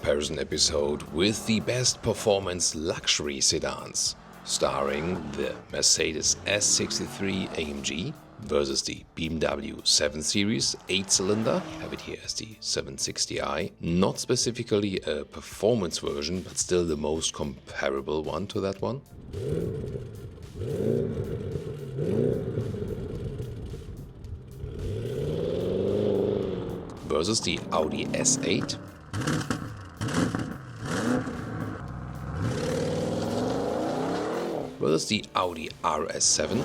comparison episode with the best performance luxury sedans, starring the Mercedes S63 AMG versus the BMW 7 Series 8-cylinder, have it here as the 760i, not specifically a performance version, but still the most comparable one to that one. Versus the Audi S8. Versus the Audi RS7.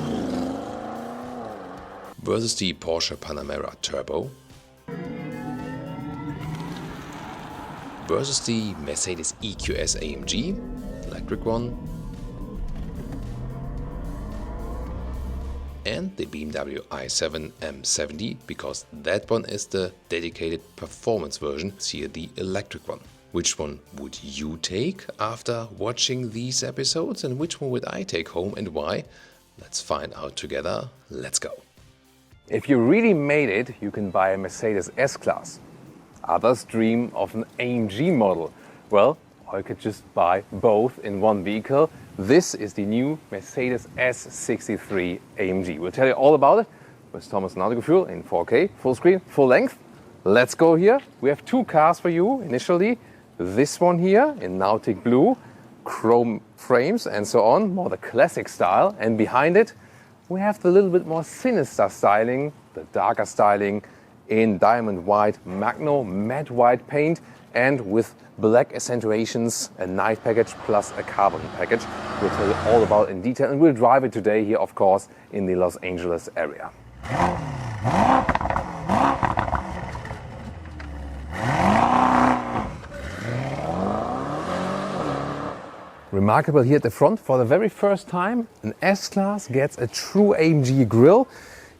Versus the Porsche Panamera Turbo. Versus the Mercedes EQS AMG, electric one. And the BMW i7 M70, because that one is the dedicated performance version, it's here the electric one. Which one would you take after watching these episodes, and which one would I take home and why? Let's find out together. Let's go. If you really made it, you can buy a Mercedes S-Class. Others dream of an AMG model. Well, or you could just buy both in one vehicle. This is the new Mercedes S63 AMG. We'll tell you all about it with Thomas and Autogefühl in 4K, full screen, full length. Let's go here. We have two cars for you initially. This one here in Nautic blue, chrome frames and so on, more the classic style. And behind it, we have the little bit more sinister styling, the darker styling in diamond white Magno matte white paint and with black accentuations, a night package plus a carbon package. We'll tell you all about it in detail, and we'll drive it today here, of course, in the Los Angeles area. Remarkable here at the front, for the very first time, an S-Class gets a true AMG grille.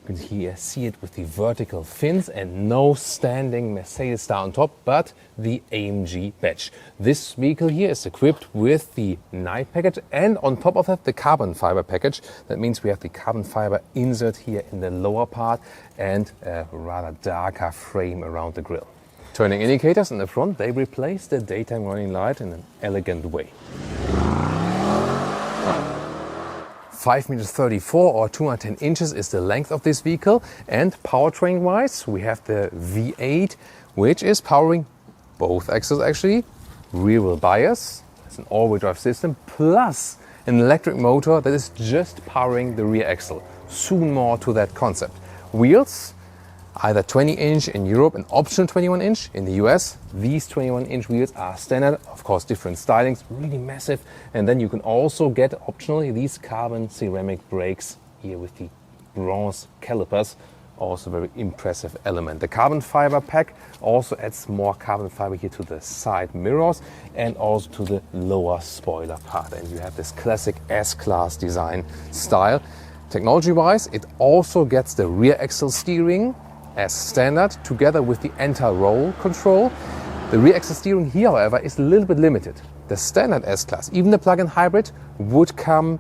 You can here see it with the vertical fins and no standing Mercedes star on top, but the AMG badge. This vehicle here is equipped with the night package and on top of that the carbon fiber package. That means we have the carbon fiber insert here in the lower part and a rather darker frame around the grille. Turning indicators in the front, they replace the daytime running light in an elegant way. 5.34 meters or 210 inches is the length of this vehicle, and powertrain wise we have the V8, which is powering both axles actually, rear wheel bias, it's an all-wheel drive system, plus an electric motor that is just powering the rear axle. Soon more to that concept. Wheels, either 20-inch in Europe and optional 21-inch in the US. These 21-inch wheels are standard, of course different stylings, really massive. And then you can also get optionally these carbon ceramic brakes here with the bronze calipers, also very impressive element. The carbon fiber pack also adds more carbon fiber here to the side mirrors and also to the lower spoiler part. And you have this classic S-Class design style. Technology-wise, it also gets the rear axle steering as standard, together with the anti-roll control. The rear axle steering here, however, is a little bit limited. The standard S-Class, even the plug-in hybrid, would come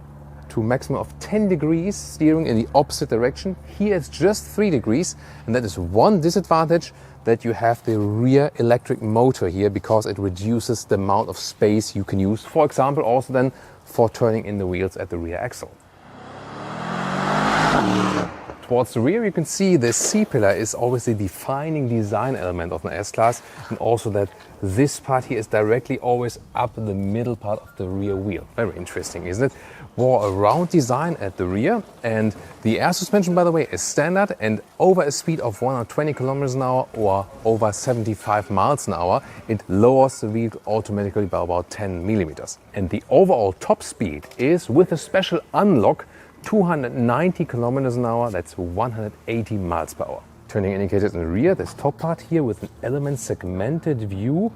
to a maximum of 10 degrees steering in the opposite direction. Here it's just 3 degrees, and that is one disadvantage, that you have the rear electric motor here, because it reduces the amount of space you can use, for example, also then for turning in the wheels at the rear axle. Towards the rear you can see the C-pillar is always the defining design element of an S-Class, and also that this part here is directly always up in the middle part of the rear wheel. Very interesting, isn't it? More a round design at the rear, and the air suspension, by the way, is standard, and over a speed of 120 kilometers an hour or over 75 miles an hour, it lowers the vehicle automatically by about 10 millimeters. And the overall top speed is, with a special unlock, 290 kilometers an hour, that's 180 miles per hour. Turning indicators in the rear, this top part here with an element segmented view,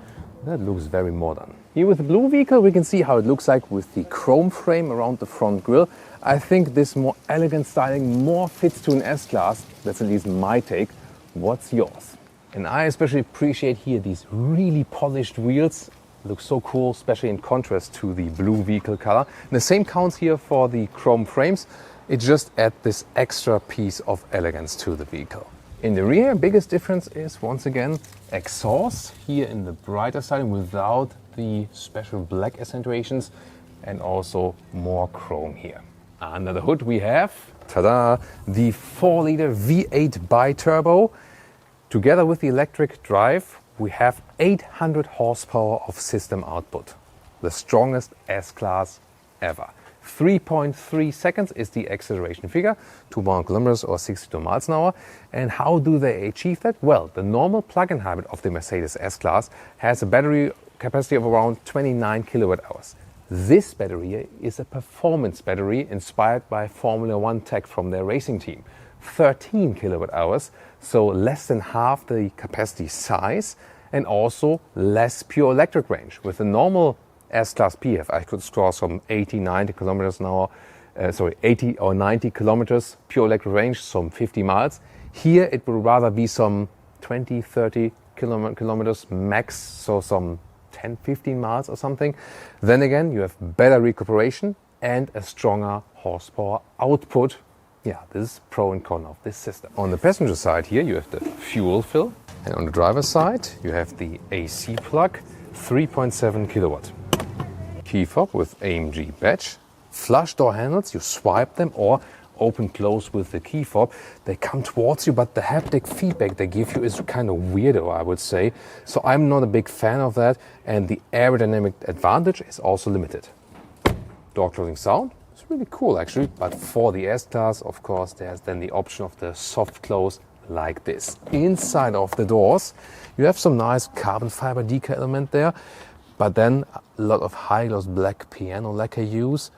that looks very modern. Here with the blue vehicle we can see how it looks like with the chrome frame around the front grille. I think this more elegant styling more fits to an S-Class, that's at least my take. What's yours? And I especially appreciate here these really polished wheels. Looks so cool, especially in contrast to the blue vehicle color. And the same counts here for the chrome frames. It just adds this extra piece of elegance to the vehicle. In the rear, biggest difference is once again exhaust here in the brighter side without the special black accentuations, and also more chrome here. Under the hood we have, ta-da, the 4-liter V8 bi-turbo. Together with the electric drive, we have 800 horsepower of system output. The strongest S-Class ever. 3.3 seconds is the acceleration figure, 200 kilometers or 62 miles an hour. And how do they achieve that? Well, the normal plug-in hybrid of the Mercedes S-Class has a battery capacity of around 29 kilowatt hours. This battery is a performance battery inspired by Formula One tech from their racing team. 13 kilowatt hours, so less than half the capacity size, and also less pure electric range. With a normal S-Class PF, I could score some 80 kilometers an hour, 80 or 90 kilometers pure electric range, some 50 miles. Here it would rather be some 20, 30 kilometers max, so some 10, 15 miles or something. Then again, you have better recuperation and a stronger horsepower output. Yeah, this is pro and con of this system. On the passenger side here, you have the fuel fill. And on the driver's side, you have the AC plug, 3.7 kilowatt. Key fob with AMG badge. Flush door handles, you swipe them or open close with the key fob. They come towards you, but the haptic feedback they give you is kind of weirdo, I would say. So I'm not a big fan of that, and the aerodynamic advantage is also limited. Door closing sound is really cool actually, but for the S-Class, of course, there's then the option of the soft close like this. Inside of the doors, you have some nice carbon fiber decal element there, but then a lot of high-gloss black piano lacquer use.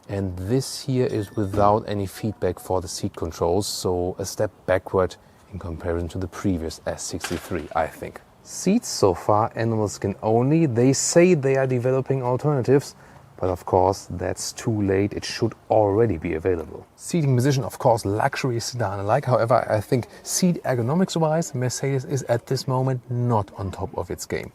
And this here is without any feedback for the seat controls, so a step backward in comparison to the previous S63, I think. Seats so far, animal skin only. They say they are developing alternatives, but of course that's too late. It should already be available. Seating position, of course, luxury sedan alike. However, I think seat ergonomics-wise, Mercedes is at this moment not on top of its game.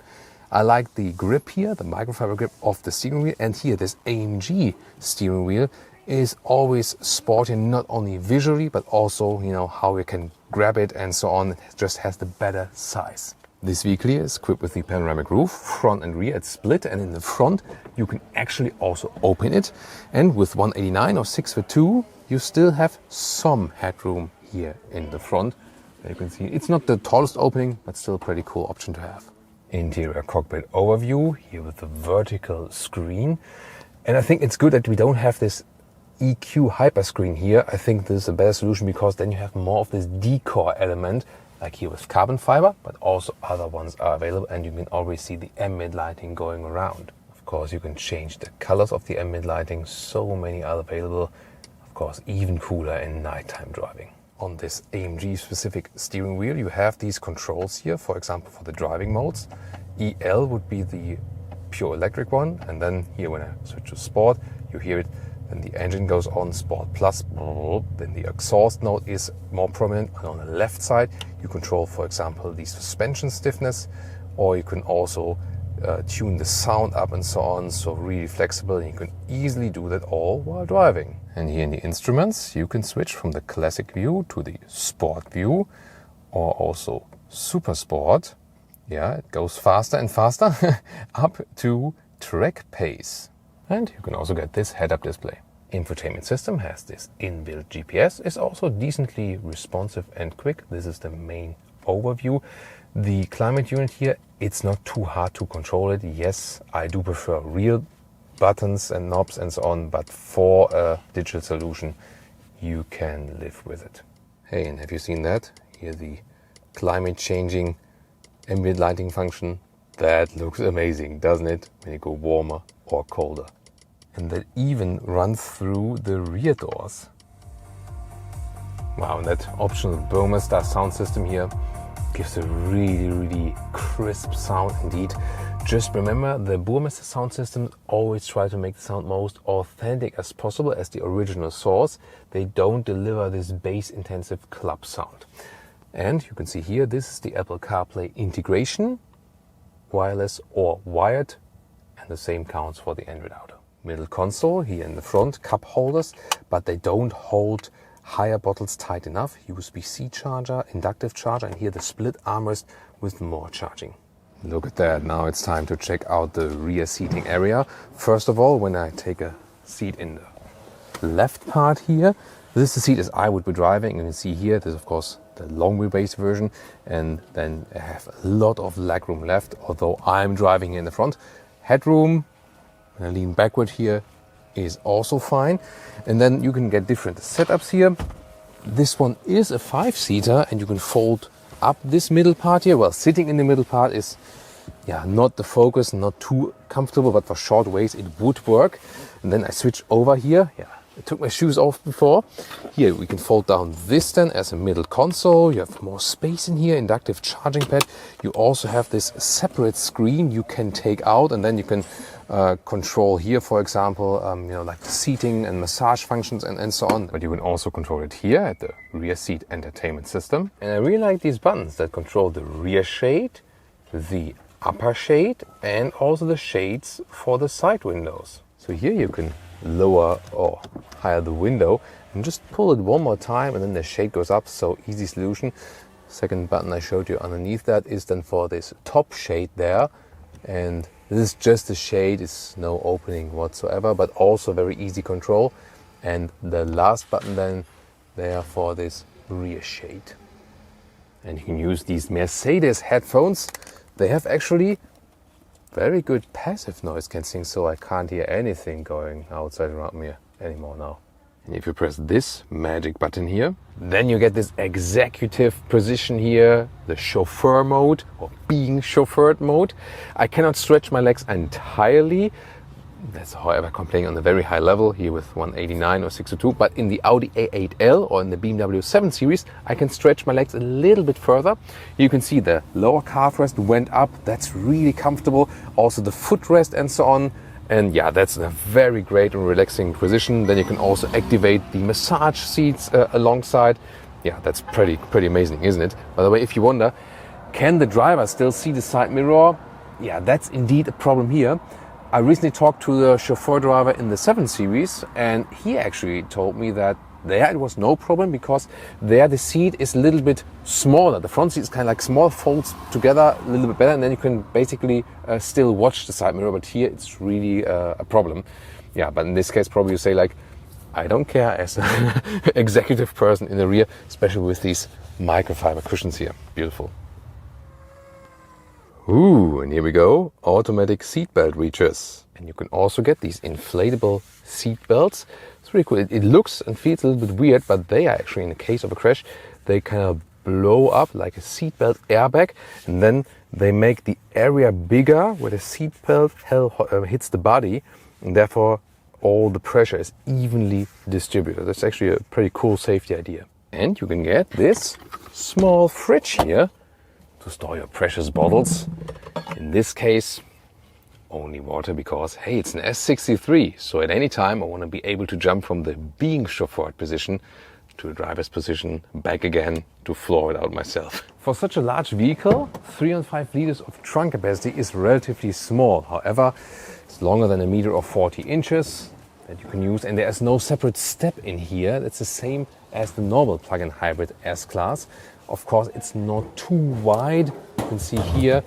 I like the grip here, the microfiber grip of the steering wheel, and here this AMG steering wheel is always sporty, not only visually but also, you know, how you can grab it and so on. It just has the better size. This vehicle here is equipped with the panoramic roof, front and rear. It's split, and in the front you can actually also open it. And with 189 or 6'2", you still have some headroom here in the front. There you can see it's not the tallest opening, but still a pretty cool option to have. Interior cockpit overview here with the vertical screen. And I think it's good that we don't have this EQ hyperscreen here. I think this is a better solution because then you have more of this decor element, like here with carbon fiber, but also other ones are available, and you can always see the ambient lighting going around. Of course, you can change the colors of the ambient lighting. So many are available. Of course, even cooler in nighttime driving. On this AMG specific steering wheel, you have these controls here, for example, for the driving modes. EL would be the pure electric one, and then here when I switch to sport, you hear it, then the engine goes on, sport plus, then the exhaust note is more prominent. And on the left side, you control, for example, the suspension stiffness, or you can also tune the sound up and so on, so really flexible, and you can easily do that all while driving. And here in the instruments, you can switch from the classic view to the sport view, or also super sport. Yeah, it goes faster and faster up to track pace. And you can also get this head-up display. Infotainment system has this inbuilt GPS, is also decently responsive and quick. This is the main overview. The climate unit here, it's not too hard to control it. Yes, I do prefer real buttons and knobs and so on, but for a digital solution, you can live with it. Hey, and have you seen that? Here the climate changing ambient lighting function. That looks amazing, doesn't it? When you go warmer or colder. And that even runs through the rear doors. Wow, and that optional Burmester sound system here gives a really crisp sound indeed. Just remember, the Burmester sound systems always try to make the sound most authentic as possible as the original source. They don't deliver this bass-intensive club sound. And you can see here, this is the Apple CarPlay integration, wireless or wired, and the same counts for the Android Auto. Middle console here in the front, cup holders, but they don't hold higher bottles tight enough, USB-C charger, inductive charger, and here the split armrest with more charging. Look at that, now it's time to check out the rear seating area. First of all, when I take a seat in the left part here, this is the seat as I would be driving. You can see here, this is of course the long wheelbase version, and then I have a lot of legroom left, although I'm driving in the front. Headroom, when I lean backward here, is also fine. And then you can get different setups here. This one is a 5-seater, and you can fold up this middle part here. Well, sitting in the middle part is not the focus, not too comfortable, but for short ways it would work. And then I switch over here. I took my shoes off before. Here we can fold down this then as a middle console. You have more space in here, inductive charging pad. You also have this separate screen you can take out, and then you can control here, for example, like the seating and massage functions and so on. But you can also control it here at the rear seat entertainment system. And I really like these buttons that control the rear shade, the upper shade, and also the shades for the side windows. So here you can lower or higher the window and just pull it one more time, and then the shade goes up. So easy solution. Second button I showed you underneath that is then for this top shade there, and this is just a shade, it's no opening whatsoever, but also very easy control. And the last button then there for this rear shade. And you can use these Mercedes headphones. They have actually very good passive noise cancelling, so I can't hear anything going outside around me anymore now. And if you press this magic button here, then you get this executive position here, the chauffeur mode or being chauffeured mode. I cannot stretch my legs entirely. That's however playing on a very high level here with 189 or 62, but in the Audi A8L or in the BMW 7 Series, I can stretch my legs a little bit further. You can see the lower calf rest went up. That's really comfortable. Also the footrest and so on. And that's a very great and relaxing position. Then you can also activate the massage seats alongside. That's pretty amazing, isn't it? By the way, if you wonder, can the driver still see the side mirror? That's indeed a problem here. I recently talked to the chauffeur driver in the 7 Series, and he actually told me that there it was no problem, because there the seat is a little bit smaller. The front seat is kind of like small, folds together a little bit better, and then you can basically still watch the side mirror. But here it's really a problem. But in this case, probably you say like, I don't care as an executive person in the rear, especially with these microfiber cushions here. Beautiful. Ooh, and here we go, automatic seatbelt reaches. And you can also get these inflatable seat belts. It's really cool. It looks and feels a little bit weird, but they are actually, in the case of a crash, they kind of blow up like a seatbelt airbag, and then they make the area bigger where the seatbelt hits the body, and therefore all the pressure is evenly distributed. That's actually a pretty cool safety idea. And you can get this small fridge here to store your precious bottles. In this case, only water, because hey, it's an S63, so at any time I want to be able to jump from the being chauffeured position to the driver's position, back again to floor it out myself. For such a large vehicle, 305 liters of trunk capacity is relatively small. However, it's longer than 1 meter or 40 inches that you can use, and there's no separate step in here. That's the same as the normal plug-in hybrid S-Class. Of course, it's not too wide. You can see here,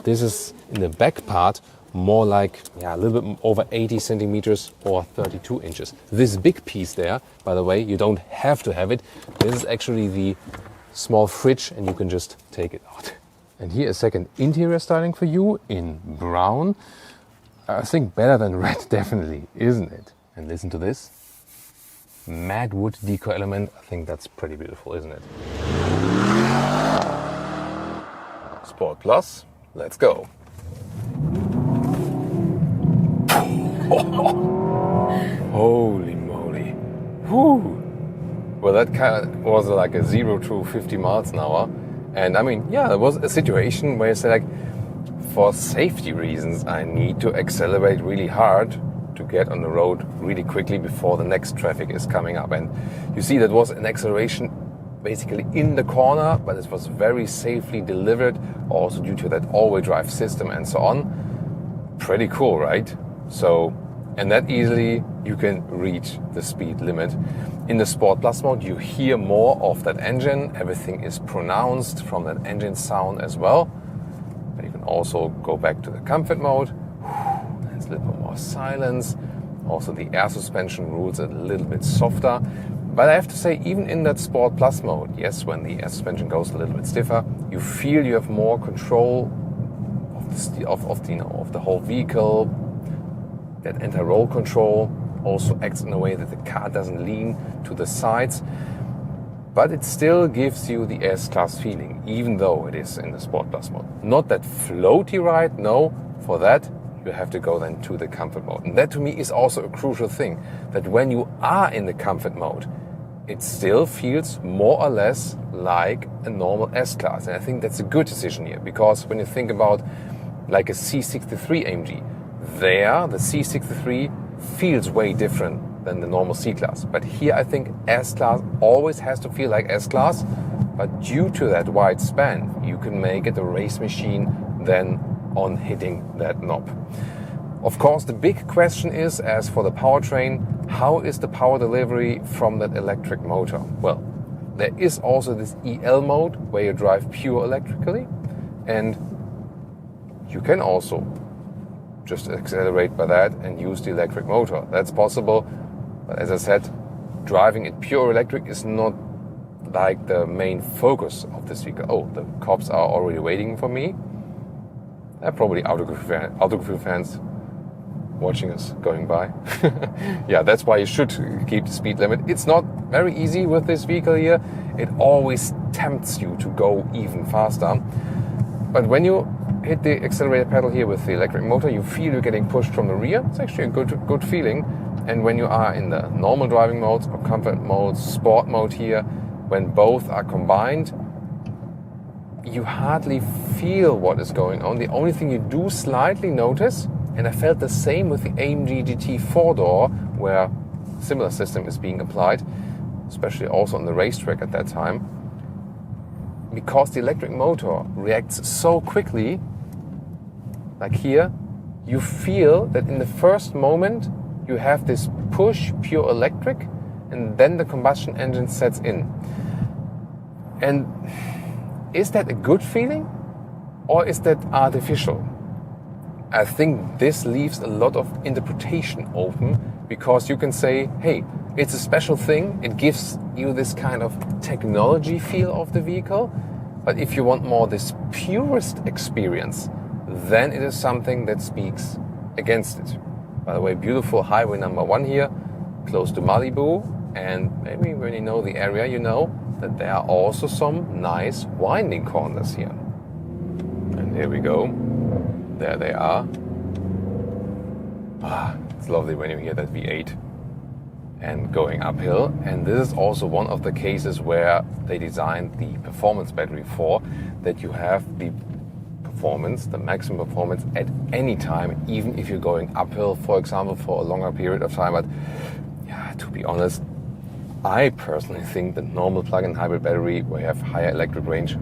this is in the back part, more like a little bit over 80 centimeters or 32 inches. This big piece there, by the way, you don't have to have it. This is actually the small fridge, and you can just take it out. And here a second interior styling for you in brown. I think better than red, definitely, isn't it? And listen to this. Matte wood deco element. I think that's pretty beautiful, isn't it? Sport Plus, let's go. Holy moly. Whew. Well, that kind of was like a 0 to 50 miles an hour. And I mean, there was a situation where you say like, for safety reasons, I need to accelerate really hard to get on the road really quickly before the next traffic is coming up. And you see that was an acceleration basically in the corner, but it was very safely delivered, also due to that all-wheel drive system and so on. Pretty cool, right? So, and that easily, you can reach the speed limit. In the Sport Plus mode, you hear more of that engine. Everything is pronounced from that engine sound as well. But you can also go back to the comfort mode. There's a little bit more silence. Also, the air suspension rules a little bit softer. But I have to say, even in that Sport Plus mode, yes, when the air suspension goes a little bit stiffer, you feel you have more control of the whole vehicle. That anti-roll control also acts in a way that the car doesn't lean to the sides, but it still gives you the S-Class feeling, even though it is in the Sport Plus mode. Not that floaty ride, no. For that, you have to go then to the comfort mode. And that to me is also a crucial thing, that when you are in the comfort mode, it still feels more or less like a normal S-Class. And I think that's a good decision here, because when you think about like a C63 AMG, there the C63 feels way different than the normal C-Class. But here I think S-Class always has to feel like S-Class, but due to that wide span, you can make it a race machine then on hitting that knob. Of course, the big question is, as for the powertrain, how is the power delivery from that electric motor? Well, there is also this EL mode where you drive pure electrically, and you can also just accelerate by that and use the electric motor. That's possible, but as I said, driving it pure electric is not like the main focus of this vehicle. Oh, the cops are already waiting for me. They're probably Autogefühl fans watching us going by. Yeah, that's why you should keep the speed limit. It's not very easy with this vehicle here. It always tempts you to go even faster. But when you hit the accelerator pedal here with the electric motor, you feel you're getting pushed from the rear. It's actually a good feeling. And when you are in the normal driving modes or comfort mode, sport mode here, when both are combined, you hardly feel what is going on. The only thing you do slightly notice, and I felt the same with the AMG GT 4-door, where a similar system is being applied, especially also on the racetrack at that time, because the electric motor reacts so quickly, like here, you feel that in the first moment you have this push, pure electric, and then the combustion engine sets in. And is that a good feeling, or is that artificial? I think this leaves a lot of interpretation open, because you can say, hey, it's a special thing, it gives you this kind of technology feel of the vehicle, but if you want more this purest experience, then it is something that speaks against it. By the way, beautiful highway number 1 here, close to Malibu, and maybe when you know the area, you know that there are also some nice winding corners here. And here we go. There they are. It's lovely when you hear that V8 and going uphill. And this is also one of the cases where they designed the performance battery for, that you have the performance, the maximum performance at any time, even if you're going uphill, for example, for a longer period of time. But yeah, to be honest, I personally think the normal plug-in hybrid battery where you have higher electric range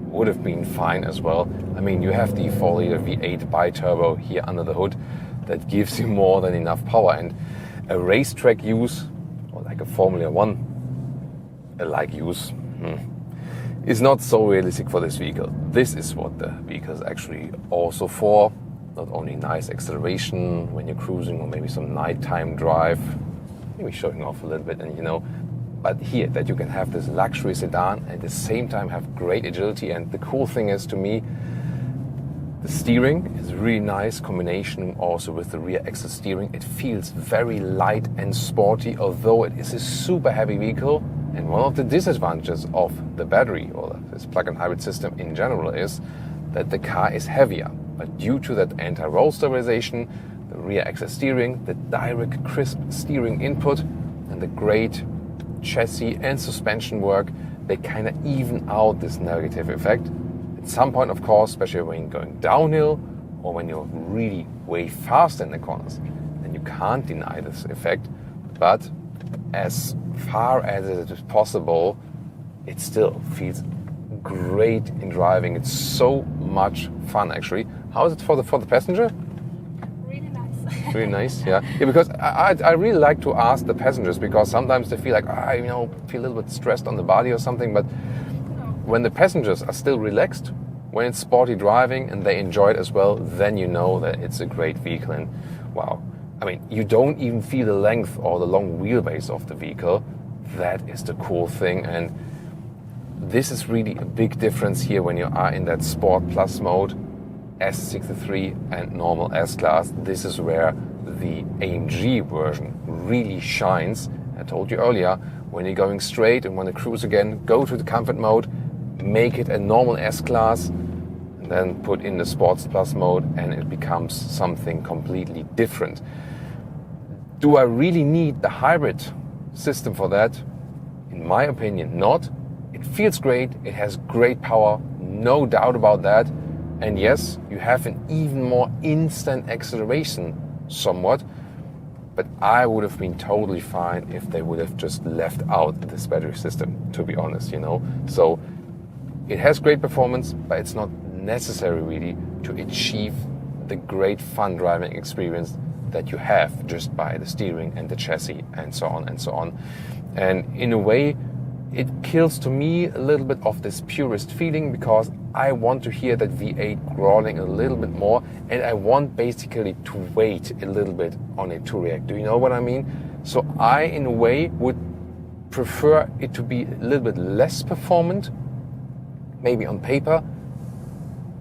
would have been fine as well. I mean, you have the 4-liter V8 bi-turbo here under the hood that gives you more than enough power, and a racetrack use, or like a Formula 1 like use, is not so realistic for this vehicle. This is what the vehicle is actually also for. Not only nice acceleration when you're cruising, or maybe some nighttime drive, maybe showing off a little bit, and but here that you can have this luxury sedan and at the same time have great agility. And the cool thing is, to me, the steering is a really nice combination also with the rear axle steering. It feels very light and sporty, although it is a super heavy vehicle. And one of the disadvantages of the battery, or this plug-in hybrid system in general, is that the car is heavier. But due to that anti-roll stabilization, the rear axle steering, the direct crisp steering input, and the great chassis and suspension work, they kind of even out this negative effect. At some point, of course, especially when you're going downhill or when you're really way fast in the corners, then you can't deny this effect. But as far as it is possible, it still feels great in driving. It's so much fun, actually. How is it for the passenger? Really nice. Really nice, yeah. Yeah, because I really like to ask the passengers, because sometimes they feel like, feel a little bit stressed on the body or something, but when the passengers are still relaxed, when it's sporty driving and they enjoy it as well, then you know that it's a great vehicle. And wow, I mean, you don't even feel the length or the long wheelbase of the vehicle. That is the cool thing, and this is really a big difference here when you are in that Sport Plus mode, S63 and normal S-Class. This is where the AMG version really shines. I told you earlier, when you're going straight and want to cruise again, go to the comfort mode, make it a normal S-Class, and then put in the Sports Plus mode, and it becomes something completely different. Do I really need the hybrid system for that? In my opinion, not. It feels great, it has great power, no doubt about that. And yes, you have an even more instant acceleration somewhat, but I would have been totally fine if they would have just left out this battery system, to be honest, you know. So it has great performance, but it's not necessary really to achieve the great fun driving experience that you have just by the steering and the chassis and so on and so on. And in a way, it kills to me a little bit of this purist feeling, because I want to hear that V8 growling a little bit more, and I want basically to wait a little bit on it to react. Do you know what I mean? So I, in a way, would prefer it to be a little bit less performant, maybe on paper,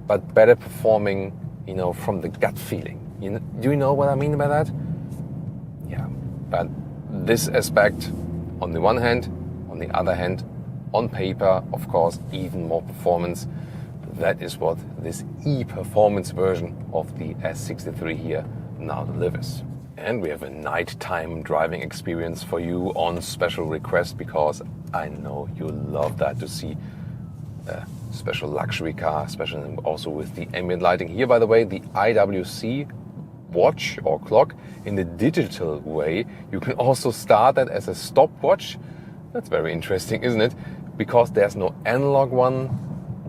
but better performing, you know, from the gut feeling. Do you know what I mean by that? Yeah, but this aspect, on the one hand, on the other hand, on paper, of course, even more performance. That is what this e-performance version of the S63 here now delivers. And we have a nighttime driving experience for you on special request, because I know you love that, to see a special luxury car, especially also with the ambient lighting. Here, by the way, the IWC watch or clock in the digital way. You can also start that as a stopwatch. That's very interesting, isn't it? Because there's no analog one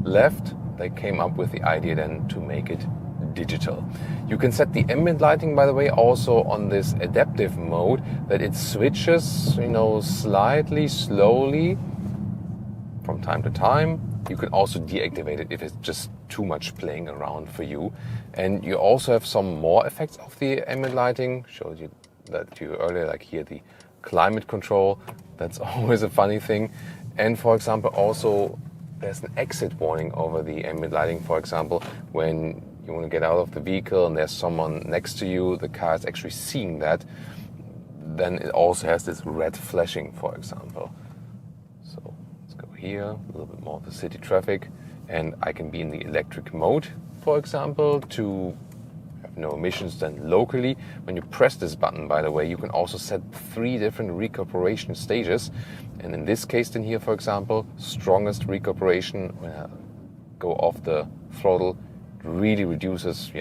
left, they came up with the idea then to make it digital. You can set the ambient lighting, by the way, also on this adaptive mode, that it switches, you know, slightly, slowly from time to time. You can also deactivate it if it's just too much playing around for you. And you also have some more effects of the ambient lighting. Showed you that to you earlier, like here the climate control. That's always a funny thing. And for example, also there's an exit warning over the ambient lighting. For example, when you want to get out of the vehicle and there's someone next to you, the car is actually seeing that, then it also has this red flashing, for example. So let's go here, a little bit more of the city traffic, and I can be in the electric mode, for example, to have no emissions then locally. When you press this button, by the way, you can also set 3 different recuperation stages. And in this case then here, for example, strongest recuperation, when I go off the throttle, really reduces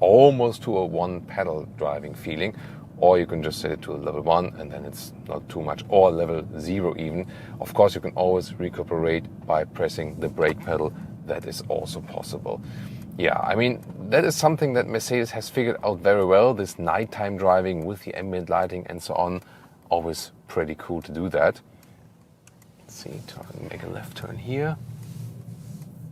almost to a one pedal driving feeling. Or you can just set it to a level 1 and then it's not too much, or level 0 even. Of course, you can always recuperate by pressing the brake pedal. That is also possible. Yeah, I mean, that is something that Mercedes has figured out very well, this nighttime driving with the ambient lighting and so on. Always pretty cool to do that. Let's see, make a left turn here.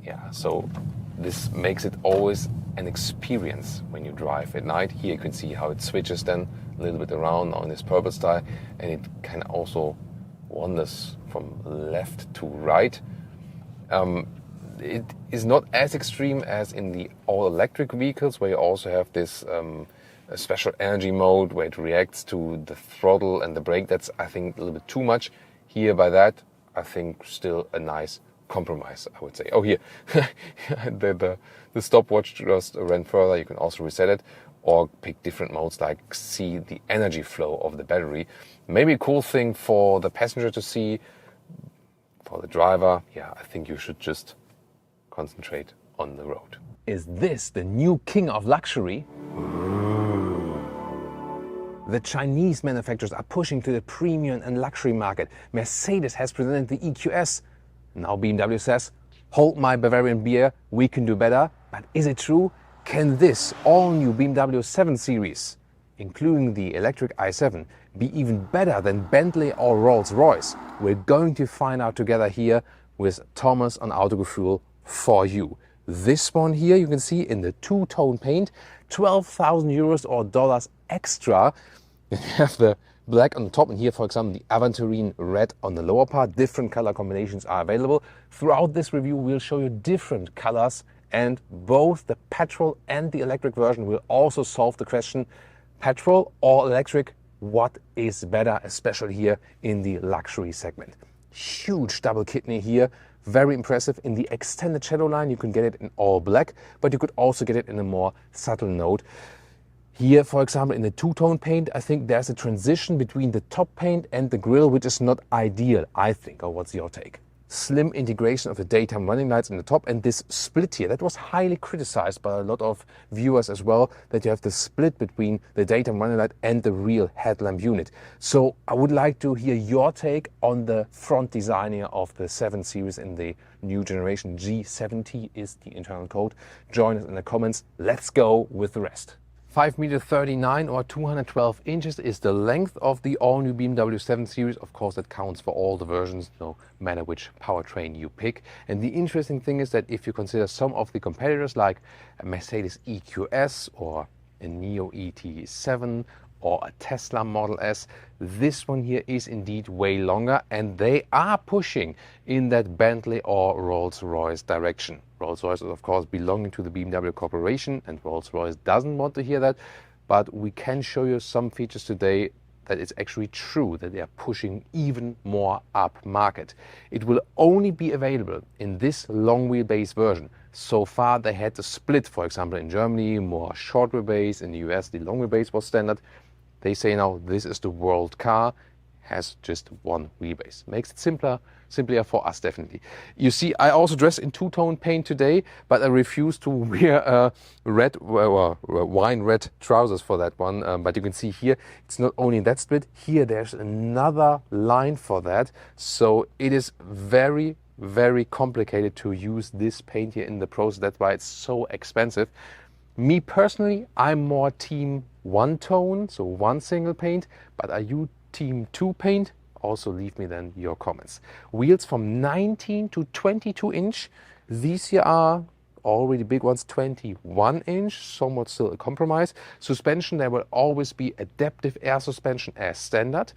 Yeah, so this makes it always an experience when you drive at night. Here you can see how it switches then a little bit around on this purple style, and it can also wanders from left to right. It is not as extreme as in the all-electric vehicles, where you also have this a special energy mode where it reacts to the throttle and the brake. That's, I think, a little bit too much. Here, by that, I think still a nice compromise, I would say. Oh, here, the stopwatch just ran further. You can also reset it or pick different modes, like see the energy flow of the battery. Maybe a cool thing for the passenger to see. For the driver, yeah, I think you should just concentrate on the road. Is this the new king of luxury? The Chinese manufacturers are pushing to the premium and luxury market. Mercedes has presented the EQS. Now BMW says, hold my Bavarian beer, we can do better. But is it true? Can this all-new BMW 7 Series including the electric i7, be even better than Bentley or Rolls-Royce? We're going to find out together here with Thomas on Autogefühl for you. This one here you can see in the two-tone paint, 12,000 euros or dollars extra. You have the black on the top, and here, for example, the aventurine red on the lower part. Different color combinations are available. Throughout this review, we'll show you different colors, and both the petrol and the electric version will also solve the question, petrol or electric, what is better, especially here in the luxury segment. Huge double kidney here, very impressive. In the extended shadow line, you can get it in all black, but you could also get it in a more subtle note. Here, for example, in the two-tone paint, I think there's a transition between the top paint and the grille, which is not ideal, I think. Or what's your take? Slim integration of the daytime running lights in the top, and this split here, that was highly criticized by a lot of viewers as well, that you have the split between the daytime running light and the real headlamp unit. So I would like to hear your take on the front design here of the 7 Series in the new generation. G70 is the internal code. Join us in the comments. Let's go with the rest. 5.39 m or 212 inches is the length of the all-new BMW 7 Series. Of course, that counts for all the versions, no matter which powertrain you pick. And the interesting thing is that if you consider some of the competitors like a Mercedes EQS or a Neo ET7 or a Tesla Model S, this one here is indeed way longer, and they are pushing in that Bentley or Rolls-Royce direction. Rolls-Royce is of course belonging to the BMW Corporation, and Rolls-Royce doesn't want to hear that, but we can show you some features today that it's actually true that they are pushing even more up market. It will only be available in this long wheelbase version. So far they had the split, for example in Germany, more short wheelbase, in the US the long wheelbase was standard. They say now this is the world car, has just one wheelbase. Makes it simpler for us, definitely. You see, I also dress in two-tone paint today, but I refuse to wear wine red trousers for that one. But you can see here, it's not only that split. Here there's another line for that. So it is very, very complicated to use this paint here in the process. That's why it's so expensive. Me personally, I'm more team one tone, so one single paint, but are you team two paint? Also leave me then your comments. Wheels from 19 to 22 inch. These here are already big ones, 21 inch, somewhat still a compromise. Suspension, there will always be adaptive air suspension as standard.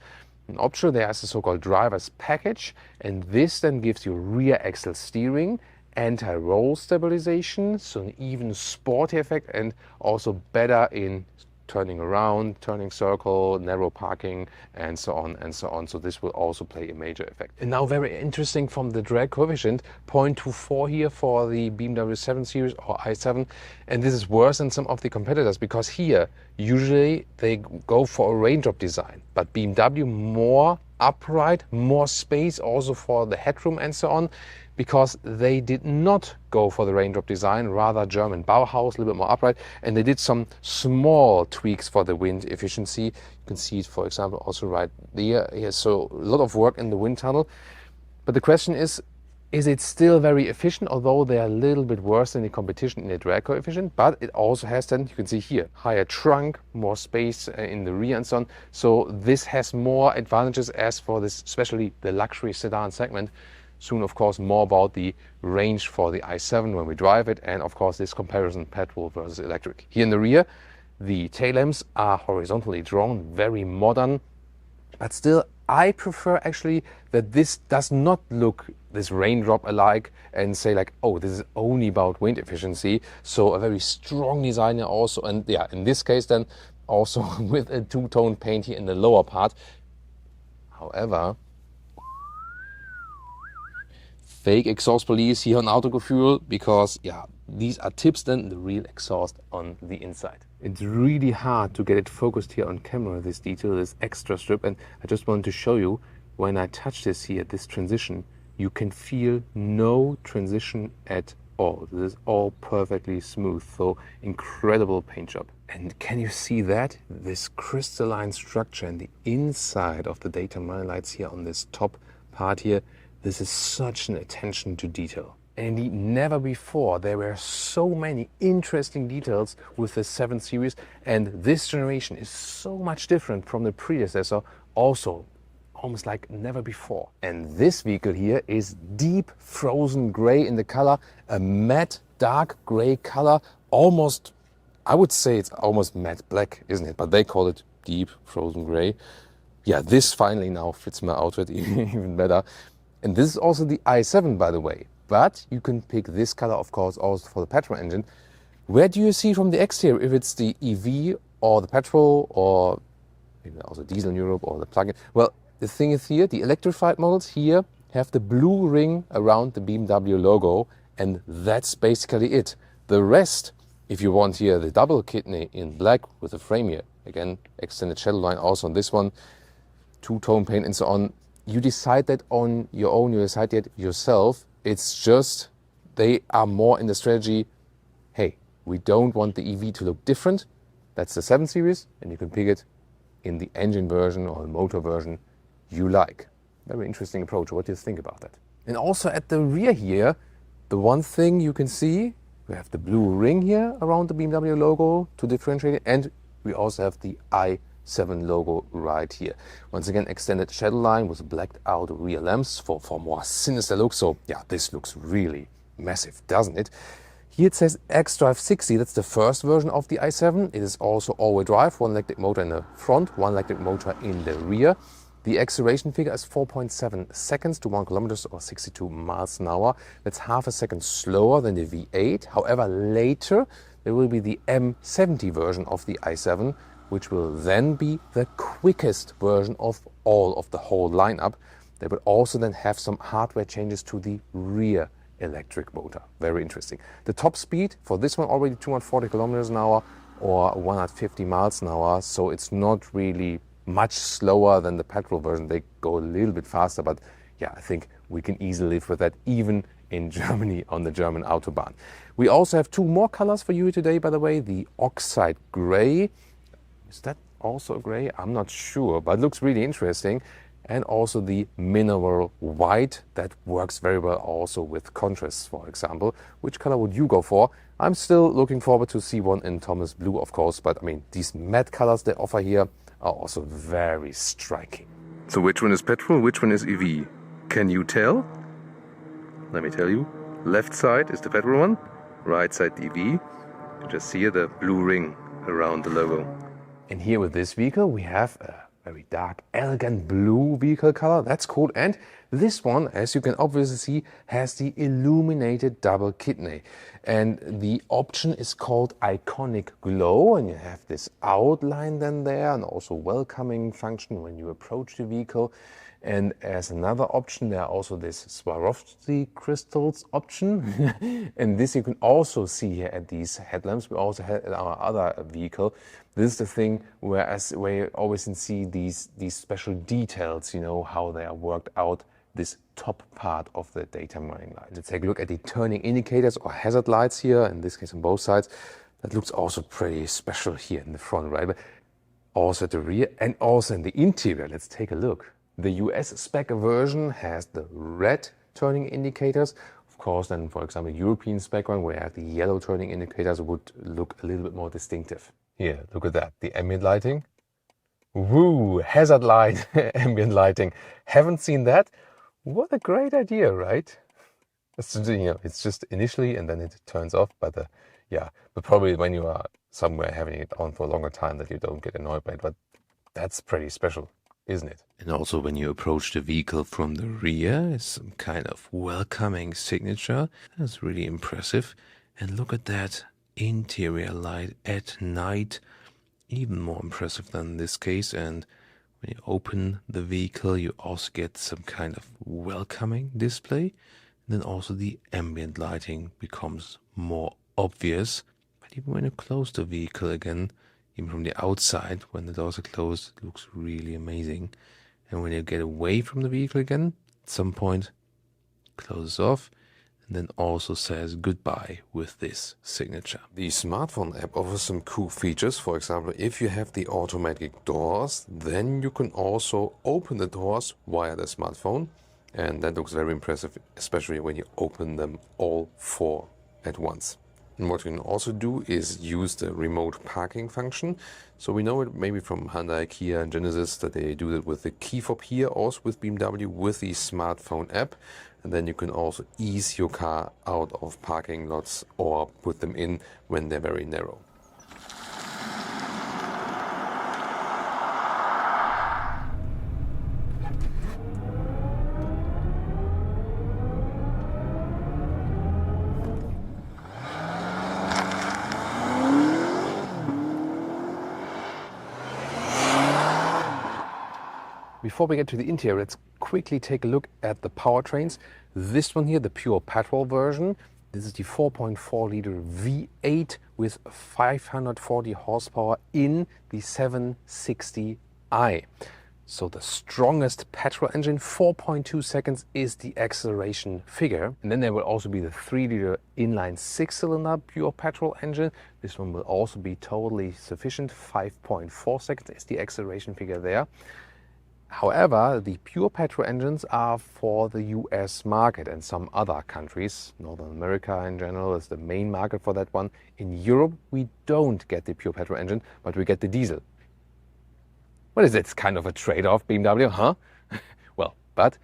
An option, there is the so-called driver's package, and this then gives you rear axle steering, anti-roll stabilization, so an even sporty effect, and also better in turning around, turning circle, narrow parking, and so on and so on. So this will also play a major effect. And now very interesting from the drag coefficient, 0.24 here for the BMW 7 Series or i7. And this is worse than some of the competitors, because here usually they go for a raindrop design, but BMW more upright, more space also for the headroom and so on, because they did not go for the raindrop design, rather German Bauhaus, a little bit more upright, and they did some small tweaks for the wind efficiency. You can see it, for example, also right there. So a lot of work in the wind tunnel. But the question is it still very efficient, although they are a little bit worse than the competition in the drag coefficient? But it also has then, you can see here, higher trunk, more space in the rear and so on. So this has more advantages as for this, especially the luxury sedan segment. Soon, of course, more about the range for the i7 when we drive it, and of course this comparison petrol versus electric. Here in the rear, the tail lamps are horizontally drawn, very modern, but still I prefer actually that this does not look this raindrop alike and say like, oh, this is only about wind efficiency. So a very strong design also, and yeah, in this case then also with a two-tone paint here in the lower part. However, fake exhaust police here on Autogefühl, because yeah, these are tips then, the real exhaust on the inside. It's really hard to get it focused here on camera, this detail, this extra strip, and I just wanted to show you, when I touch this here, this transition, you can feel no transition at all. This is all perfectly smooth, so incredible paint job. And can you see that? This crystalline structure and the inside of the daytime running lights here on this top part here, this is such an attention to detail. And indeed, never before there were so many interesting details with the 7 Series, and this generation is so much different from the predecessor, also almost like never before. And this vehicle here is deep frozen gray in the color, a matte dark gray color, almost, I would say it's almost matte black, isn't it? But they call it deep frozen gray. Yeah, this finally now fits my outfit even better. And this is also the i7, by the way. But you can pick this color, of course, also for the petrol engine. Where do you see from the exterior if it's the EV or the petrol or maybe also diesel in Europe or the plug-in? Well, the thing is here, the electrified models here have the blue ring around the BMW logo, and that's basically it. The rest, if you want here the double kidney in black with the frame here, again, extended shadow line also on this one, two-tone paint and so on, you decide that on your own, you decide it yourself. It's just, they are more in the strategy, hey, we don't want the EV to look different. That's the 7 Series, and you can pick it in the engine version or the motor version you like. Very interesting approach. What do you think about that? And also at the rear here, the one thing you can see, we have the blue ring here around the BMW logo to differentiate it, and we also have the i7 logo right here. Once again, extended shadow line with blacked out rear lamps for more sinister look. So yeah, this looks really massive, doesn't it? Here it says xDrive 60, that's the first version of the i7. It is also all-wheel drive, one electric motor in the front, one electric motor in the rear. The acceleration figure is 4.7 seconds to 1 kilometer or 62 miles an hour. That's half a second slower than the V8. However, later there will be the M70 version of the i7, which will then be the quickest version of all of the whole lineup. They will also then have some hardware changes to the rear electric motor. Very interesting. The top speed for this one already 240 kilometers an hour or 150 miles an hour. So it's not really much slower than the petrol version. They go a little bit faster, but yeah, I think we can easily live with that even in Germany on the German Autobahn. We also have two more colors for you today, by the way. The oxide gray. Is that also gray? I'm not sure, but it looks really interesting. And also the mineral white, that works very well also with contrasts, for example. Which color would you go for? I'm still looking forward to see one in Thomas Blue, of course, but I mean, these matte colors they offer here are also very striking. So which one is petrol, which one is EV? Can you tell? Let me tell you. Left side is the petrol one, right side the EV. You just see here the blue ring around the logo. And here with this vehicle we have a very dark, elegant blue vehicle color. That's cool. And this one, as you can obviously see, has the illuminated double kidney. And the option is called Iconic Glow. And you have this outline then there and also welcoming function when you approach the vehicle. And as another option, there are also this Swarovski crystals option. And this you can also see here at these headlamps. We also had at our other vehicle. This is the thing where you always see these special details, you know, how they are worked out, this top part of the daytime running light. Let's take a look at the turning indicators or hazard lights here, in this case on both sides. That looks also pretty special here in the front, right? But also at the rear and also in the interior. Let's take a look. The US spec version has the red turning indicators. Of course, then, for example, European spec one, where the yellow turning indicators would look a little bit more distinctive. Here, look at that, the ambient lighting. Woo, hazard light, ambient lighting. Haven't seen that? What a great idea, right? It's, you know, it's just initially and then it turns off, but but probably when you are somewhere having it on for a longer time that you don't get annoyed by it, but that's pretty special, isn't it? And also when you approach the vehicle from the rear, it's some kind of welcoming signature. That's really impressive. And look at that interior light at night, even more impressive than in this case. And when you open the vehicle, you also get some kind of welcoming display. And then also the ambient lighting becomes more obvious. But even when you close the vehicle again, even from the outside, when the doors are closed, it looks really amazing. And when you get away from the vehicle again, at some point, closes off, and then also says goodbye with this signature. The smartphone app offers some cool features. For example, if you have the automatic doors, then you can also open the doors via the smartphone. and that looks very impressive, especially when you open them all four at once. And what you can also do is use the remote parking function. So we know it maybe from Hyundai, Kia and Genesis that they do that with the key fob here, also with BMW with the smartphone app. And then you can also ease your car out of parking lots or put them in when they're very narrow. Before we get to the interior, let's quickly take a look at the powertrains. This one here, the pure petrol version. This is the 4.4 liter V8 with 540 horsepower in the 760i. So the strongest petrol engine, 4.2 seconds is the acceleration figure. And then there will also be the 3 liter inline 6-cylinder pure petrol engine. This one will also be totally sufficient, 5.4 seconds is the acceleration figure there. However, the pure petrol engines are for the US market and some other countries. Northern America in general is the main market for that one. In Europe, we don't get the pure petrol engine, but we get the diesel. What is it? It's kind of a trade-off, BMW, huh? Well, but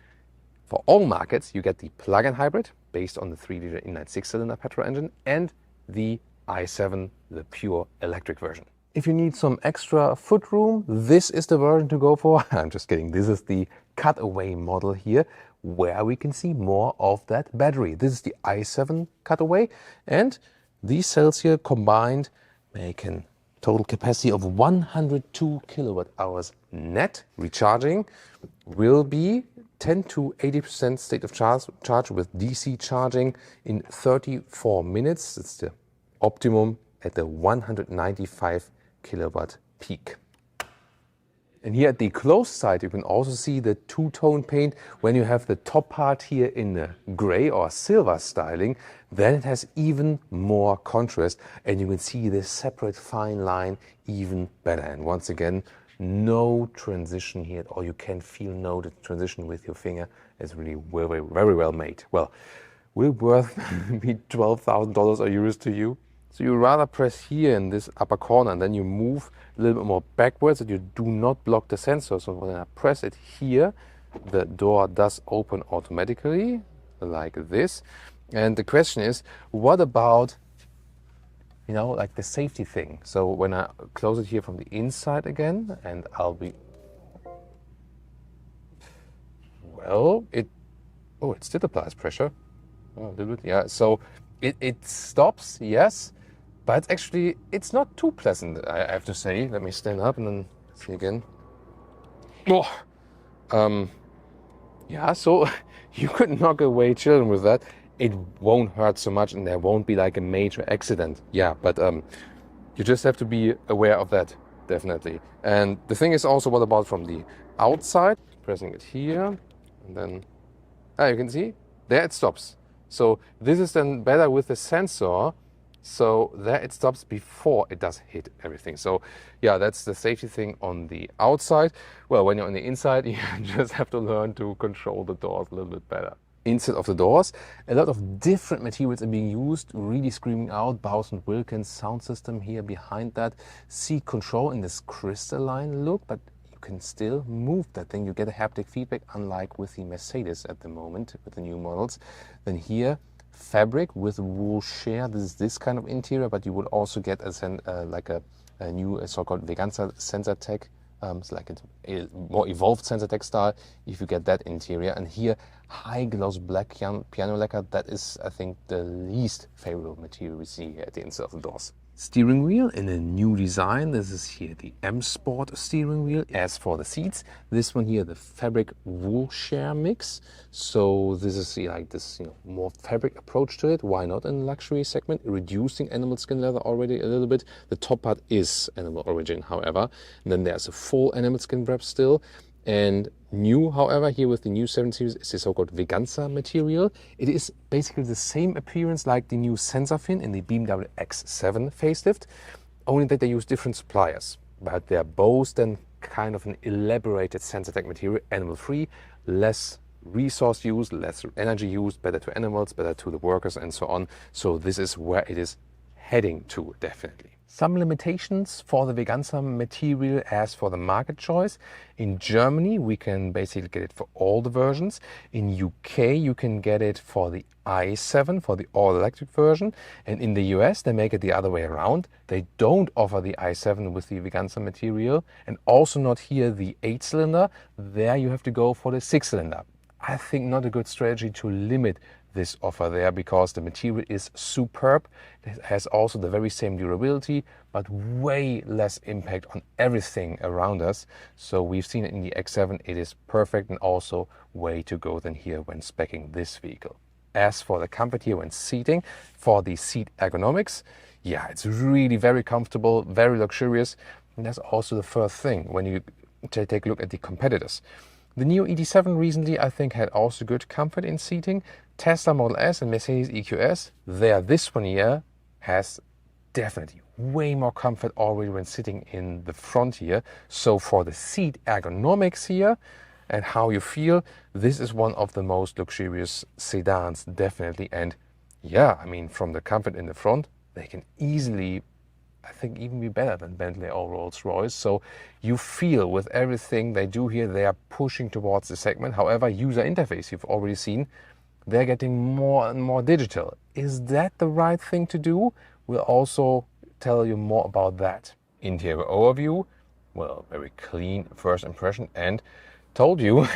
for all markets, you get the plug-in hybrid based on the 3 liter inline 6-cylinder petrol engine and the i7, the pure electric version. If you need some extra footroom, this is the version to go for. I'm just kidding. This is the cutaway model here, where we can see more of that battery. This is the i7 cutaway, and these cells here combined make a total capacity of 102 kilowatt hours net. Recharging will be 10 to 80% state of charge with DC charging in 34 minutes. It's the optimum at the 195 kilowatt peak. And here at the closed side, you can also see the two-tone paint. When you have the top part here in the gray or silver styling, then it has even more contrast, and you can see this separate fine line even better. And once again, no transition here, or you can feel no transition with your finger. It's really very well made. Well, will it worth be $12,000 or euros to you? So you rather press here in this upper corner, and then you move a little bit more backwards so you do not block the sensor. So when I press it here, the door does open automatically like this. And the question is, what about, you know, like the safety thing? So when I close it here from the inside again, and I'll be, well, it still applies pressure. Oh, a little bit, yeah. So it stops, yes. But actually, it's not too pleasant, I have to say. Let me stand up and then see again. Oh, yeah, so you could knock away children with that. It won't hurt so much and there won't be like a major accident. Yeah, but you just have to be aware of that, definitely. And the thing is also, what about from the outside? Pressing it here, and then, you can see, there it stops. So this is then better with the sensor. So there it stops before it does hit everything. So yeah, that's the safety thing on the outside. Well, when you're on the inside, you just have to learn to control the doors a little bit better. Inside of the doors, a lot of different materials are being used, really screaming out. Bowers & Wilkins sound system here behind that. Seat control in this crystalline look, but you can still move that thing. You get a haptic feedback, unlike with the Mercedes at the moment, with the new models. Then here, fabric with wool shear. This is this kind of interior, but you would also get a new so-called Veganza sensor tech. It's like a more evolved sensor tech style if you get that interior. And here, high gloss black piano lacquer. That is, I think, the least favorable material we see here at the inside of the doors. Steering wheel in a new design. This is here the M Sport steering wheel. As for the seats, this one here, the fabric wool shear mix. So this is like this, more fabric approach to it. Why not in the luxury segment? Reducing animal skin leather already a little bit. The top part is animal origin, however. And then there's a full animal skin wrap still. And new, however, here with the new 7 Series is the so-called Veganza material. It is basically the same appearance like the new sensor fin in the BMW X7 facelift, only that they use different suppliers. But they're both then kind of an elaborated sensor tech material, animal-free, less resource use, less energy used, better to animals, better to the workers and so on. So this is where it is heading to, definitely. Some limitations for the Veganza material as for the market choice. In Germany, we can basically get it for all the versions. In UK, you can get it for the i7, for the all-electric version. And in the US, they make it the other way around. They don't offer the i7 with the Veganza material, and also not here the 8-cylinder. There you have to go for the 6-cylinder. I think not a good strategy to limit this offer there, because the material is superb. It has also the very same durability, but way less impact on everything around us. So we've seen it in the X7, it is perfect, and also way to go than here when speccing this vehicle. As for the comfort here when seating, for the seat ergonomics, yeah, it's really very comfortable, very luxurious. And that's also the first thing when you take a look at the competitors. The new ET7 recently, I think, had also good comfort in seating. Tesla Model S and Mercedes EQS, this one here has definitely way more comfort already when sitting in the front here. So for the seat ergonomics here and how you feel, this is one of the most luxurious sedans, definitely. And yeah, I mean, from the comfort in the front, they can easily, I think, even be better than Bentley or Rolls-Royce. So you feel with everything they do here, they are pushing towards the segment. However, user interface, you've already seen, they're getting more and more digital. Is that the right thing to do? We'll also tell you more about that. Interior overview, well, very clean first impression. And told you,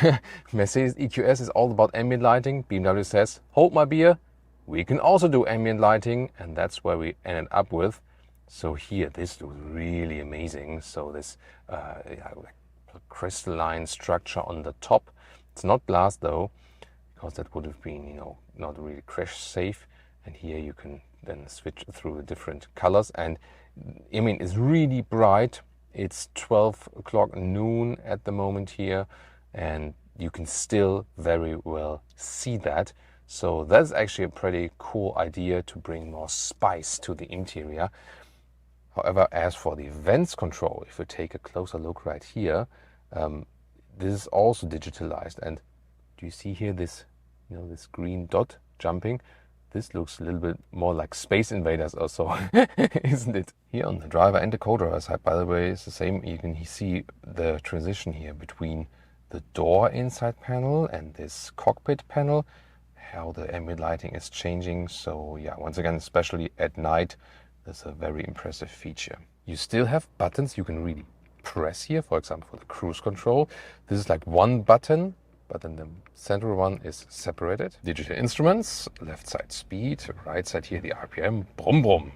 Mercedes EQS is all about ambient lighting. BMW says, hold my beer, we can also do ambient lighting. And that's where we ended up with. So here, this looks really amazing. So this crystalline structure on the top. It's not glass though, because that would have been, not really crash safe. And here you can then switch through the different colors. And I mean, it's really bright. It's 12 o'clock noon at the moment here, and you can still very well see that. So that's actually a pretty cool idea to bring more spice to the interior. However, as for the vents control, if you take a closer look right here, this is also digitalized. And do you see here this, this green dot jumping? This looks a little bit more like Space Invaders or so, isn't it? Here on the driver and the co-driver side, by the way, it's the same. You can see the transition here between the door inside panel and this cockpit panel, how the ambient lighting is changing. So yeah, once again, especially at night, that's a very impressive feature. You still have buttons you can really press here, for example, for the cruise control. This is like one button, but then the central one is separated. Digital instruments, left side speed, right side here the RPM, brum brum.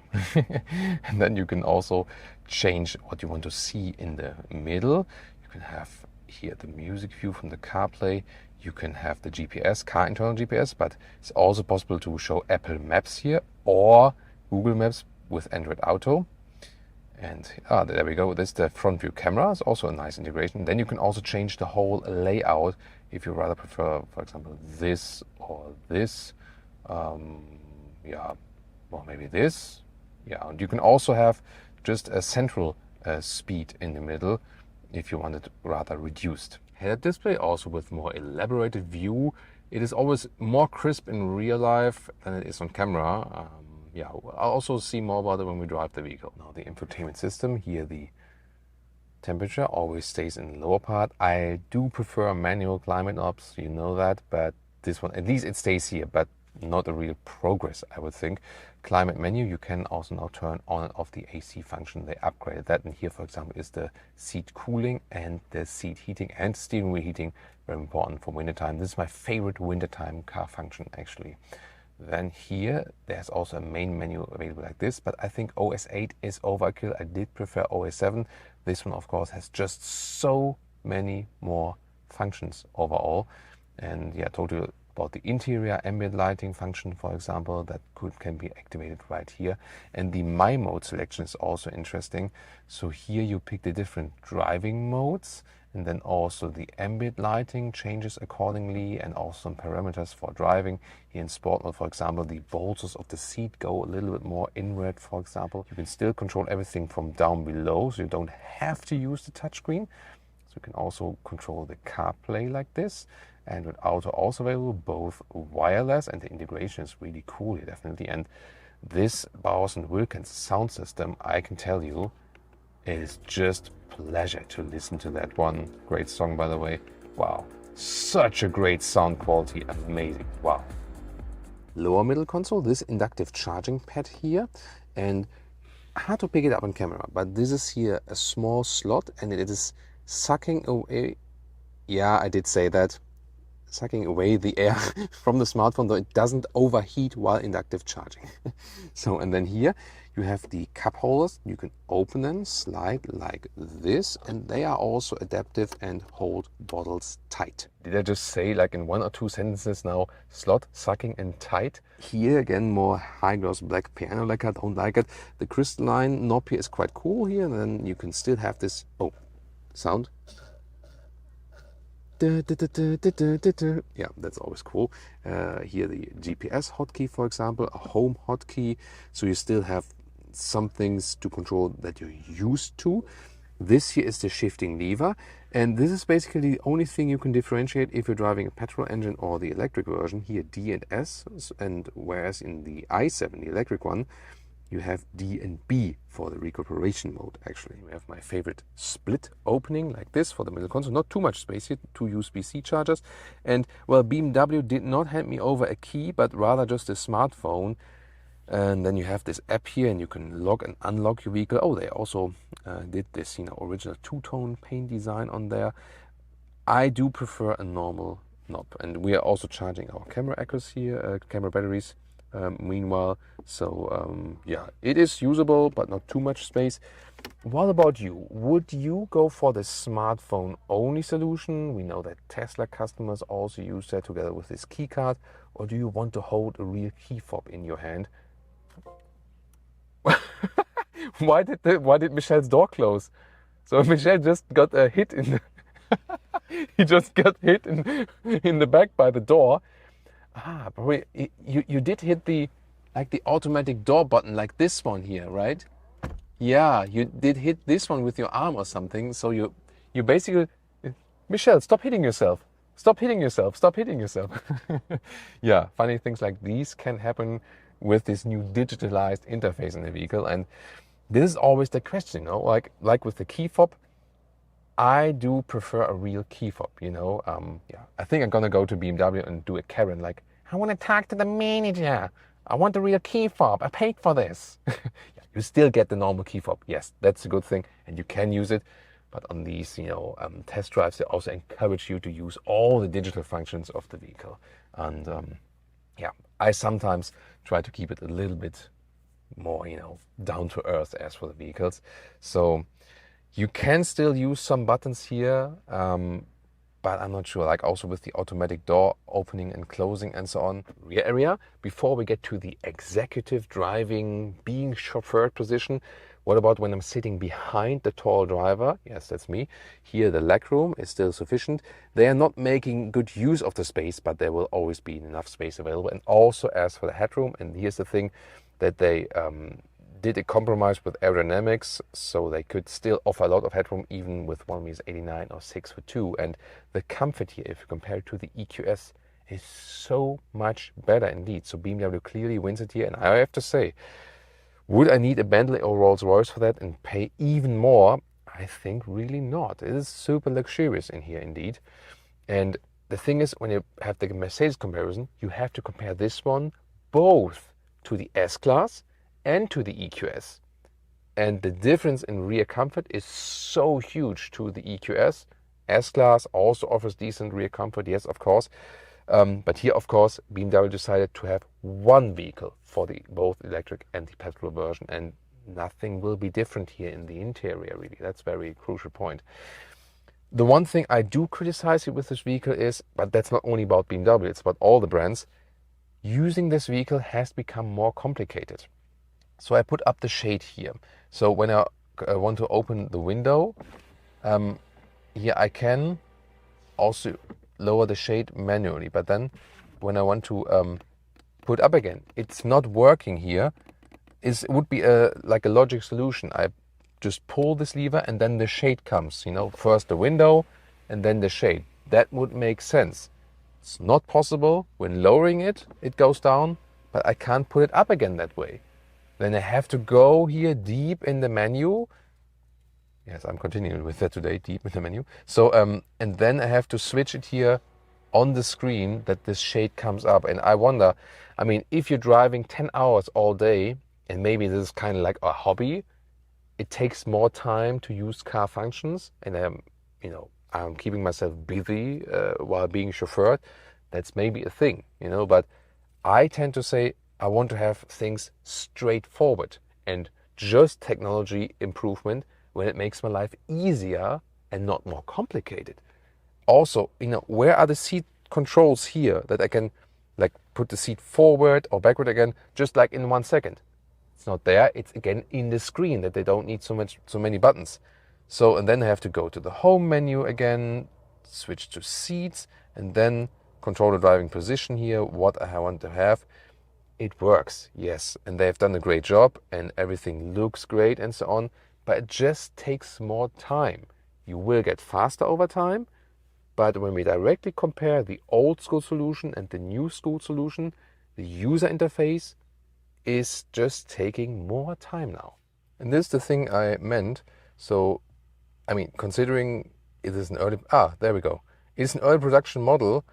And then you can also change what you want to see in the middle. You can have here the music view from the CarPlay. You can have the GPS, car internal GPS, but it's also possible to show Apple Maps here or Google Maps with Android Auto. And there we go. This is the front view camera. It's also a nice integration. Then you can also change the whole layout if you rather prefer, for example, this or this. Or maybe this. Yeah, and you can also have just a central speed in the middle if you want it rather reduced. Head-up display also with more elaborated view. It is always more crisp in real life than it is on camera. I'll also see more about it when we drive the vehicle. Now the infotainment system, here the temperature always stays in the lower part. I do prefer manual climate knobs, you know that, but this one, at least it stays here, but not a real progress, I would think. Climate menu, you can also now turn on and off the AC function. They upgraded that, and here, for example, is the seat cooling and the seat heating and steering wheel heating, very important for wintertime. This is my favorite wintertime car function, actually. Then here, there's also a main menu available like this, but I think OS 8 is overkill. I did prefer OS 7. This one, of course, has just so many more functions overall. And yeah, I told you about the interior ambient lighting function, for example, that can be activated right here. And the My Mode selection is also interesting. So here you pick the different driving modes, and then also the ambient lighting changes accordingly, and also some parameters for driving. Here in Sport Mode, for example, the bolsters of the seat go a little bit more inward, for example. You can still control everything from down below, so you don't have to use the touchscreen. So you can also control the CarPlay like this. and with auto also available, both wireless, and the integration is really cool here, definitely. And this Bowers & Wilkins sound system, I can tell you, it is just pleasure to listen to that one. Great song, by the way. Wow, such a great sound quality, amazing, wow. Lower middle console, this inductive charging pad here, and hard to pick it up on camera, but this is here a small slot, and it is sucking away, yeah, I did say that, sucking away the air from the smartphone, though it doesn't overheat while inductive charging. So, and then here you have the cup holders. You can open them, slide like this, and they are also adaptive and hold bottles tight. Did I just say, like in 1 or 2 sentences now, slot, sucking and tight? Here again, more high gloss black piano lacquer, don't like it. The crystalline knob here is quite cool here, and then you can still have this, oh, sound. Yeah, that's always cool. Here the GPS hotkey, for example, a home hotkey, so you still have some things to control that you're used to. This here is the shifting lever, and this is basically the only thing you can differentiate if you're driving a petrol engine or the electric version. Here D and S, and whereas in the i7, the electric one, you have D and B for the recuperation mode, actually. We have my favorite split opening like this for the middle console. Not too much space here, 2 USB-C chargers. And, well, BMW did not hand me over a key, but rather just a smartphone. And then you have this app here, and you can lock and unlock your vehicle. Oh, they also did this, you know, original 2-tone paint design on there. I do prefer a normal knob. And we are also charging our camera accus here, camera batteries. Meanwhile, so yeah, it is usable, but not too much space. What about you? Would you go for the smartphone only solution? We know that Tesla customers also use that together with this key card. Or do you want to hold a real key fob in your hand? Why did Michelle's door close? So Michelle just got a hit in the he just got hit in the back by the door. Ah, probably you did hit the automatic door button like this one here, right? Yeah, you did hit this one with your arm or something. So you basically, Michelle, stop hitting yourself. Stop hitting yourself. Stop hitting yourself. Yeah, funny things like these can happen with this new digitalized interface in the vehicle, and this is always the question, you know, like with the key fob. I do prefer a real key fob, you know. Yeah, I think I'm gonna go to BMW and do a Karen, like, I want to talk to the manager. I want a real key fob. I paid for this. Yeah, you still get the normal key fob. Yes, that's a good thing, and you can use it. But on these, you know, test drives, they also encourage you to use all the digital functions of the vehicle. And yeah, I sometimes try to keep it a little bit more, you know, down to earth as for the vehicles. So you can still use some buttons here, but I'm not sure, like also with the automatic door opening and closing and so on. Rear area, before we get to the executive driving, being chauffeured position, what about when I'm sitting behind the tall driver? Yes, that's me. Here the legroom is still sufficient. They are not making good use of the space, but there will always be enough space available. And also as for the headroom, and here's the thing, that they did a compromise with aerodynamics, so they could still offer a lot of headroom even with 1.89 m or 6'2". And the comfort here, if you compare it to the EQS, is so much better indeed. So BMW clearly wins it here. And I have to say, would I need a Bentley or Rolls-Royce for that and pay even more? I think really not. It is super luxurious in here indeed. And the thing is, when you have the Mercedes comparison, you have to compare this one both to the S-Class and to the EQS. And the difference in rear comfort is so huge to the EQS. S-Class also offers decent rear comfort, yes, of course. But here, of course, BMW decided to have one vehicle for the both electric and the petrol version, and nothing will be different here in the interior, really. That's a very crucial point. The one thing I do criticize with this vehicle is, but that's not only about BMW, it's about all the brands, using this vehicle has become more complicated. So I put up the shade here. So when I want to open the window, here I can also lower the shade manually, but then when I want to put up again, it's not working here. It would be like a logic solution. I just pull this lever and then the shade comes, you know, first the window and then the shade. That would make sense. It's not possible. When lowering it, it goes down, but I can't put it up again that way. Then I have to go here deep in the menu. Yes, I'm continuing with that today, deep in the menu. So, and then I have to switch it here on the screen that this shade comes up. And I wonder, I mean, if you're driving 10 hours all day, and maybe this is kind of like a hobby, it takes more time to use car functions, and I'm keeping myself busy while being chauffeured. That's maybe a thing, but I tend to say I want to have things straightforward and just technology improvement when it makes my life easier and not more complicated. Also, where are the seat controls here that I can like put the seat forward or backward again, just like in 1 second? It's not there. It's again in the screen that they don't need so many buttons. So, and then I have to go to the home menu again, switch to seats, and then control the driving position here, what I want to have. It works, yes, and they've done a great job and everything looks great and so on, but it just takes more time. You will get faster over time, but when we directly compare the old school solution and the new school solution, the user interface is just taking more time now. And this is the thing I meant. So, I mean, considering it is an early, there we go. It's an early production model,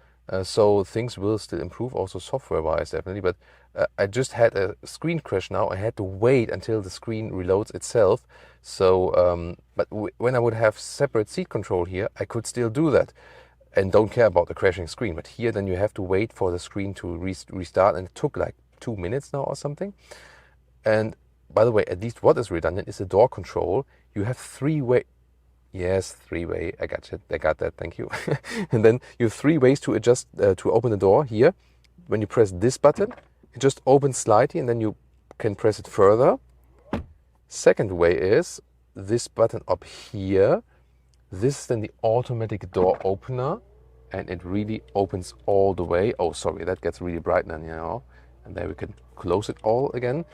so things will still improve, also software-wise, definitely. But I just had a screen crash now. I had to wait until the screen reloads itself. So, but when I would have separate seat control here, I could still do that and don't care about the crashing screen. But here, then you have to wait for the screen to restart, and it took like 2 minutes now or something. And by the way, at least what is redundant is the door control. You have three-way. Yes, three-way. I got it. I got that. Thank you. And then you have 3 ways to adjust, to open the door here. When you press this button, it just opens slightly and then you can press it further. Second way is this button up here. This is then the automatic door opener, and it really opens all the way. Oh, sorry, that gets really bright now, And there we can close it all again.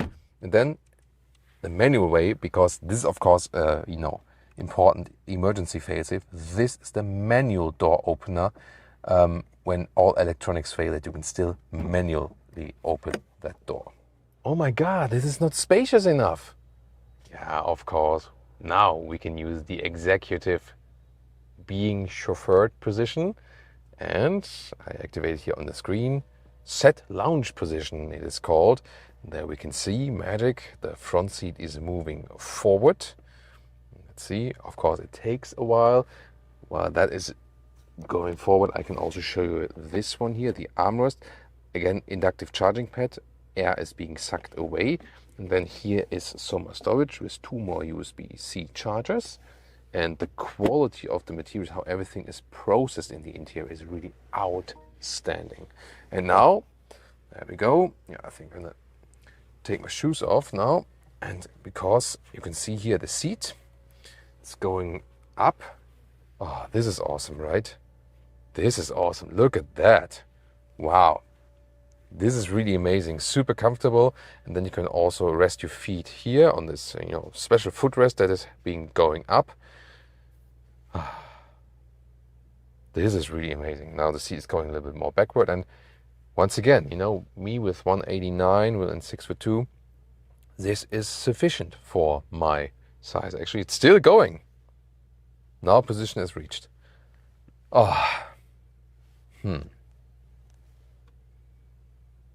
And then the manual way, because this is of course, important emergency failsafe. This is the manual door opener. When all electronics fail, that you can still manually open that door. Oh my God, this is not spacious enough. Yeah, of course. Now we can use the executive being chauffeured position, and I activate it here on the screen. Set lounge position, it is called. There we can see magic. The front seat is moving forward. Let's see. Of course, it takes a while. While that is going forward, I can also show you this one here, the armrest. Again, inductive charging pad. Air is being sucked away. And then here is some more storage with 2 more USB-C chargers. And the quality of the materials, how everything is processed in the interior, is really outstanding. And now, there we go. Yeah, I think I'm gonna take my shoes off now. And because you can see here the seat, it's going up. Oh, this is awesome, right? This is awesome. Look at that. Wow. This is really amazing, super comfortable. And then you can also rest your feet here on this, special footrest that is going up. This is really amazing. Now the seat is going a little bit more backward. And once again, me with 189 and 6'2", this is sufficient for my size. Actually, it's still going. Now position is reached.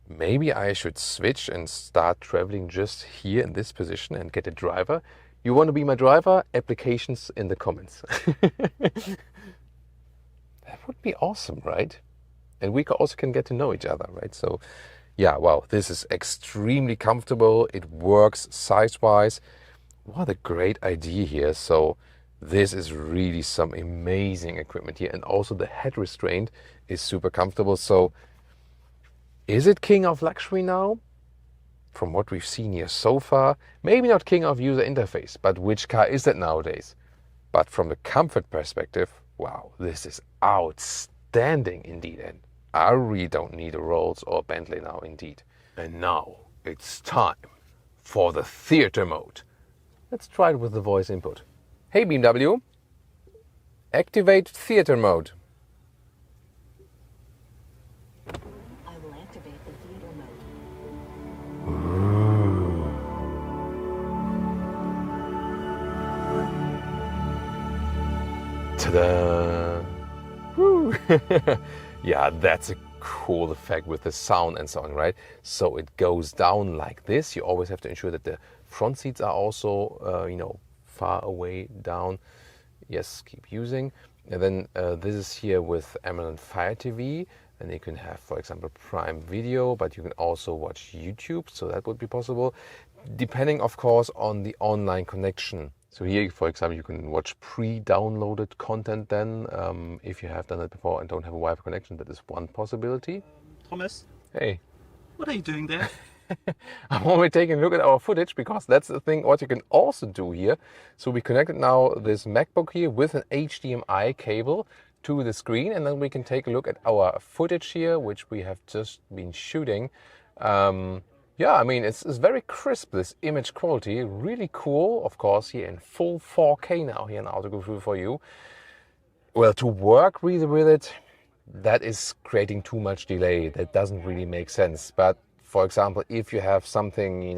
Maybe I should switch and start traveling just here in this position and get a driver. You want to be my driver? Applications in the comments. That would be awesome, right? And we also can get to know each other, right? So, yeah, wow, this is extremely comfortable. It works size-wise. What a great idea here. So this is really some amazing equipment here. And also the head restraint is super comfortable. So is it king of luxury now? From what we've seen here so far, maybe not king of user interface, but which car is that nowadays? But from the comfort perspective, wow, this is outstanding indeed. And I really don't need a Rolls or Bentley now indeed. And now it's time for the theater mode. Let's try it with the voice input. Hey BMW, activate theater mode. Ta-da! Woo. Yeah, that's a cool effect with the sound and so on, right? So it goes down like this. You always have to ensure that the front seats are also, far away down. Yes, keep using. And then this is here with Amazon Fire TV. And you can have, for example, Prime Video, but you can also watch YouTube. So that would be possible, depending, of course, on the online connection. So here, for example, you can watch pre-downloaded content then, if you have done it before and don't have a Wi-Fi connection. That is one possibility. Thomas, Hey. what are you doing there? I'm only taking a look at our footage, because that's the thing what you can also do here. So we connected now this MacBook here with an HDMI cable to the screen, and then we can take a look at our footage here, which we have just been shooting. Yeah, I mean, it's very crisp, this image quality, really cool, of course, here in full 4K now here in Autogefühl for you. Well, to work really with it, that is creating too much delay. That doesn't really make sense. But for example, if you have something,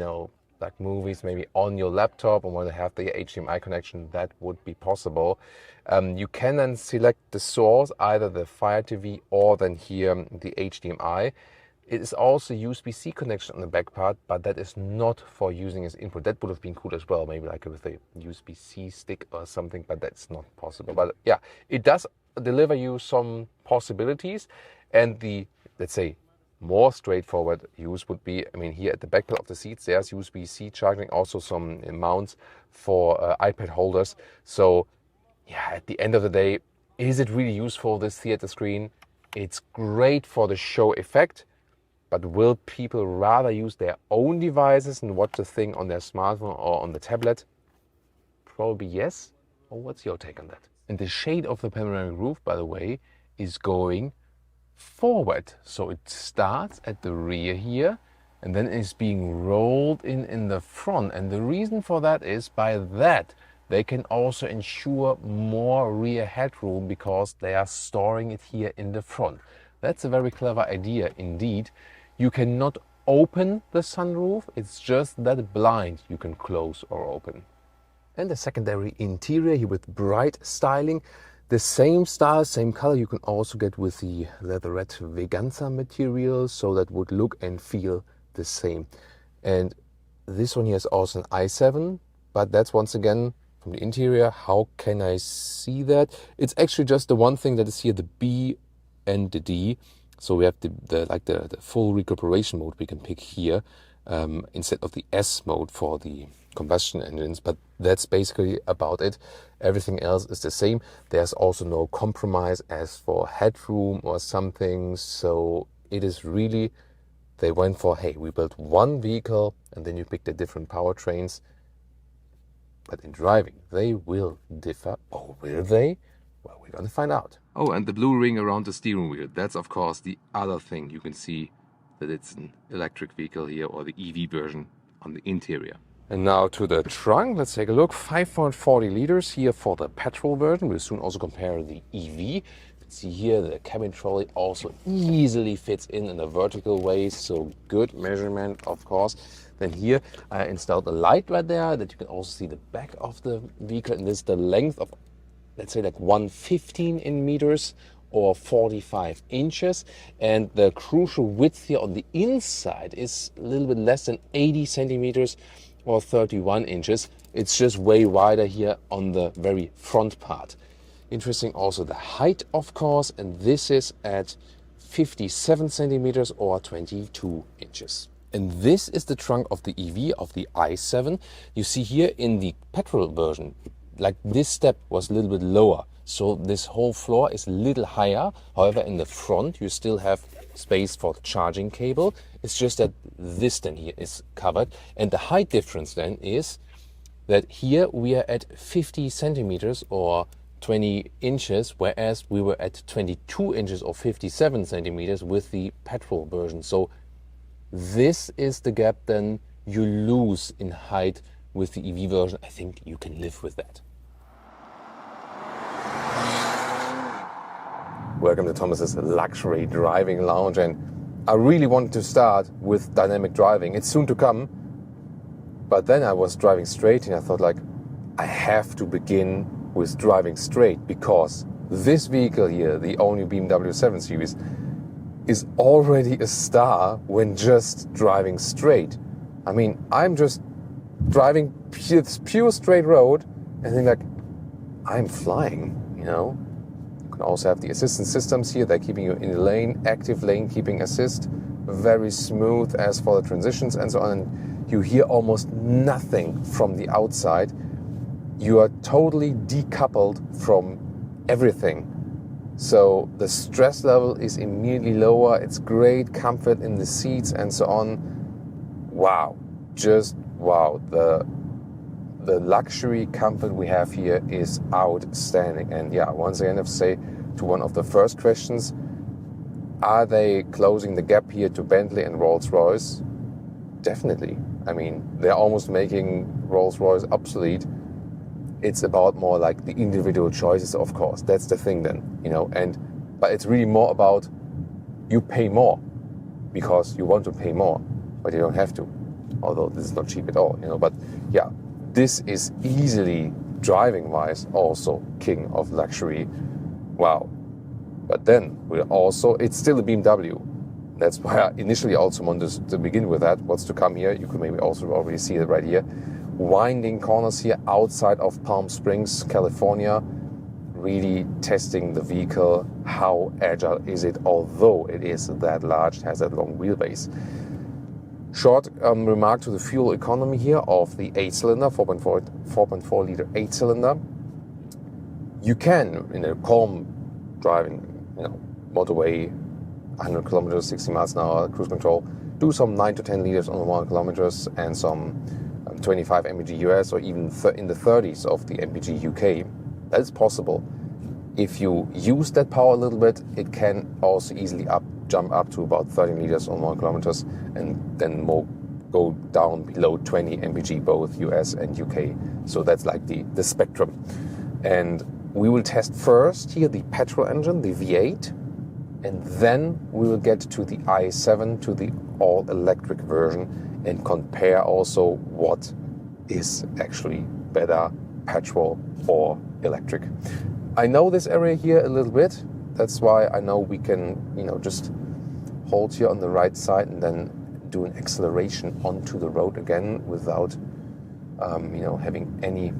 like movies, maybe on your laptop and want to have the HDMI connection, that would be possible. You can then select the source, either the Fire TV or then here the HDMI. It is also USB-C connection on the back part, but that is not for using as input. That would have been cool as well, maybe like with a USB-C stick or something, but that's not possible. But yeah, it does deliver you some possibilities, and the, let's say, more straightforward use would be, I mean, here at the back of the seats, there's USB-C charging, also some mounts for iPad holders. So yeah, at the end of the day, is it really useful, this theater screen? It's great for the show effect, but will people rather use their own devices and watch the thing on their smartphone or on the tablet? Probably yes. Or what's your take on that? And the shade of the panoramic roof, by the way, is going forward. So it starts at the rear here and then is being rolled in the front. And the reason for that is, by that they can also ensure more rear headroom, because they are storing it here in the front. That's a very clever idea indeed. You cannot open the sunroof, it's just that blind you can close or open. And the secondary interior here with bright styling. The same style, same color you can also get with the leatherette Veganza material, so that would look and feel the same. And this one here is also an i7, but that's once again from the interior. How can I see that? It's actually just the one thing that is here, the B and the D. So we have the full recuperation mode we can pick here, instead of the S mode for the combustion engines, but that's basically about it. Everything else is the same. There's also no compromise as for headroom or something. So it is really, they went for, hey, we built one vehicle and then you pick the different powertrains. But in driving, they will differ. Or will they? Well, we're going to find out. Oh, and the blue ring around the steering wheel. That's, of course, the other thing. You can see that it's an electric vehicle here, or the EV version on the interior. And now to the trunk. Let's take a look. 540 liters here for the petrol version. We'll soon also compare the EV. You can see here the cabin trolley also easily fits in a vertical way. So good measurement, of course. Then here I installed a light right there that you can also see the back of the vehicle. And this is the length of, let's say, like 115 in meters or 45 inches. And the crucial width here on the inside is a little bit less than 80 centimeters or 31 inches. It's just way wider here on the very front part. Interesting also the height, of course, and this is at 57 centimeters or 22 inches. And this is the trunk of the EV, of the i7. You see here in the petrol version, like this step was a little bit lower. So this whole floor is a little higher. However, in the front, you still have space for the charging cable. It's just that this then here is covered. And the height difference then is that here we are at 50 centimeters or 20 inches, whereas we were at 22 inches or 57 centimeters with the petrol version. So this is the gap then you lose in height with the EV version. I think you can live with that. Welcome to Thomas's luxury driving lounge, and I really wanted to start with dynamic driving. It's soon to come, but then I was driving straight and I thought, like, I have to begin with driving straight, because this vehicle here, the all-new BMW 7 Series, is already a star when just driving straight. I mean, I'm just driving pure straight road and think like, I'm flying, you know. You can also have the assistance systems here. They're keeping you in the lane, active lane keeping assist, very smooth as for the transitions and so on. And you hear almost nothing from the outside. You are totally decoupled from everything. So the stress level is immediately lower. It's great comfort in the seats and so on. Wow, just wow. The luxury comfort we have here is outstanding. And yeah, once again, I have to say to one of the first questions, are they closing the gap here to Bentley and Rolls-Royce? Definitely. I mean, they're almost making Rolls-Royce obsolete. It's about more like the individual choices, of course. That's the thing then, you know. But it's really more about you pay more because you want to pay more, but you don't have to. Although this is not cheap at all, you know. But yeah, this is easily, driving-wise, also king of luxury. Wow. But then it's still a BMW. That's why I initially also wanted to begin with that. What's to come here? You could maybe also already see it right here. Winding corners here outside of Palm Springs, California. Really testing the vehicle. How agile is it? Although it is that large, it has that long wheelbase. Short remark to the fuel economy here of the 8-cylinder, 4.4 liter 8-cylinder. You can, in a calm driving, you know, motorway, 100 kilometers, 60 miles an hour, cruise control, do some 9 to 10 liters on the 100 kilometers and some 25 MPG US or even in the 30s of the MPG UK. That is possible. If you use that power a little bit, it can also easily jump up to about 30 liters on 100 kilometers and then go down below 20 MPG, both US and UK. So that's like the spectrum. And we will test first here the petrol engine, the V8, and then we will get to the i7, to the all-electric version, and compare also what is actually better, petrol or electric. I know this area here a little bit. That's why I know we can, you know, just hold here on the right side and then do an acceleration onto the road again without, you know, having any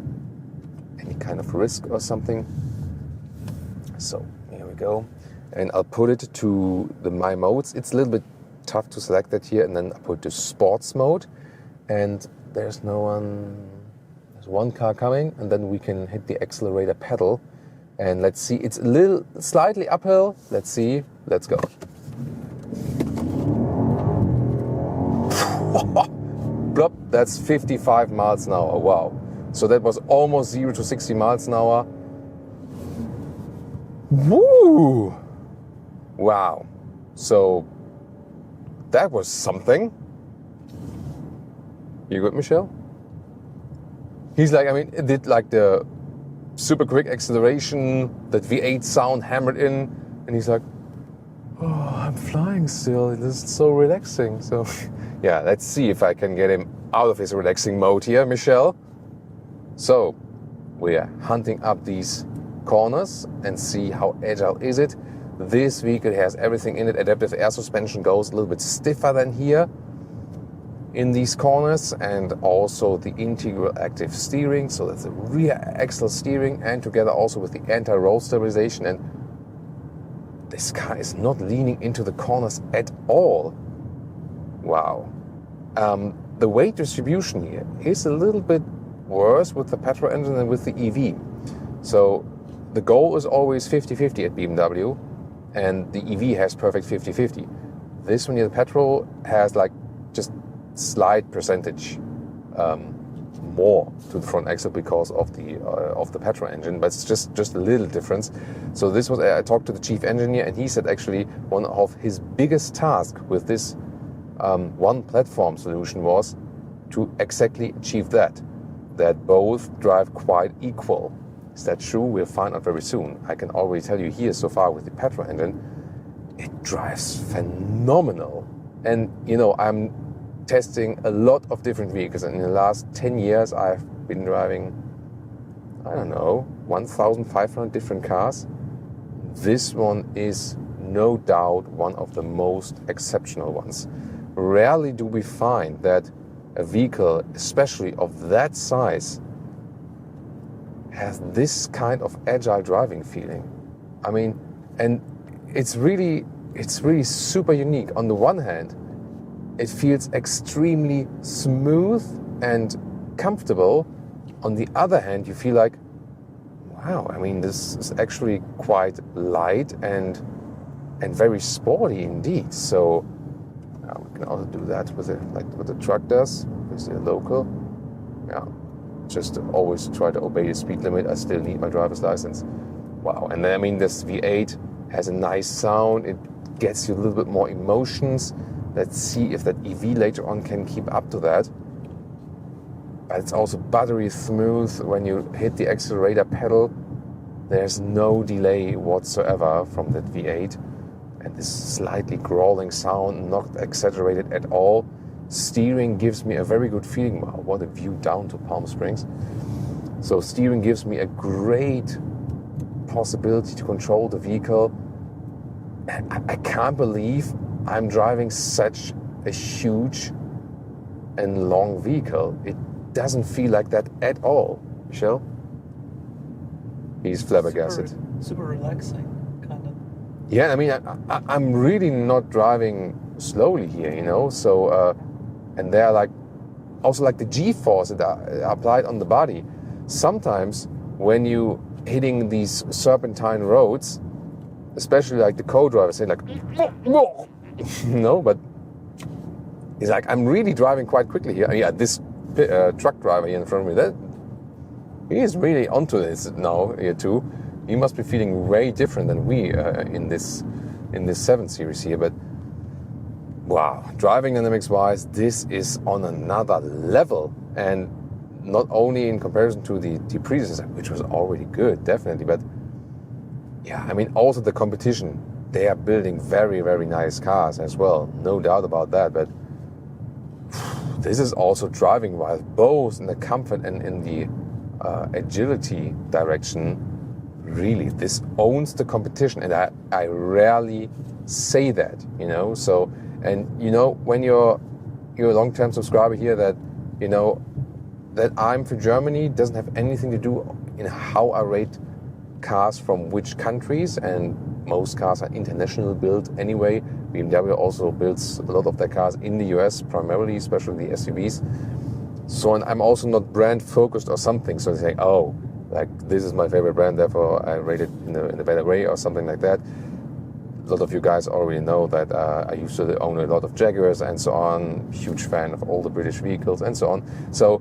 kind of risk or something. So here we go. And I'll put it to my modes. It's a little bit tough to select that here, and then I put the sports mode. And there's one car coming, and then we can hit the accelerator pedal. And let's see, it's slightly uphill. Let's see, let's go. Blop, that's 55 miles an hour, wow. So that was almost 0 to 60 miles an hour. Woo! Wow. So that was something. You good, Michelle? He's like, I mean, it did like the super quick acceleration, that V8 sound hammered in, and he's like, oh, I'm flying still. This is so relaxing. So yeah, let's see if I can get him out of his relaxing mode here, Michelle. So we're hunting up these corners and see how agile is it. This vehicle has everything in it. Adaptive air suspension goes a little bit stiffer than here in these corners, and also the integral active steering. So that's the rear axle steering, and together also with the anti-roll stabilization. And this car is not leaning into the corners at all. Wow. The weight distribution here is a little bit worse with the petrol engine than with the EV. So the goal is always 50-50 at BMW, and the EV has perfect 50-50. This one here, the petrol, has like just slight percentage more to the front axle because of the petrol engine, but it's just a little difference. So this was, I talked to the chief engineer, and he said actually one of his biggest tasks with this one platform solution was to exactly achieve that both drive quite equal. Is that true? We'll find out very soon. I can already tell you here so far with the petrol engine, it drives phenomenal. And you know, I'm testing a lot of different vehicles, and in the last 10 years I've been driving I don't know, 1,500 different cars. This one is no doubt one of the most exceptional ones. Rarely do we find that a vehicle, especially of that size, has this kind of agile driving feeling. I mean, and it's really super unique. On the one hand, it feels extremely smooth and comfortable. On the other hand, you feel like, wow, I mean, this is actually quite light and very sporty indeed. So we can also do that with what the truck does. Is the local? Yeah, just always try to obey the speed limit. I still need my driver's license. Wow, and then I mean, this V8 has a nice sound. It gets you a little bit more emotions. Let's see if that EV later on can keep up to that. But it's also buttery smooth. When you hit the accelerator pedal, there's no delay whatsoever from that V8. And this slightly growling sound, not exaggerated at all. Steering gives me a very good feeling. Wow, what a view down to Palm Springs. So steering gives me a great possibility to control the vehicle. And I can't believe I'm driving such a huge and long vehicle. It doesn't feel like that at all. Michel? He's flabbergasted. Super relaxing, kind of. Yeah, I mean, I'm really not driving slowly here, you know. So, and there are like also like the G-force that are applied on the body. Sometimes when you hitting these serpentine roads, especially like the co-drivers say like, no, but he's like, I'm really driving quite quickly here. Yeah, this truck driver here in front of me, that he is really onto this now here too. He must be feeling way different than we in this 7 Series here. But wow, driving dynamics wise, this is on another level, and not only in comparison to the predecessor, which was already good, definitely, but yeah, I mean, also the competition. They are building very, very nice cars as well, no doubt about that. But this is also driving wise, both in the comfort and in the agility direction. Really, this owns the competition, and I rarely say that, you know. So, and you know, when you're a long-term subscriber here, that you know that I'm for Germany doesn't have anything to do in how I rate cars from which countries, and most cars are international built anyway. BMW also builds a lot of their cars in the US primarily, especially the SUVs. So, and I'm also not brand focused or something. So they say, oh, like this is my favorite brand, therefore I rate it in a better way or something like that. A lot of you guys already know that I used to own a lot of Jaguars and so on. Huge fan of all the British vehicles and so on. So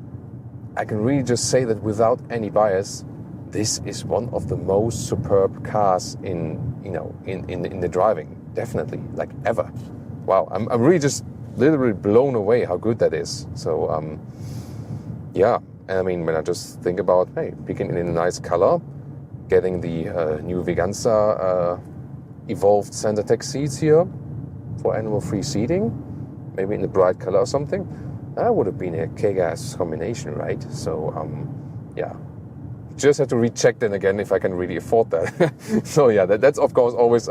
I can really just say that without any bias, this is one of the most superb cars in the driving, definitely, like ever. Wow, I'm really just literally blown away how good that is. So yeah, and I mean, when I just think about, hey, picking it in a nice color, getting the new Veganza evolved Sensatex seats here for animal-free seating, maybe in a bright color or something, that would have been a kick-ass combination, right? So yeah. Just have to recheck then again if I can really afford that. So yeah, that's of course always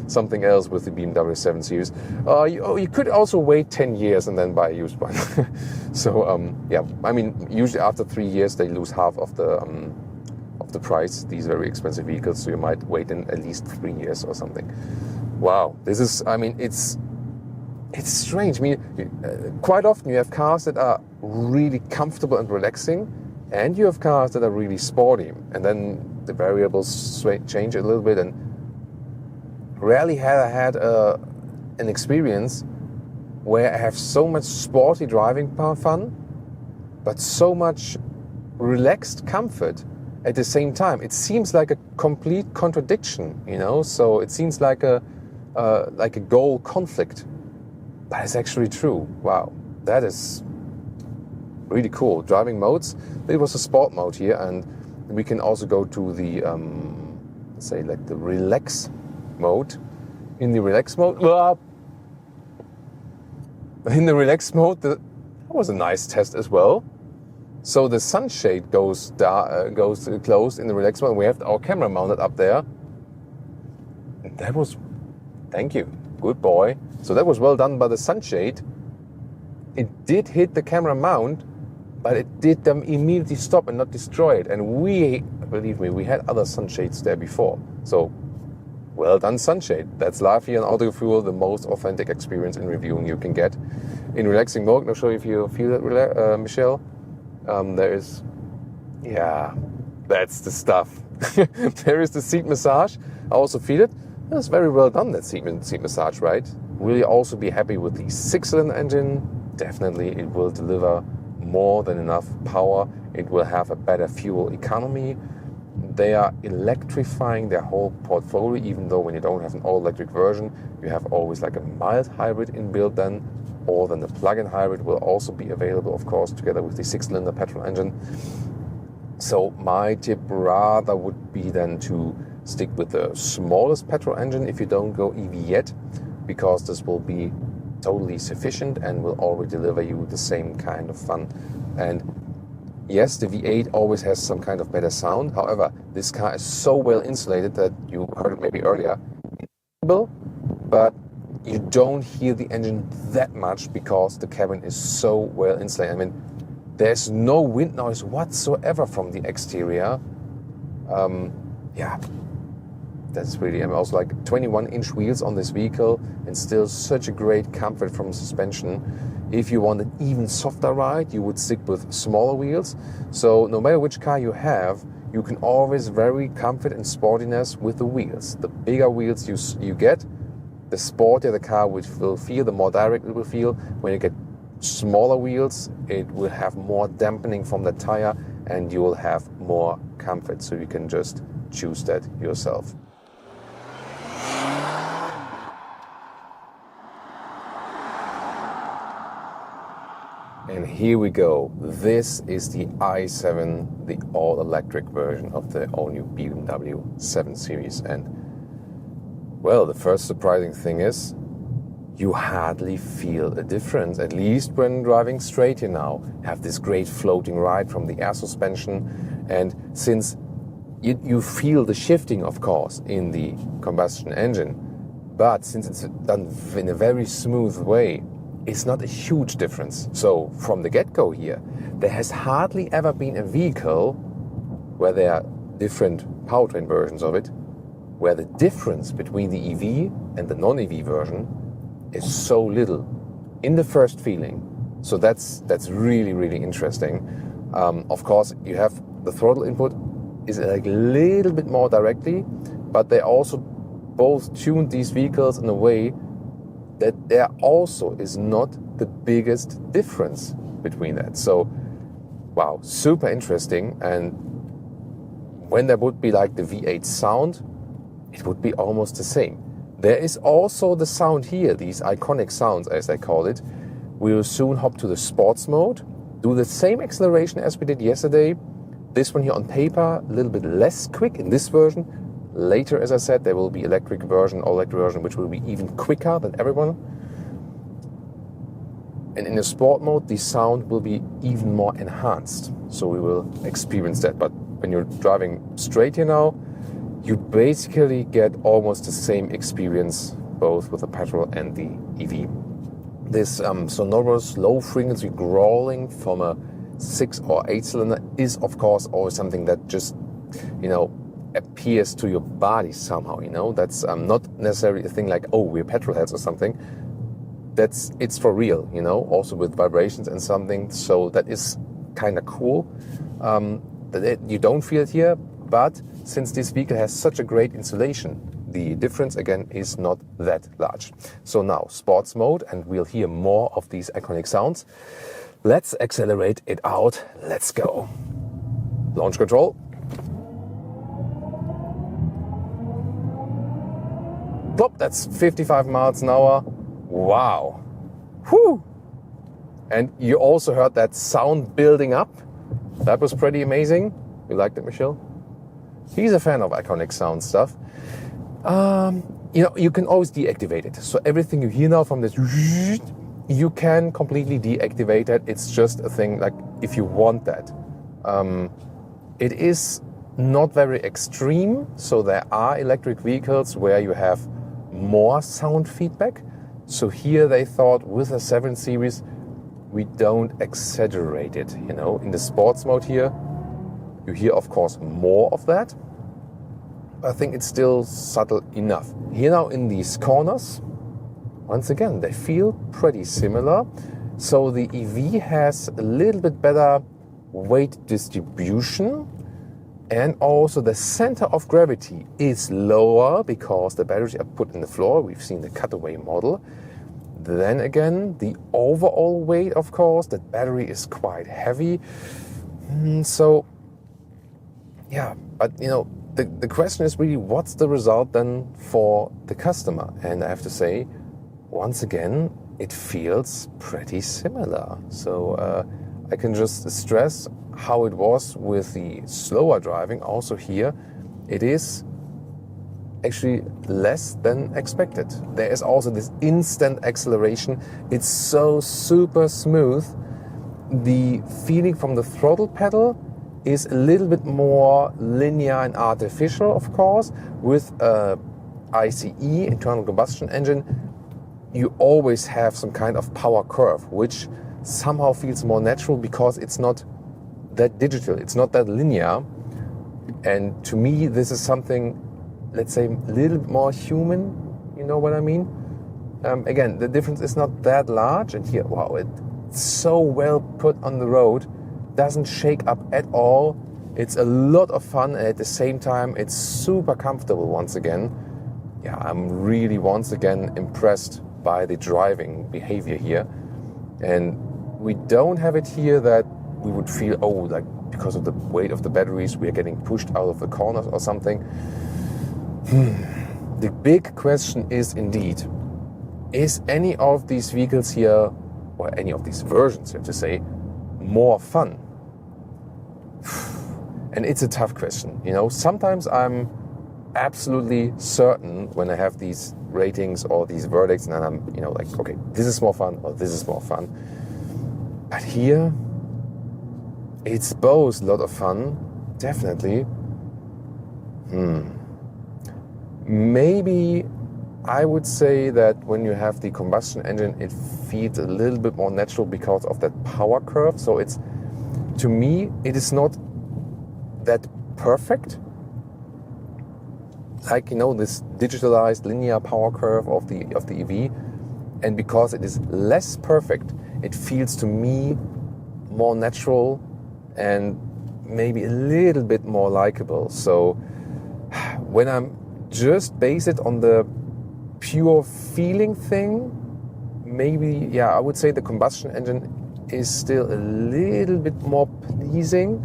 something else with the BMW 7 Series. You could also wait 10 years and then buy a used one. So yeah, I mean, usually after 3 years they lose half of the price, these very expensive vehicles, so you might wait in at least 3 years or something. Wow, this is, I mean, it's strange. I mean, quite often you have cars that are really comfortable and relaxing, and you have cars that are really sporty, and then the variables change a little bit. And rarely have I had an experience where I have so much sporty driving fun, but so much relaxed comfort at the same time. It seems like a complete contradiction, you know. So it seems like a goal conflict, but it's actually true. Wow, that is really cool. Driving modes, it was a sport mode here, and we can also go to the say like the relax mode. In the relax mode, that was a nice test as well. So the sunshade goes closed in the relaxed mode. We have our camera mounted up there. That was, thank you, good boy. So that was well done by the sunshade. It did hit the camera mount, but it did them immediately stop and not destroy it. And we, believe me, we had other sunshades there before. So well done, sunshade. That's live here on Autogefühl, the most authentic experience in reviewing you can get in relaxing mode. I'll show you if you feel that, Michelle. There is, yeah, that's the stuff. There is the seat massage. I also feel it. That's very well done, that seat massage, right? Will you also be happy with the 6-cylinder engine? Definitely, it will deliver more than enough power. It will have a better fuel economy. They are electrifying their whole portfolio, even though when you don't have an all-electric version, you have always like a mild hybrid inbuilt then, or then the plug-in hybrid will also be available, of course, together with the 6-cylinder petrol engine. So my tip rather would be then to stick with the smallest petrol engine if you don't go EV yet, because this will be totally sufficient and will already deliver you the same kind of fun. And yes, the V8 always has some kind of better sound. However, this car is so well insulated that you heard it maybe earlier, but you don't hear the engine that much because the cabin is so well insulated. I mean, there's no wind noise whatsoever from the exterior. Yeah, that's really, I'm also like 21-inch wheels on this vehicle and still such a great comfort from suspension. If you want an even softer ride, you would stick with smaller wheels. So no matter which car you have, you can always vary comfort and sportiness with the wheels. The bigger wheels you get, the sportier the car will feel, the more direct it will feel. When you get smaller wheels, it will have more dampening from the tire and you will have more comfort. So you can just choose that yourself. And here we go. This is the i7, the all-electric version of the all-new BMW 7 Series. And, well, the first surprising thing is you hardly feel a difference, at least when driving straight here now. Have this great floating ride from the air suspension. And since you feel the shifting, of course, in the combustion engine, but since it's done in a very smooth way, it's not a huge difference. So from the get-go here, there has hardly ever been a vehicle where there are different powertrain versions of it, where the difference between the EV and the non-EV version is so little in the first feeling. So that's really, really interesting. Of course, you have the throttle input is like a little bit more directly, but they also both tuned these vehicles in a way that there also is not the biggest difference between that. So, wow, super interesting. And when there would be like the V8 sound, it would be almost the same. There is also the sound here, these iconic sounds as I call it. We will soon hop to the sports mode, do the same acceleration as we did yesterday. This one here on paper, a little bit less quick in this version. Later, as I said, there will be electric version, all-electric version, which will be even quicker than everyone. And in the sport mode, the sound will be even more enhanced. So we will experience that. But when you're driving straight here now, you basically get almost the same experience, both with the petrol and the EV. This sonorous, low-frequency growling from a 6 or 8 cylinder is, of course, always something that just, appears to your body somehow, That's not necessarily a thing like, oh, we're petrol heads or something. It's for real, also with vibrations and something. So that is kind of cool. You don't feel it here, but since this vehicle has such a great insulation, the difference again is not that large. So now sports mode, and we'll hear more of these iconic sounds. Let's accelerate it out. Let's go. Launch control. Plop, that's 55 miles an hour. Wow. Whew. And you also heard that sound building up. That was pretty amazing. You liked it, Michelle? He's a fan of iconic sound stuff. You can always deactivate it. So everything you hear now from this you can completely deactivate it. It's just a thing like if you want that. It is not very extreme, so there are electric vehicles where you have more sound feedback. So here they thought with a 7 Series, we don't exaggerate it. You know, in the sports mode here, you hear of course more of that. I think it's still subtle enough. Here now in these corners, once again, they feel pretty similar. So the EV has a little bit better weight distribution, and also the center of gravity is lower because the batteries are put in the floor. We've seen the cutaway model. Then again, the overall weight, of course, the battery is quite heavy. So, yeah, but you know, the question is really what's the result then for the customer? And I have to say, once again, it feels pretty similar. So I can just stress how it was with the slower driving. Also here, it is actually less than expected. There is also this instant acceleration. It's so super smooth. The feeling from the throttle pedal is a little bit more linear and artificial, of course. With ICE, internal combustion engine, you always have some kind of power curve, which somehow feels more natural because it's not that digital, it's not that linear. And to me, this is something, let's say, a little bit more human, you know what I mean? Again, the difference is not that large, and here, wow, it's so well put on the road, doesn't shake up at all. It's a lot of fun, and at the same time, it's super comfortable once again. Yeah, I'm really once again impressed by the driving behavior here. And we don't have it here that we would feel, oh, like because of the weight of the batteries, we are getting pushed out of the corners or something. The big question is indeed, is any of these vehicles here, or any of these versions, you have to say, more fun? And it's a tough question. You know, sometimes I'm absolutely certain when I have these ratings or these verdicts, and I'm, you know, like, okay, this is more fun or this is more fun. But here, it's both a lot of fun, definitely. Maybe I would say that when you have the combustion engine, it feels a little bit more natural because of that power curve. So it's, to me, it is not that perfect. Like, you know, this digitalized linear power curve of the EV. And because it is less perfect, it feels to me more natural and maybe a little bit more likable. So when I'm just base it on the pure feeling thing, maybe, yeah, I would say the combustion engine is still a little bit more pleasing.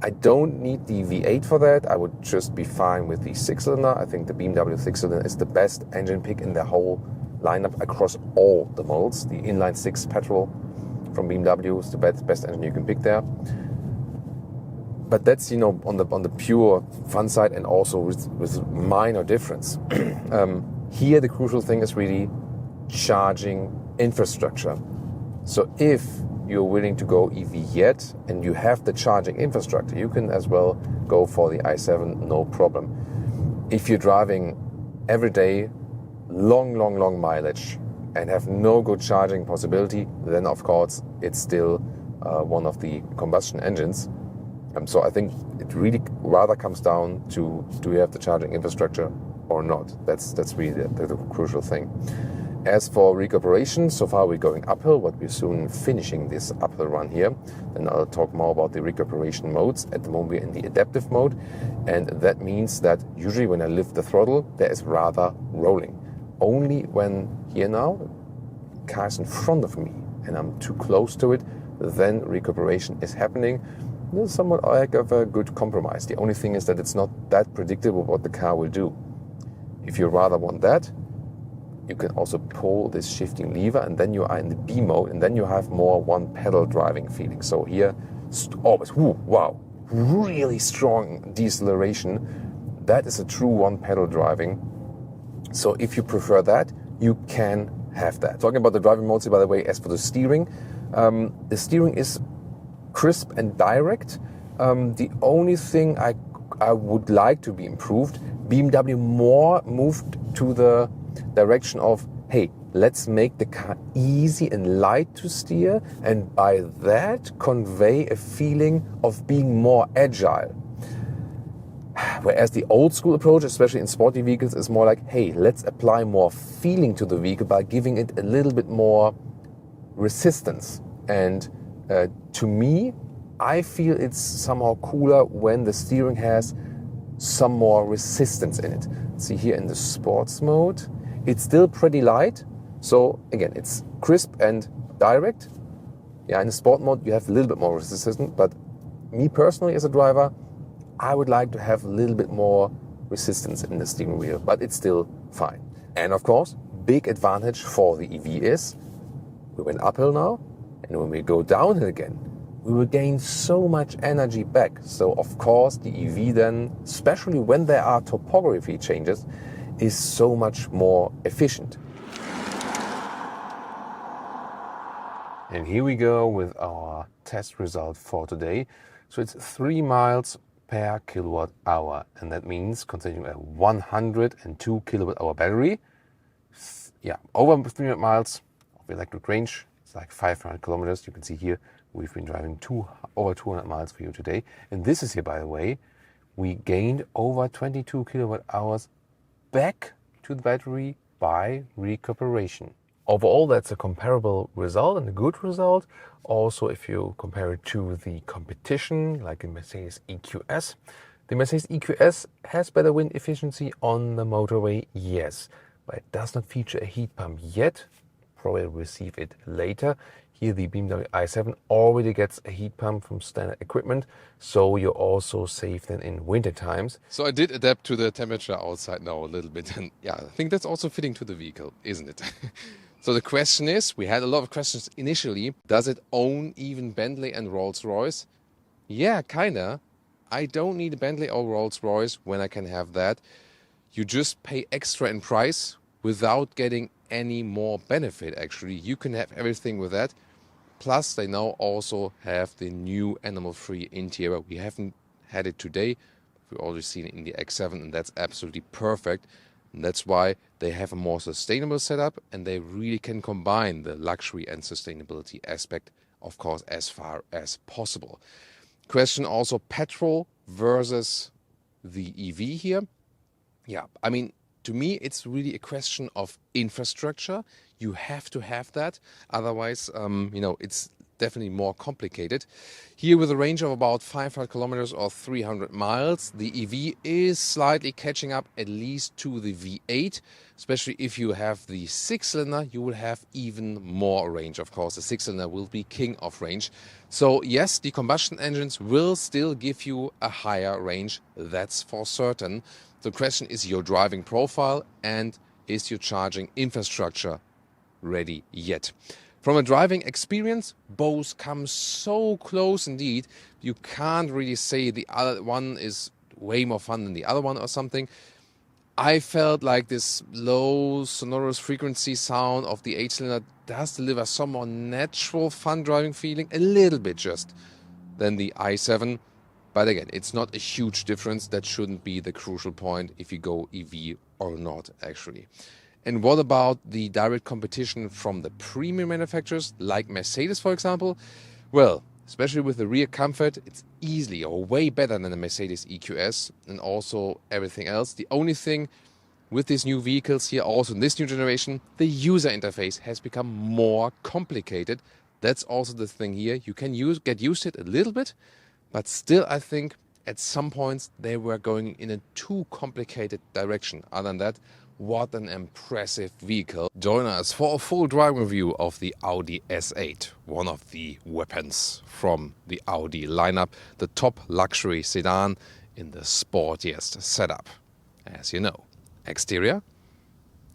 I don't need the V8 for that. I would just be fine with the 6-cylinder. I think the BMW 6-cylinder is the best engine pick in the whole lineup across all the models. The inline 6 petrol from BMW is the best engine you can pick there. But that's, you know, on the pure fun side, and also with minor difference. Here the crucial thing is really charging infrastructure. So if you're willing to go EV yet and you have the charging infrastructure, you can as well go for the i7, no problem. If you're driving every day, long mileage, and have no good charging possibility, then of course it's still one of the combustion engines. So I think it really rather comes down to, do you have the charging infrastructure or not? That's really the crucial thing. As for recuperation, so far we're going uphill, but we're soon finishing this uphill run here. And I'll talk more about the recuperation modes. At the moment we're in the adaptive mode, and that means that usually when I lift the throttle, there is rather rolling. Only when here now, the car is in front of me and I'm too close to it, then recuperation is happening. This is somewhat like of a good compromise. The only thing is that it's not that predictable what the car will do. If you rather want that, you can also pull this shifting lever, and then you are in the B mode, and then you have more one pedal driving feeling. So here, always, wow, really strong deceleration. That is a true one pedal driving. So if you prefer that, you can have that. Talking about the driving modes, by the way, as for the steering is crisp and direct. The only thing I would like to be improved, BMW more moved to the direction of, hey, let's make the car easy and light to steer, and by that convey a feeling of being more agile. Whereas the old school approach, especially in sporty vehicles, is more like, hey, let's apply more feeling to the vehicle by giving it a little bit more resistance. And to me, I feel it's somehow cooler when the steering has some more resistance in it. See here in the sports mode, it's still pretty light. So again, it's crisp and direct. Yeah, in the sport mode, you have a little bit more resistance, but me personally as a driver, I would like to have a little bit more resistance in the steering wheel, but it's still fine. And of course, big advantage for the EV is, we went uphill now, and when we go downhill again, we will gain so much energy back. So of course, the EV then, especially when there are topography changes, is so much more efficient. And here we go with our test result for today. So it's 3 miles per kilowatt hour, and that means considering a 102 kilowatt hour battery, yeah, over 300 miles of electric range. It's like 500 kilometers. You can see here we've been driving over 200 miles for you today, and this is here, by the way, we gained over 22 kilowatt hours back to the battery by recuperation. Overall, that's a comparable result and a good result. Also, if you compare it to the competition, like the Mercedes EQS, the Mercedes EQS has better wind efficiency on the motorway, yes, but it does not feature a heat pump yet. Probably receive it later. Here, the BMW i7 already gets a heat pump from standard equipment, so you're also safe then in winter times. So I did adapt to the temperature outside now a little bit, and yeah, I think that's also fitting to the vehicle, isn't it? So the question is, we had a lot of questions initially, does it own even Bentley and Rolls-Royce? Yeah, kinda. I don't need a Bentley or Rolls-Royce when I can have that. You just pay extra in price without getting any more benefit, actually. You can have everything with that. Plus, they now also have the new animal-free interior. We haven't had it today. We've already seen it in the X7, and that's absolutely perfect. And that's why they have a more sustainable setup, and they really can combine the luxury and sustainability aspect, of course, as far as possible. Question also, petrol versus the EV here. Yeah, I mean, to me, it's really a question of infrastructure. You have to have that. Otherwise, it's definitely more complicated. Here with a range of about 500 kilometers or 300 miles, the EV is slightly catching up at least to the V8. Especially if you have the 6-cylinder, you will have even more range. Of course, the 6-cylinder will be king of range. So yes, the combustion engines will still give you a higher range. That's for certain. The question is your driving profile and is your charging infrastructure ready yet? From a driving experience, both come so close indeed. You can't really say the other one is way more fun than the other one or something. I felt like this low sonorous frequency sound of the 8-cylinder does deliver some more natural fun driving feeling, a little bit just, than the i7. But again, it's not a huge difference. That shouldn't be the crucial point if you go EV or not, actually. And what about the direct competition from the premium manufacturers, like Mercedes, for example? Well, especially with the rear comfort, it's easily or way better than the Mercedes EQS and also everything else. The only thing with these new vehicles here, also in this new generation, the user interface has become more complicated. That's also the thing here. You can get used to it a little bit, but still, I think at some points they were going in a too complicated direction. Other than that, what an impressive vehicle. Join us for a full driving review of the Audi S8, one of the weapons from the Audi lineup, the top luxury sedan in the sportiest setup. As you know, exterior,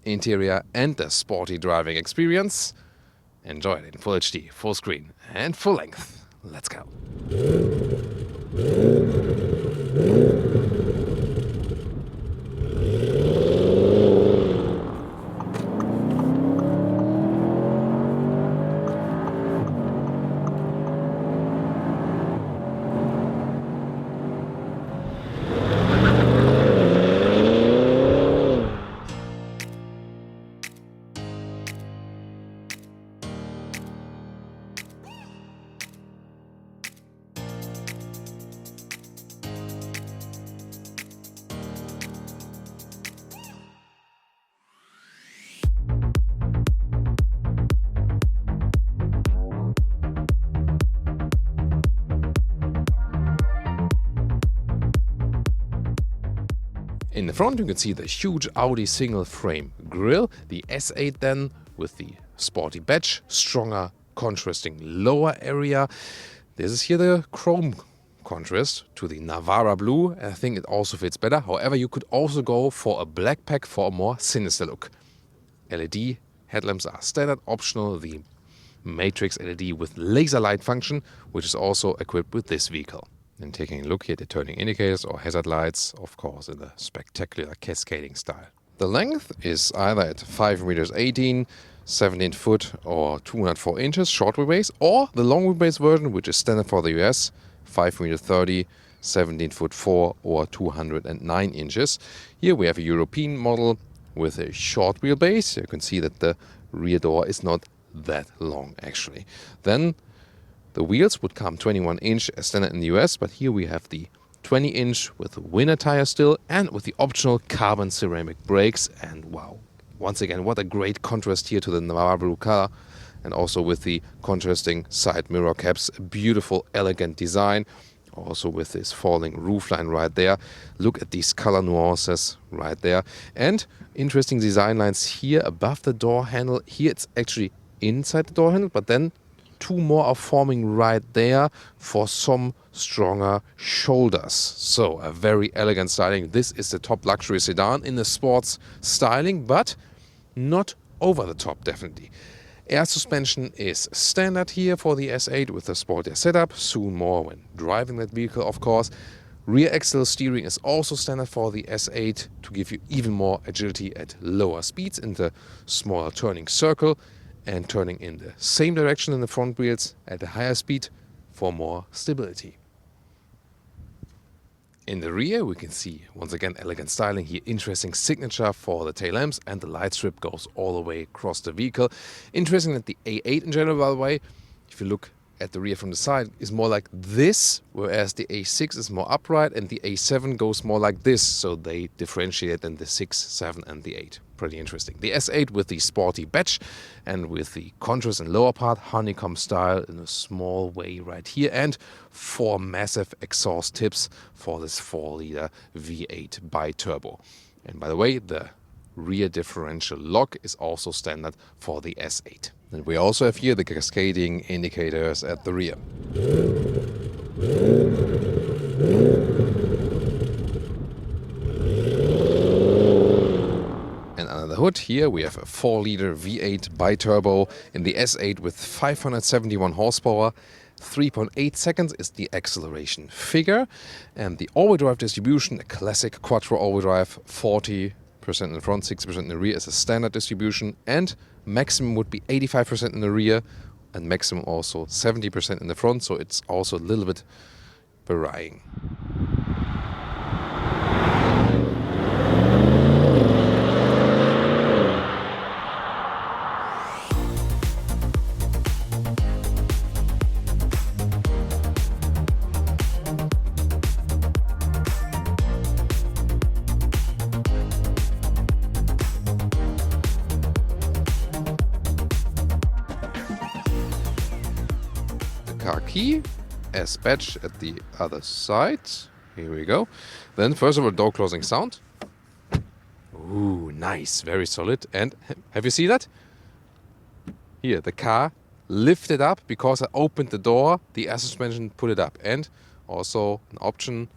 interior and the sporty driving experience. Enjoy it in full HD, full screen and full length. Let's go. In the front you can see the huge Audi single frame grille, the S8 then with the sporty badge, stronger contrasting lower area. This is here the chrome contrast to the Navara blue. I think it also fits better. However, you could also go for a black pack for a more sinister look. LED headlamps are standard, optional the matrix LED with laser light function, which is also equipped with this vehicle. And taking a look here at the turning indicators or hazard lights, of course in a spectacular cascading style. The length is either at 5 meters 18, 17 foot or 204 inches short wheelbase, or the long wheelbase version, which is standard for the US, 5 meters 30, 17 foot 4 or 209 inches. Here we have a European model with a short wheelbase. You can see that the rear door is not that long actually. Then the wheels would come 21 inch as standard in the US, but here we have the 20 inch with the winter tire still and with the optional carbon ceramic brakes. And wow, once again, what a great contrast here to the Navara blue color, and also with the contrasting side mirror caps. A beautiful, elegant design, also with this falling roofline right there. Look at these color nuances right there. And interesting design lines here above the door handle. Here it's actually inside the door handle, but then two more are forming right there for some stronger shoulders. So a very elegant styling. This is the top luxury sedan in the sports styling, but not over the top definitely. Air suspension is standard here for the S8 with the sportier setup, soon more when driving that vehicle of course. Rear axle steering is also standard for the S8 to give you even more agility at lower speeds in the smaller turning circle, and turning in the same direction in the front wheels at a higher speed for more stability. In the rear we can see once again elegant styling here, interesting signature for the tail lamps, and the light strip goes all the way across the vehicle. Interesting that the A8 in general, by the way, if you look at the rear from the side, is more like this, whereas the A6 is more upright and the A7 goes more like this, so they differentiate in the 6, 7 and the 8. Pretty interesting. The S8 with the sporty badge and with the contrast in lower part, honeycomb style in a small way right here, and 4 massive exhaust tips for this 4-liter V8 bi-turbo. And by the way, the rear differential lock is also standard for the S8. And we also have here the cascading indicators at the rear. And under the hood here we have a 4-liter V8 bi-turbo in the S8 with 571 horsepower. 3.8 seconds is the acceleration figure, and the all-wheel drive distribution, a classic quattro all-wheel drive, 40% in the front, 60% in the rear is a standard distribution, and maximum would be 85% in the rear and maximum also 70% in the front, so it's also a little bit varying. Car key as badge at the other side. Here we go. Then first of all, door closing sound. Ooh, nice, very solid. And have you seen that? Here, the car lifted up because I opened the door, the air suspension put it up. And also an option,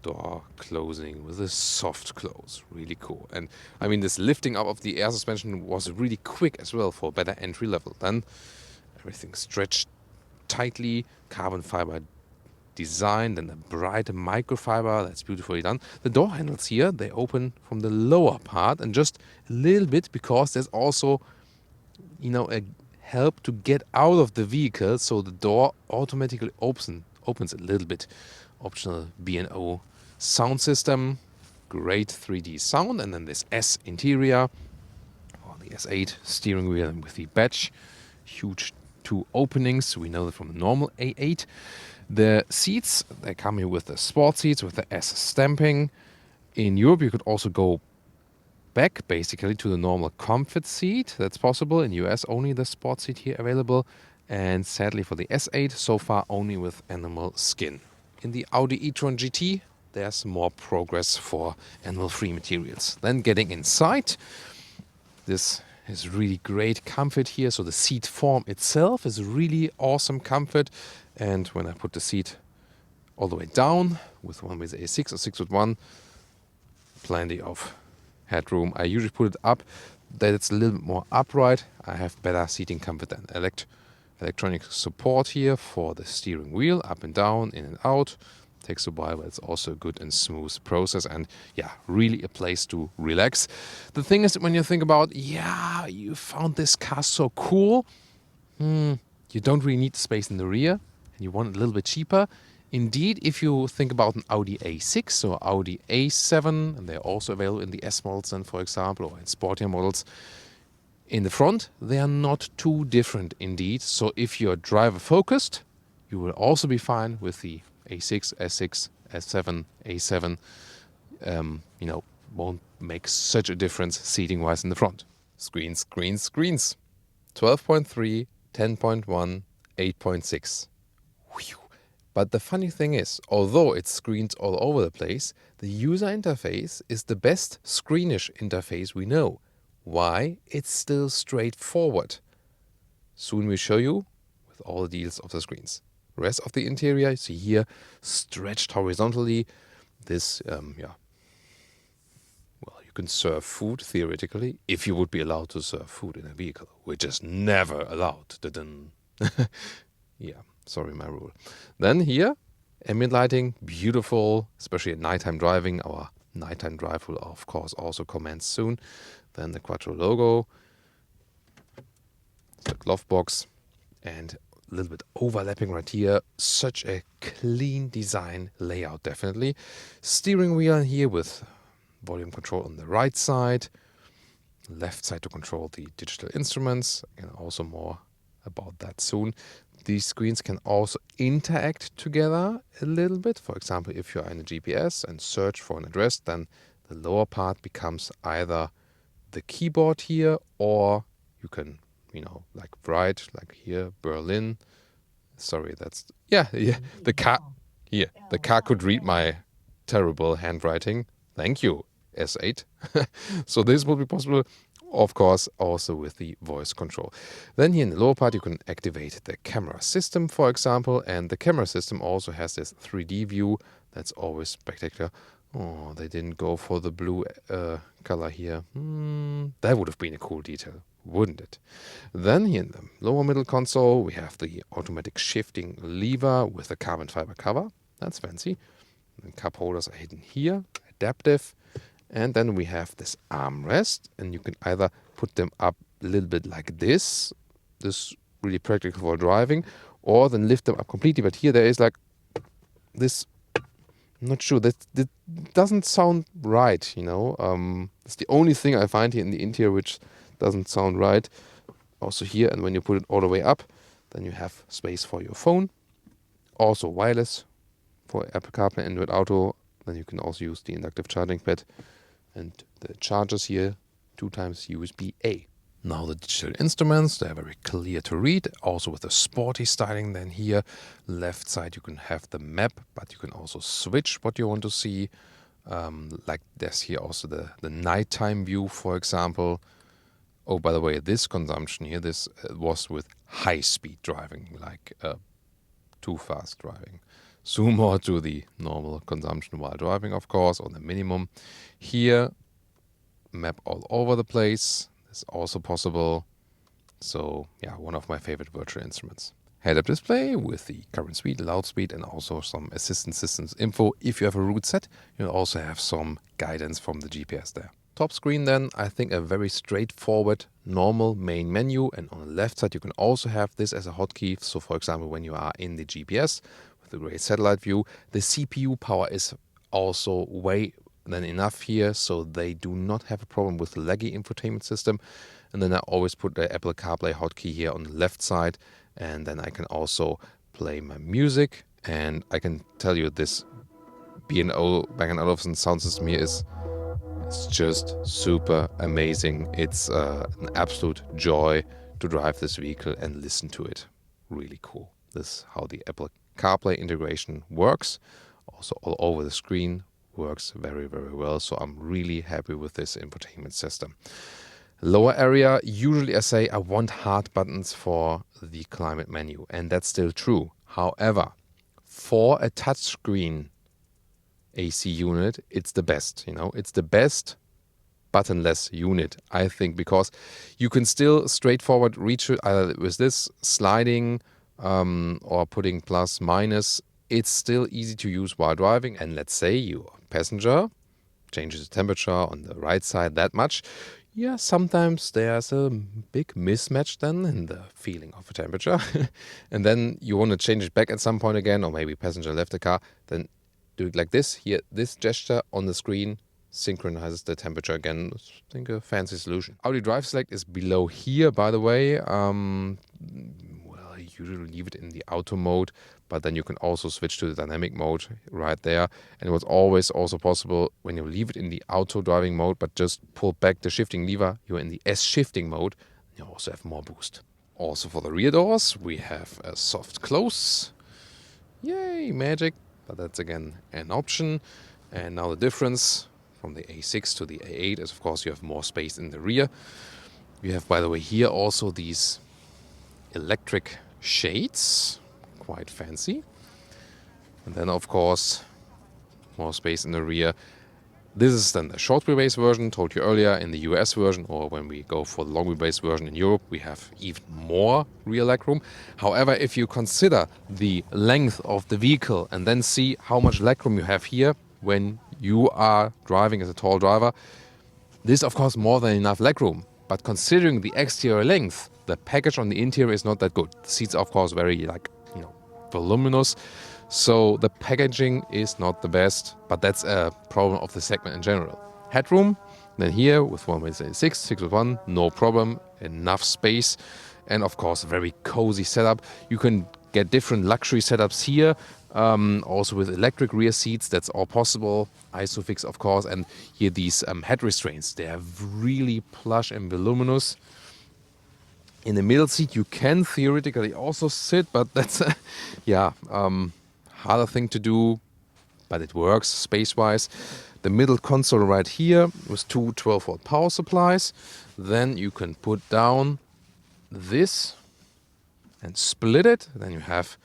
door closing with a soft close. Really cool. And I mean, this lifting up of the air suspension was really quick as well for better entry level. Then everything stretched tightly, carbon fiber design, then a bright microfiber, that's beautifully done. The door handles here, they open from the lower part and just a little bit because there's also, you know, a help to get out of the vehicle, so the door automatically opens a little bit. Optional B&O sound system, great 3D sound, and then this S interior, or the S8 steering wheel with the badge, huge 2 openings. We know that from the normal A8. The seats, they come here with the sport seats with the S stamping. In Europe, you could also go back basically to the normal comfort seat. That's possible. In US, only the sport seat here available. And sadly for the S8, so far only with animal skin. In the Audi e-tron GT, there's more progress for animal-free materials. Then getting inside, this is really great comfort here. So the seat form itself is really awesome comfort. And when I put the seat all the way down with one with A6 or 6 with 1, plenty of headroom. I usually put it up that it's a little bit more upright. I have better seating comfort than electronic support here for the steering wheel, up and down, in and out. Takes a while, but it's also a good and smooth process, and yeah, really a place to relax. The thing is, when you think about, yeah, you found this car so cool, you don't really need the space in the rear, and you want it a little bit cheaper. Indeed, if you think about an Audi A6 or Audi A7, and they're also available in the S models, then, for example, or in sportier models, in the front, they are not too different indeed. So if you're driver focused, you will also be fine with the A6, S6, S7, A7. Won't make such a difference seating wise in the front. Screens. 12.3, 10.1, 8.6. But the funny thing is, although it's screens all over the place, the user interface is the best screenish interface we know. Why? It's still straightforward. Soon we show you with all the details of the screens. Rest of the interior, you see here, stretched horizontally. This, you can serve food theoretically, if you would be allowed to serve food in a vehicle, which is never allowed. Yeah, sorry, my rule. Then here, ambient lighting, beautiful, especially at nighttime driving. Our nighttime drive will, of course, also commence soon. Then the Quattro logo, the glove box, and a little bit overlapping right here. Such a clean design layout, definitely. Steering wheel here with volume control on the right side, left side to control the digital instruments, and also more about that soon. These screens can also interact together a little bit. For example, if you're in a GPS and search for an address, then the lower part becomes either the keyboard here, or you can, like write, like here, Berlin. Sorry, that's, the car, here, the car could read my terrible handwriting. Thank you, S8. So this will be possible, of course, also with the voice control. Then here in the lower part, you can activate the camera system, for example, and the camera system also has this 3D view. That's always spectacular. Oh, they didn't go for the blue color here. That would have been a cool detail, wouldn't it? Then here in the lower middle console, we have the automatic shifting lever with the carbon fiber cover. That's fancy. The cup holders are hidden here, adaptive. And then we have this armrest, and you can either put them up a little bit like this really practical for driving, or then lift them up completely. But here there is like this, I'm not sure, that doesn't sound right, It's the only thing I find here in the interior which doesn't sound right. Also here, and when you put it all the way up, then you have space for your phone. Also wireless for Apple CarPlay, Android Auto. Then you can also use the inductive charging pad. And the chargers here, 2x USB-A. Now the digital instruments, they're very clear to read, also with a sporty styling. Then here, left side, you can have the map, but you can also switch what you want to see. Like there's here also the nighttime view, for example. Oh, by the way, this consumption here, this was with high-speed driving, like too fast driving. Zoom more to the normal consumption while driving, of course, or the minimum. Here, map all over the place. It's also possible. So, yeah, one of my favorite virtual instruments. Head-up display with the current speed, loud speed, and also some assistant systems info. If you have a route set, you'll also have some guidance from the GPS there. Top screen then, I think a very straightforward, normal main menu. And on the left side, you can also have this as a hotkey. So, for example, when you are in the GPS, the great satellite view, the CPU power is also way than enough here, so they do not have a problem with the laggy infotainment system. And then I always put the Apple CarPlay hotkey here on the left side, and then I can also play my music. And I can tell you this B&O Bang & Olufsen sound system here it's just super amazing. It's an absolute joy to drive this vehicle and listen to it. Really cool. This is how the Apple CarPlay integration works. also all over the screen. Works very, very well. So I'm really happy with this infotainment system. Lower area, usually I say I want hard buttons for the climate menu, and that's still true. However, for a touchscreen AC unit, it's the best, you know, it's the best buttonless unit, I think, because you can still straightforward reach it either with this sliding or putting plus minus. It's still easy to use while driving. And let's say you're a passenger, changes the temperature on the right side that much. Yeah, sometimes there's a big mismatch then in the feeling of a temperature. And then you want to change it back at some point again, or maybe passenger left the car, then do it like this. Here, this gesture on the screen synchronizes the temperature again. I think a fancy solution. Audi Drive Select is below here, by the way. Well, I usually leave it in the auto mode, but then you can also switch to the dynamic mode right there. And it was always also possible when you leave it in the auto driving mode, but just pull back the shifting lever, you're in the S shifting mode. You also have more boost. Also for the rear doors, we have a soft close. Yay, magic. But that's again an option. And now the difference from the A6 to the A8 is, of course, you have more space in the rear. You have, by the way, here also these electric shades, quite fancy. And then, of course, more space in the rear. This is then the short wheelbase version, told you earlier. In the US version, or when we go for the long wheelbase version in Europe, we have even more rear legroom. However, if you consider the length of the vehicle and then see how much legroom you have here when you are driving as a tall driver, this is of course more than enough legroom. But considering the exterior length, the package on the interior is not that good. The seats are of course very voluminous. So the packaging is not the best, but that's a problem of the segment in general. Headroom, then here with 1.6, 6 with 1, no problem, enough space. And of course, a very cozy setup. You can get different luxury setups here, also with electric rear seats, that's all possible. Isofix, of course, and here these head restraints, they are really plush and voluminous. In the middle seat, you can theoretically also sit, but that's harder thing to do, but it works space-wise. The middle console right here with two 12-volt power supplies. Then you can put down this and split it. Then you have,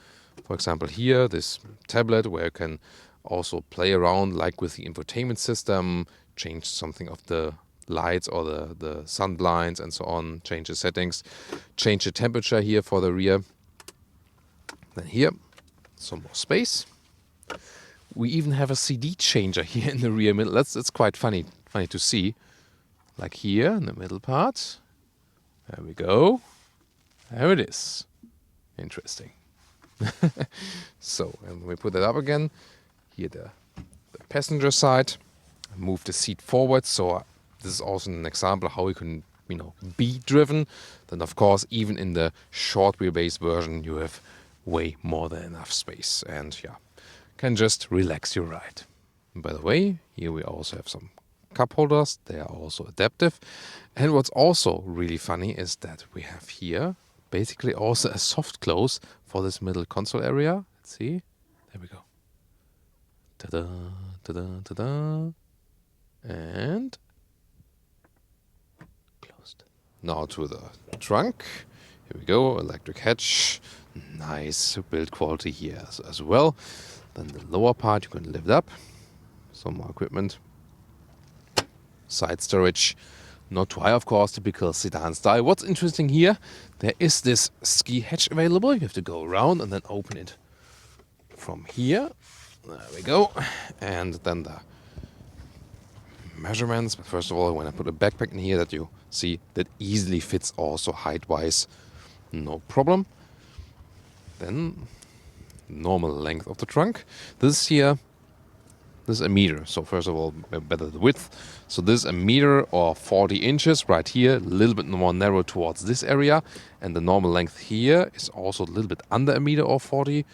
for example, here this tablet where you can also play around like with the infotainment system, change something of the lights or the sun blinds and so on, change the settings, change the temperature here for the rear. Then here, some more space. We even have a CD changer here in the rear middle. It's quite funny to see. Like here in the middle part. There we go. There it is. Interesting. So, and when we put that up again, here the passenger side, move the seat forward. So this is also an example how you can, be driven. Then of course, even in the short wheelbase version, you have way more than enough space, and can just relax your ride. And by the way, here we also have some cup holders. They are also adaptive. And what's also really funny is that we have here basically also a soft close for this middle console area. Let's see. There we go. Ta-da, ta-da, ta-da. And closed. Now to the trunk. Here we go. Electric hatch. Nice build quality here as well. Then the lower part you can lift up. Some more equipment. Side storage. Not too high, of course, typical sedan style. What's interesting here, there is this ski hatch available. You have to go around and then open it from here. There we go. And then the measurements. But first of all, when I put a backpack in here, that you see that easily fits also height-wise. No problem. Then normal length of the trunk. This here, this is a meter. So first of all, better the width. So this is a meter or 40 inches right here, a little bit more narrow towards this area. And the normal length here is also a little bit under a meter or 40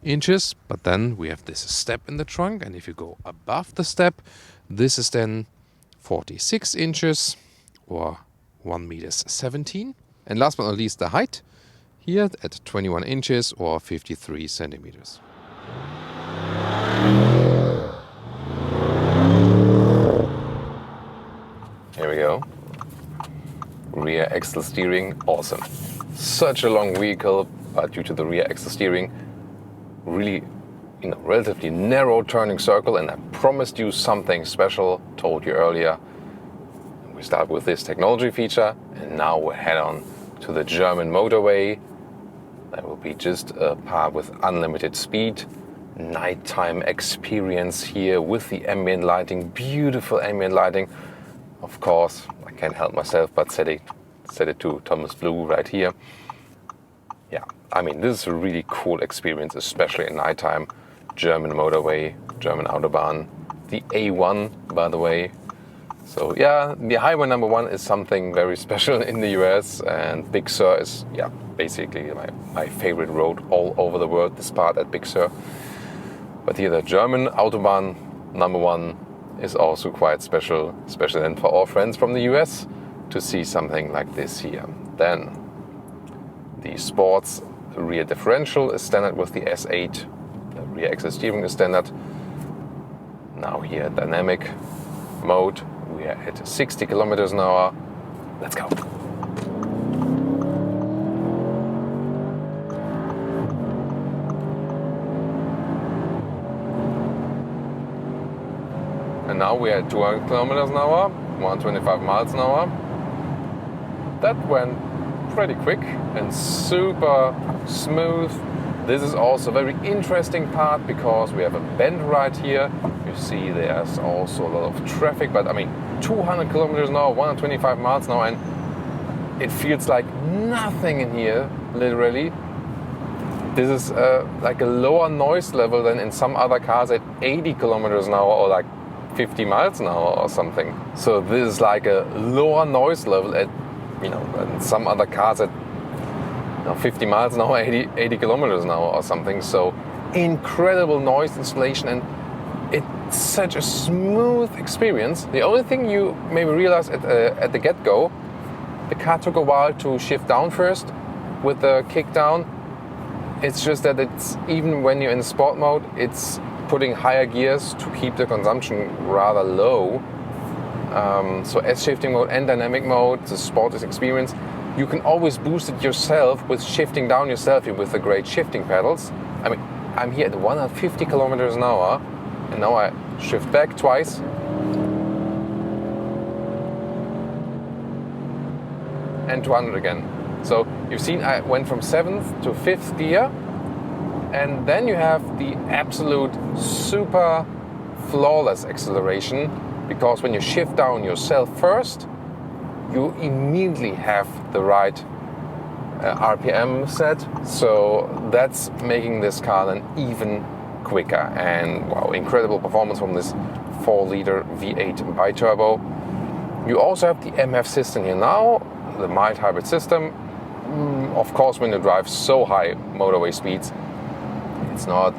inches. But then we have this step in the trunk. And if you go above the step, this is then 46 inches or 1 meter 17. And last but not least, the height. Here at 21 inches or 53 centimeters. axle steering, awesome. Such a long vehicle, but due to the rear axle steering, really, relatively narrow turning circle. And I promised you something special, told you earlier. We start with this technology feature, and now we head on to the German motorway. That will be just a part with unlimited speed. Nighttime experience here with the ambient lighting, beautiful ambient lighting. Of course, I can't help myself but set it to Thomas Blue right here. Yeah, I mean, this is a really cool experience, especially at nighttime. German motorway, German Autobahn, the A1, by the way. So yeah, the highway number 1 is something very special in the US, and Big Sur is, yeah, basically my favorite road all over the world, this part at Big Sur. But here the German Autobahn number 1 is also quite special, especially then for our friends from the US to see something like this here. Then the sports rear differential is standard with the S8. The rear axle steering is standard. Now here dynamic mode. We are at 60 kilometers an hour. Let's go. And now we are at 200 kilometers an hour, 125 miles an hour. That went pretty quick and super smooth. This is also a very interesting part because we have a bend right here. You see there's also a lot of traffic, but I mean 200 kilometers an hour, 125 miles an hour, and it feels like nothing in here, literally. This is like a lower noise level than in some other cars at 80 kilometers an hour or like 50 miles an hour or something. So this is like a lower noise level at, than some other cars at 50 miles an hour, 80 kilometers an hour or something. So incredible noise insulation, and it's such a smooth experience. The only thing you maybe realize at the get-go, the car took a while to shift down first with the kick down. It's just that it's, even when you're in sport mode, it's putting higher gears to keep the consumption rather low. So S shifting mode and dynamic mode, the sport experience, you can always boost it yourself with shifting down yourself with the great shifting pedals. I mean, I'm here at 150 kilometers an hour, and now I shift back twice. And 200 again. So you've seen I went from 7th to 5th gear, and then you have the absolute super flawless acceleration, because when you shift down yourself first, you immediately have the right RPM set. So that's making this car then even quicker. And wow, incredible performance from this 4-liter V8 bi-turbo. You also have the MF system here now, the mild hybrid system. Of course, when you drive so high motorway speeds, it's not,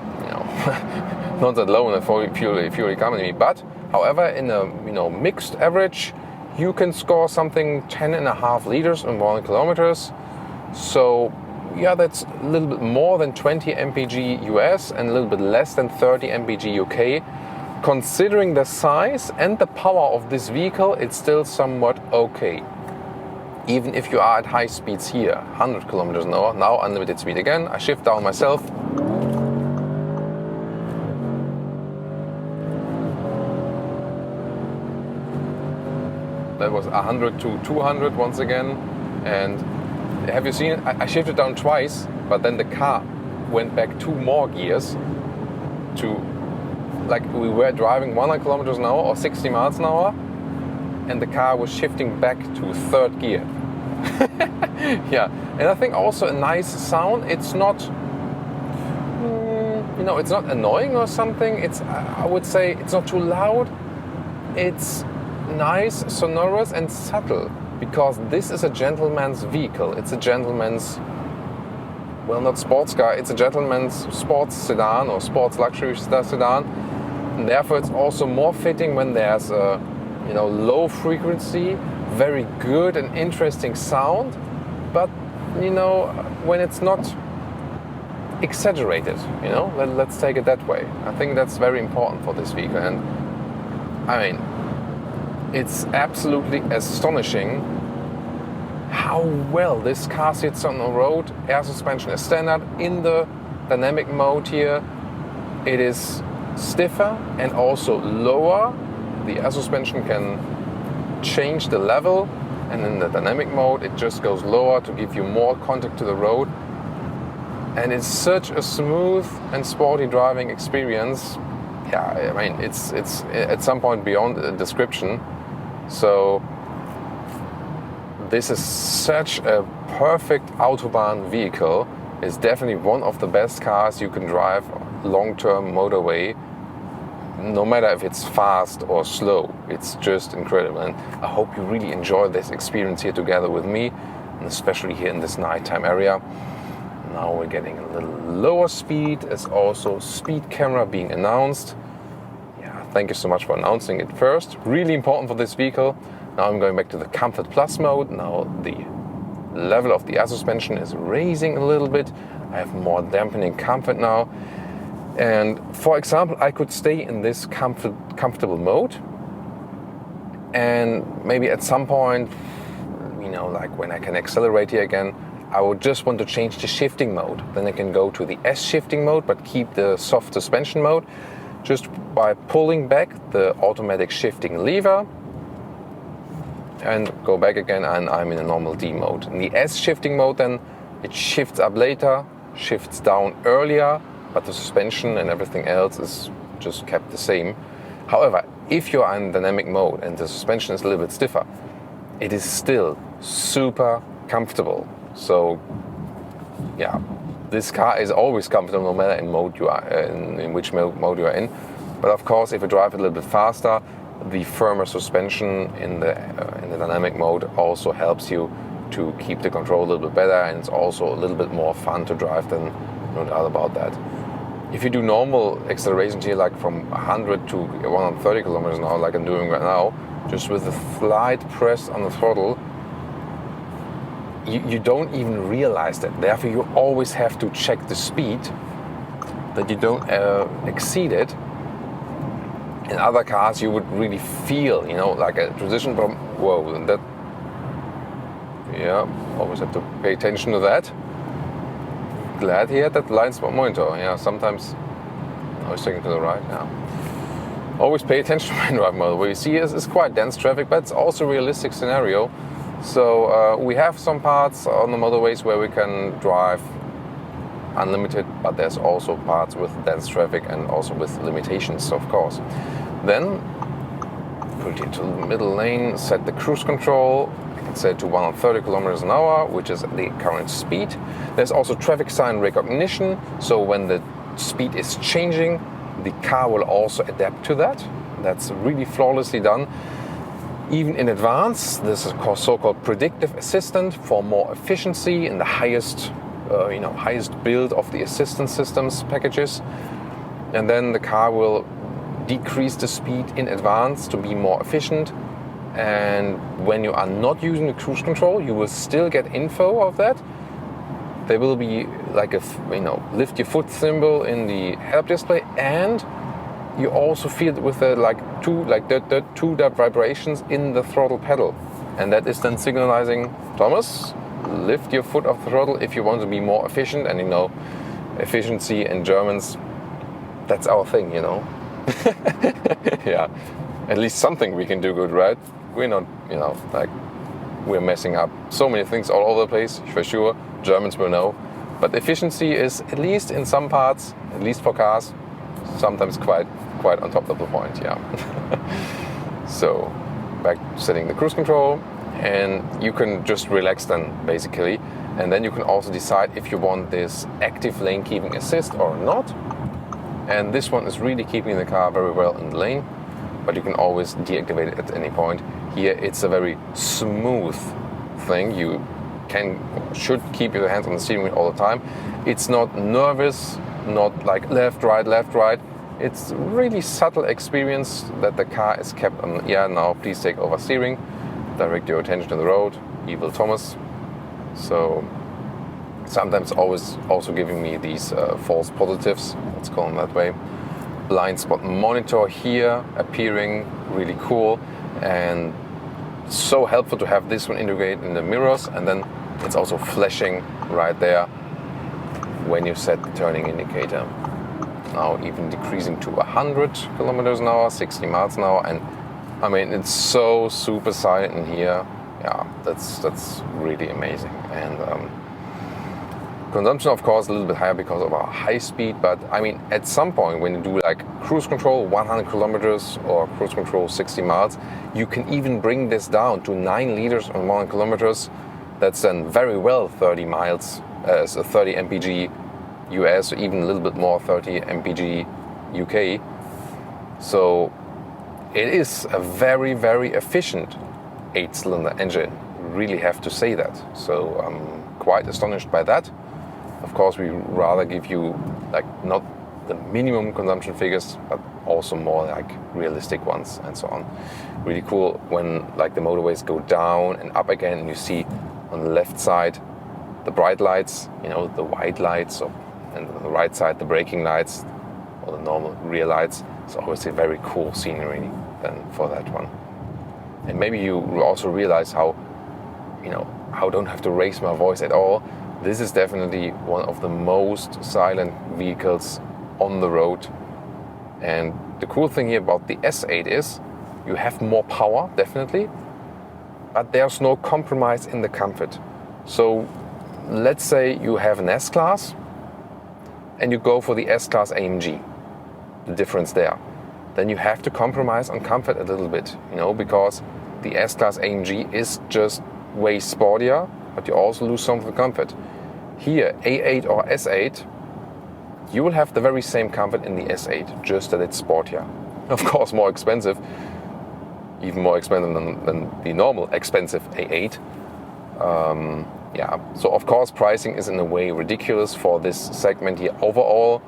not that low in a fuel economy. But however, in a mixed average, you can score something 10.5 liters in 1 kilometers. So yeah, that's a little bit more than 20 mpg US and a little bit less than 30 mpg UK. Considering the size and the power of this vehicle, it's still somewhat okay. Even if you are at high speeds here, 100 kilometers an hour, now unlimited speed again. I shift down myself. That was 100 to 200 once again. And have you seen it? I shifted down twice, but then the car went back 2 more gears to, like, we were driving 100 kilometers an hour or 60 miles an hour, and the car was shifting back to 3rd gear. Yeah, and I think also a nice sound. It's not, it's not annoying or something. It's, I would say, it's not too loud. It's nice, sonorous, and subtle, because this is a gentleman's vehicle. It's a gentleman's, well, not sports car, it's a gentleman's sports sedan or sports luxury sedan, and therefore it's also more fitting when there's a low frequency, very good and interesting sound, but when it's not exaggerated, let's take it that way. I think that's very important for this vehicle. And I mean, it's absolutely astonishing how well this car sits on the road. Air suspension is standard. In the dynamic mode here, it is stiffer and also lower. The air suspension can change the level, and in the dynamic mode it just goes lower to give you more contact to the road. And it's such a smooth and sporty driving experience. Yeah, I mean, it's at some point beyond description. So this is such a perfect Autobahn vehicle. It's definitely one of the best cars you can drive long-term motorway, no matter if it's fast or slow. It's just incredible, and I hope you really enjoy this experience here together with me, and especially here in this nighttime area. Now we're getting a little lower speed. There's also speed camera being announced. Yeah, thank you so much for announcing it first. Really important for this vehicle. Now I'm going back to the Comfort Plus mode. Now the level of the air suspension is raising a little bit. I have more dampening comfort now. And for example, I could stay in this comfortable mode, and maybe at some point, you know, like when I can accelerate here again, I would just want to change the shifting mode. Then I can go to the S shifting mode, but keep the soft suspension mode, just by pulling back the automatic shifting lever and go back again, and I'm in a normal D mode. In the S shifting mode, then it shifts up later, shifts down earlier, but the suspension and everything else is just kept the same. However, if you're in dynamic mode and the suspension is a little bit stiffer, it is still super comfortable. So yeah, this car is always comfortable no matter in mode you are in which mode you are in. But of course, if you drive a little bit faster, the firmer suspension in the dynamic mode also helps you to keep the control a little bit better, and it's also a little bit more fun to drive, then no doubt about that. If you do normal acceleration here, like from 100 to 130 kilometers an hour, like I'm doing right now, just with a slight press on the throttle, you don't even realize that. Therefore, you always have to check the speed, that you don't exceed it. In other cars, you would really feel, you know, like a transition from, whoa, and that, yeah, always have to pay attention to that. Glad he had that blind spot monitor. Yeah, sometimes, I was taking to the right, yeah. Always pay attention when driving motorway. You see, it's quite dense traffic, but it's also a realistic scenario. So we have some parts on the motorways where we can drive unlimited, but there's also parts with dense traffic and also with limitations, of course. Then, put it into the middle lane, set the cruise control. I can set it to 130 kilometers an hour, which is the current speed. There's also traffic sign recognition, so when the speed is changing, the car will also adapt to that. That's really flawlessly done. Even in advance, this is so-called predictive assistant for more efficiency in the highest build of the assistance systems packages. And then the car will decrease the speed in advance to be more efficient. And when you are not using the cruise control, you will still get info of that. There will be like a lift your foot symbol in the head-up display, and you also feel it with the two vibrations in the throttle pedal, and that is then signalizing, Thomas, lift your foot off the throttle if you want to be more efficient. And efficiency in Germans, that's our thing, Yeah, at least something we can do good, right? We're not, we're messing up so many things all over the place, for sure. Germans will know, but efficiency is, at least in some parts, at least for cars, sometimes quite on top of the point, yeah. So back to setting the cruise control, and you can just relax then, basically. And then you can also decide if you want this active lane keeping assist or not. And this one is really keeping the car very well in the lane, but you can always deactivate it at any point. Here it's a very smooth thing. You should keep your hands on the steering wheel all the time. It's not nervous, not like left, right. It's really subtle experience that the car is kept on, yeah, now please take over steering, direct your attention to the road, evil Thomas. So sometimes always also giving me these false positives, let's call them that way. Blind spot monitor here appearing, really cool. And it's so helpful to have this one integrated in the mirrors, and then it's also flashing right there when you set the turning indicator. Now even decreasing to 100 kilometers an hour, 60 miles an hour, and I mean, it's so super silent in here. Yeah, that's really amazing. And consumption, of course, a little bit higher because of our high speed. But I mean, at some point, when you do like cruise control 100 kilometers or cruise control 60 miles, you can even bring this down to 9 liters on 100 kilometers. That's then very well 30 miles, so 30 mpg US, or even a little bit more, 30 mpg UK. So it is a very, very efficient 8-cylinder engine. Really have to say that. So I'm quite astonished by that. Of course, we rather give you like not the minimum consumption figures, but also more like realistic ones and so on. Really cool when like the motorways go down and up again, and you see on the left side the bright lights, you know, the white lights, and on the right side the braking lights or the normal rear lights. It's obviously very cool scenery then for that one. And maybe you also realize how, you know, how I don't have to raise my voice at all. This is definitely one of the most silent vehicles on the road. And the cool thing here about the S8 is you have more power, definitely, but there's no compromise in the comfort. So let's say you have an S-Class and you go for the S-Class AMG, the difference there. Then you have to compromise on comfort a little bit, you know, because the S-Class AMG is just way sportier, but you also lose some of the comfort. Here, A8 or S8, you will have the very same comfort in the S8, just that it's sportier. Of course, more expensive, even more expensive than the normal expensive A8. Yeah, so of course pricing is in a way ridiculous for this segment here overall,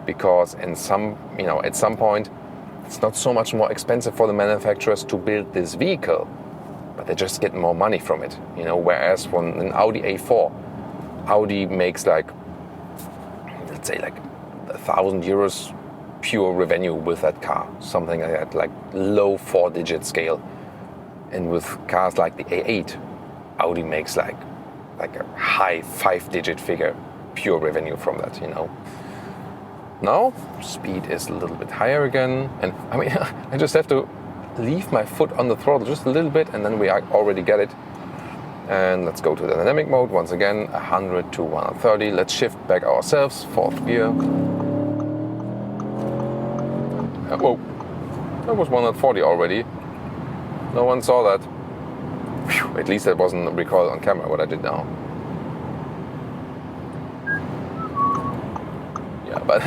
because at some point it's not so much more expensive for the manufacturers to build this vehicle, but they just get more money from it, you know. Whereas when an Audi A4, Audi makes like, let's say like €1,000 pure revenue with that car, something like that, like low 4-digit scale. And with cars like the A8, Audi makes like a high 5-digit figure pure revenue from that, you know. Now speed is a little bit higher again, and I mean I just have to leave my foot on the throttle just a little bit, and then we already get it. And let's go to the dynamic mode once again, 100 to 130. Let's shift back ourselves, 4th gear. Whoa, that was 140 already. No one saw that. Whew, at least that wasn't recorded on camera what I did now. Yeah, but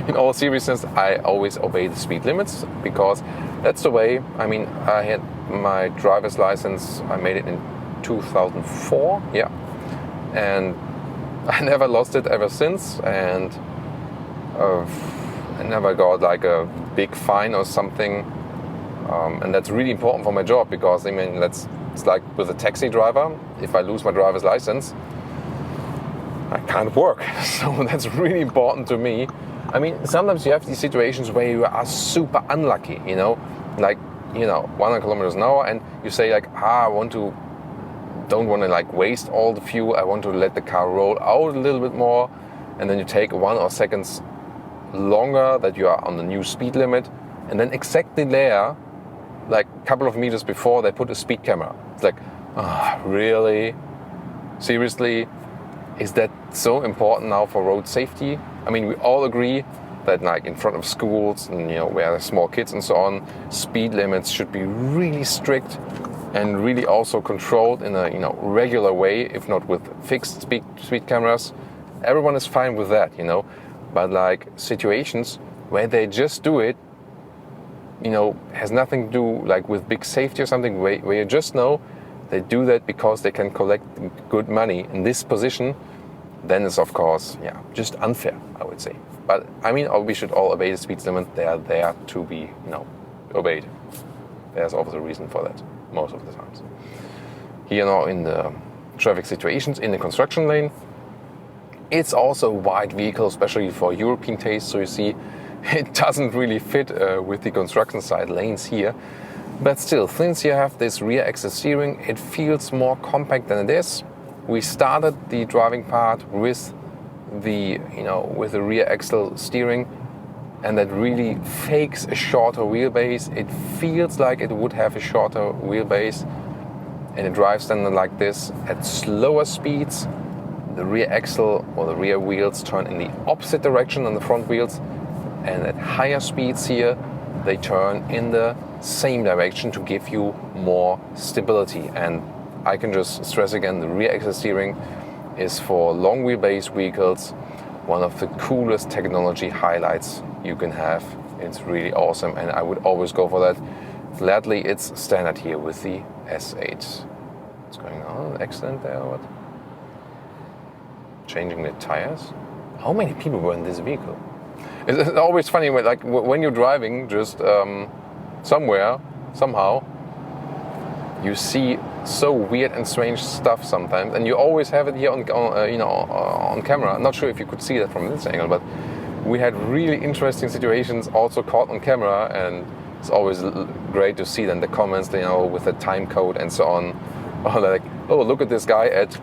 in all seriousness, I always obey the speed limits, because that's the way. I mean, I had my driver's license, I made it in 2004, yeah, and I never lost it ever since, and I never got like a big fine or something, and that's really important for my job, because I mean, it's like with a taxi driver. If I lose my driver's license, I can't work. So that's really important to me. I mean, sometimes you have these situations where you are super unlucky, you know, like, you know, 100 kilometers an hour, and you say like, don't want to like waste all the fuel. I want to let the car roll out a little bit more, and then you take 1 or 2 seconds longer that you are on the new speed limit, and then exactly there, like a couple of meters before, they put a speed camera. It's like, really? Seriously? Is that so important now for road safety? I mean, we all agree that like in front of schools and, you know, where there's small kids and so on, speed limits should be really strict and really also controlled in a, you know, regular way, if not with fixed speed cameras. Everyone is fine with that, you know. But like situations where they just do it, you know, has nothing to do like with big safety or something, where you just know they do that because they can collect good money in this position, then it's of course, yeah, just unfair, I would say. But I mean, we should all obey the speed limit. They are there to be, you know, obeyed. There's always a reason for that, most of the times. Here now in the traffic situations in the construction lane, it's also a wide vehicle, especially for European taste. So you see, it doesn't really fit with the construction side lanes here. But still, since you have this rear axle steering, it feels more compact than it is. We started the driving part with the rear axle steering, and that really fakes a shorter wheelbase. It feels like it would have a shorter wheelbase, and it drives then like this at slower speeds. The rear axle or the rear wheels turn in the opposite direction than the front wheels, and at higher speeds here they turn in the same direction to give you more stability. And I can just stress again, the rear axle steering is for long wheelbase vehicles one of the coolest technology highlights you can have. It's really awesome, and I would always go for that. Gladly, it's standard here with the S8. What's going on? An accident there or what? Changing the tires? How many people were in this vehicle? It's always funny when you're driving just somewhere, somehow, you see so weird and strange stuff sometimes, and you always have it here on camera. I'm not sure if you could see that from this angle, but we had really interesting situations also caught on camera, and it's always great to see then the comments, with the time code and so on. Or like, oh, look at this guy at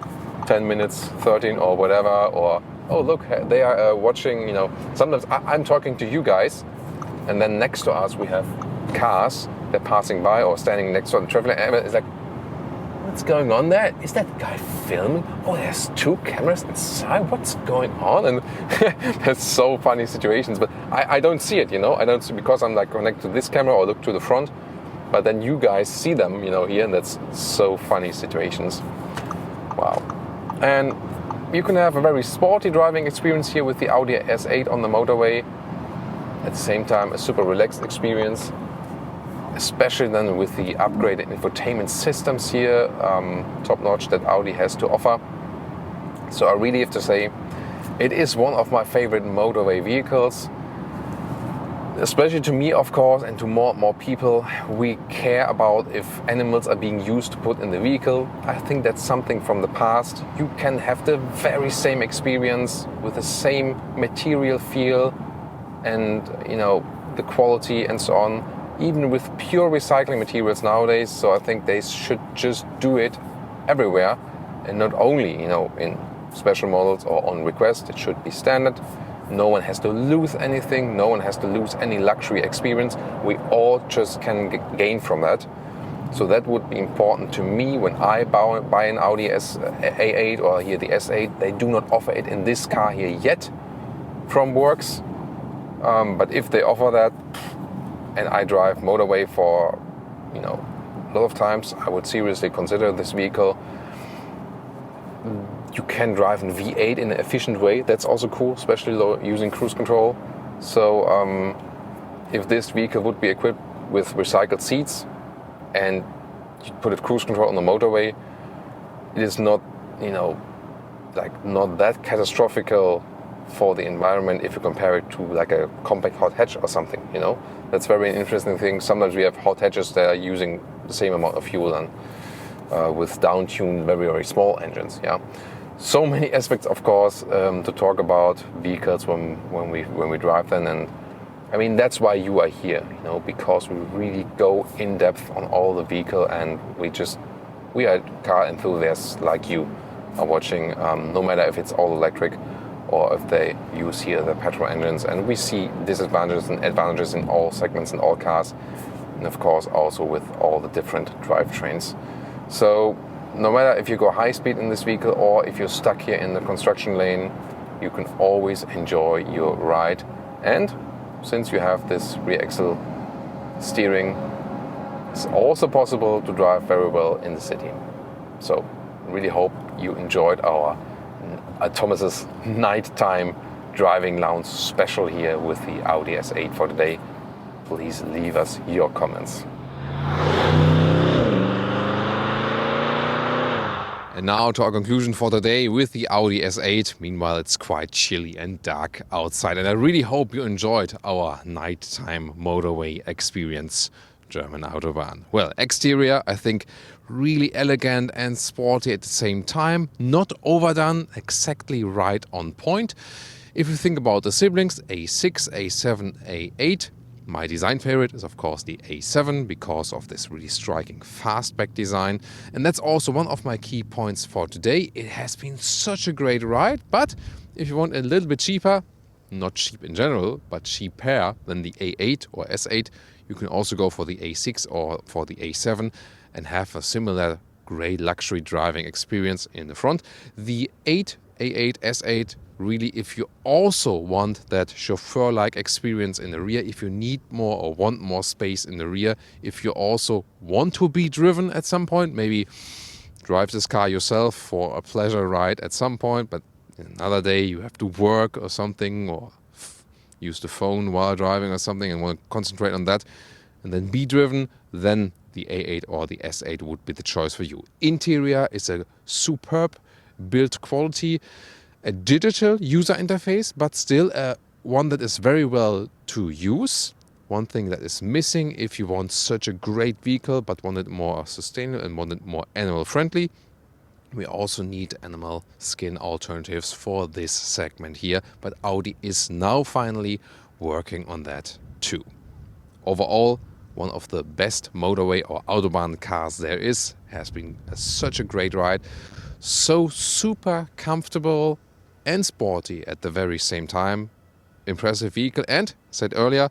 10 minutes 13 or whatever, or oh, look, they are watching. Sometimes I'm talking to you guys, and then next to us we have cars that are passing by or standing next to the traffic light. It's like, what's going on there? Is that guy filming? Oh, there's two cameras inside. What's going on? And there's so funny situations, but I don't see it. I don't see, because I'm like connected to this camera or look to the front. But then you guys see them, here, and that's so funny situations. Wow. And you can have a very sporty driving experience here with the Audi S8 on the motorway. At the same time, a super relaxed experience, especially then with the upgraded infotainment systems here, top notch, that Audi has to offer. So I really have to say, it is one of my favorite motorway vehicles. Especially to me, of course, and to more and more people, we care about if animals are being used to put in the vehicle. I think that's something from the past. You can have the very same experience with the same material feel and, the quality and so on, even with pure recycling materials nowadays. So I think they should just do it everywhere, and not only, in special models or on request. It should be standard. No one has to lose anything. No one has to lose any luxury experience. We all just can gain from that. So that would be important to me when I buy an Audi A8 or here the S8. They do not offer it in this car here yet from Works. But if they offer that, and I drive motorway for a lot of times, I would seriously consider this vehicle. You can drive in V8 in an efficient way. That's also cool, especially using cruise control. So if this vehicle would be equipped with recycled seats and you put it cruise control on the motorway, it is not, not that catastrophical for the environment if you compare it to like a compact hot hatch or something. That's very interesting thing. Sometimes we have hot hatches that are using the same amount of fuel and with down-tuned, very, very small engines. Yeah. So many aspects, of course, to talk about vehicles when we drive them, and I mean that's why you are here, because we really go in depth on all the vehicle, and we are car enthusiasts like you are watching, no matter if it's all electric or if they use here the petrol engines, and we see disadvantages and advantages in all segments in all cars, and of course also with all the different drivetrains. So no matter if you go high speed in this vehicle or if you're stuck here in the construction lane, you can always enjoy your ride. And since you have this rear axle steering, it's also possible to drive very well in the city. So really hope you enjoyed our Thomas's nighttime driving lounge special here with the Audi S8 for today. Please leave us your comments. And now to our conclusion for today with the Audi S8. Meanwhile, it's quite chilly and dark outside, and I really hope you enjoyed our nighttime motorway experience, German Autobahn. Well, exterior, I think, really elegant and sporty at the same time. Not overdone, exactly right on point. If you think about the siblings, A6, A7, A8, My design favorite is of course the A7 because of this really striking fastback design, and that's also one of my key points for today. It has been such a great ride, but if you want a little bit cheaper, not cheap in general, but cheaper than the A8 or S8, you can also go for the A6 or for the A7 and have a similar great luxury driving experience in the front. The A8 S8, really, if you also want that chauffeur-like experience in the rear, if you need more or want more space in the rear, if you also want to be driven at some point, maybe drive this car yourself for a pleasure ride at some point, but another day you have to work or something, or use the phone while driving or something and want to concentrate on that and then be driven, then the A8 or the S8 would be the choice for you. Interior is a superb build quality, a digital user interface, but still one that is very well to use. One thing that is missing if you want such a great vehicle but want it more sustainable and want it more animal friendly, we also need animal skin alternatives for this segment here, but Audi is now finally working on that too. Overall, one of the best motorway or Autobahn cars there is, has been such a great ride. So super comfortable and sporty at the very same time. Impressive vehicle, and said earlier,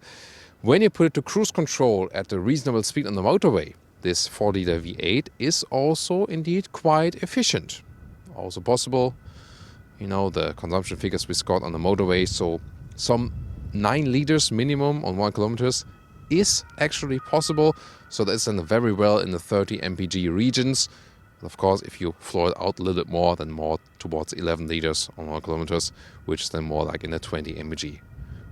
when you put it to cruise control at a reasonable speed on the motorway, this 4-liter V8 is also indeed quite efficient. Also possible, you know, the consumption figures we scored on the motorway, so some 9 liters minimum on 1 kilometers is actually possible. So that's done very well in the 30 mpg regions. Of course, if you floor it out a little bit more, then more towards 11 liters on 1 kilometers, which is then more like in the 20 mpg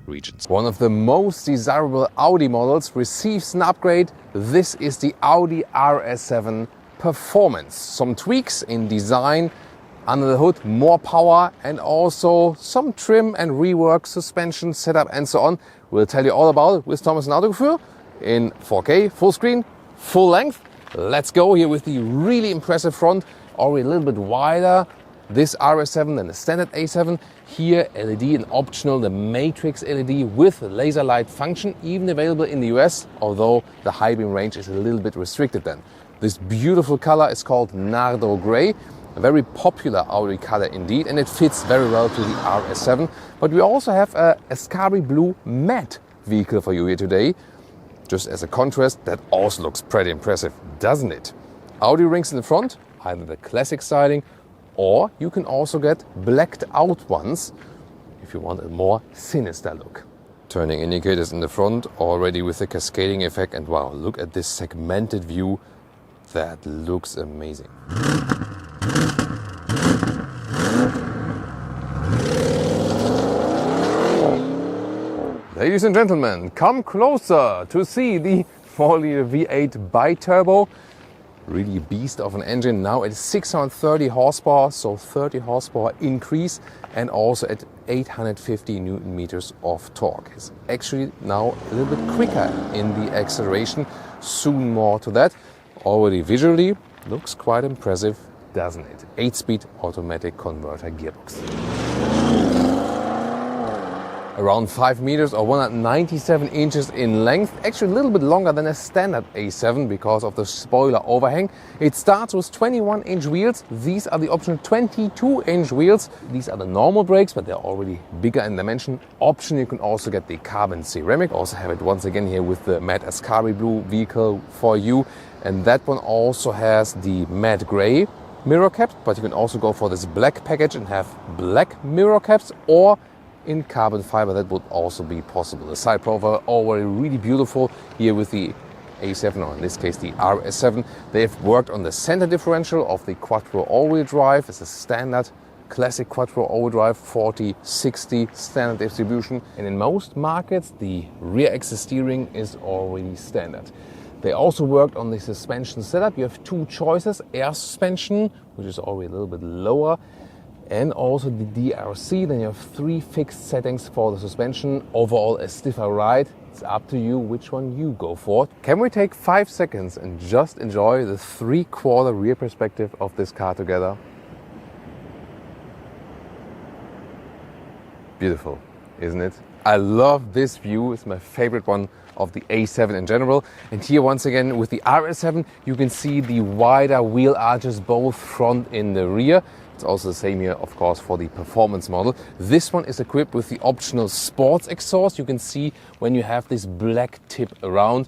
regions. One of the most desirable Audi models receives an upgrade. This is the Audi RS7 Performance. Some tweaks in design, under the hood more power, and also some trim and rework, suspension setup and so on. We'll tell you all about it with Thomas and Autogefühl in 4K, full screen, full length. Let's go here with the really impressive front, already a little bit wider, this RS7 than the standard A7. Here LED and optional, the Matrix LED with laser light function, even available in the US, although the high beam range is a little bit restricted then. This beautiful color is called Nardo Grey, a very popular Audi color indeed, and it fits very well to the RS7. But we also have a Ascari Blue matte vehicle for you here today. Just as a contrast, that also looks pretty impressive, doesn't it? Audi rings in the front, either the classic styling, or you can also get blacked out ones if you want a more sinister look. Turning indicators in the front, already with the cascading effect, and wow, look at this segmented view. That looks amazing. Ladies and gentlemen, come closer to see the 4-liter V8 bi-turbo. Really a beast of an engine, now at 630 horsepower, so 30 horsepower increase, and also at 850 Newton meters of torque. It's actually now a little bit quicker in the acceleration, soon more to that. Already visually looks quite impressive, doesn't it? 8-speed automatic converter gearbox. Around 5 meters or 197 inches in length, actually a little bit longer than a standard A7 because of the spoiler overhang. It starts with 21-inch wheels. These are the optional 22-inch wheels. These are the normal brakes, but they're already bigger in dimension. Option, you can also get the carbon ceramic. Also have it once again here with the matte Ascari Blue vehicle for you. And that one also has the matte gray mirror caps, but you can also go for this black package and have black mirror caps, or in carbon fiber, that would also be possible. The side profile already really beautiful here with the A7, or in this case the RS7. They've worked on the center differential of the quattro all-wheel drive. It's a standard classic quattro all-wheel drive, 40-60 standard distribution. And in most markets, the rear axis steering is already standard. They also worked on the suspension setup. You have 2 choices: air suspension, which is already a little bit lower, and also the DRC. Then you have 3 fixed settings for the suspension. Overall a stiffer ride. It's up to you which one you go for. Can we take 5 seconds and just enjoy the 3/4 rear perspective of this car together? Beautiful. isn't it? I love this view. It's my favorite one of the A7 in general. And here once again with the RS7 you can see the wider wheel arches both front and the rear. It's also the same here, of course, for the performance model. This one is equipped with the optional sports exhaust. You can see when you have this black tip around,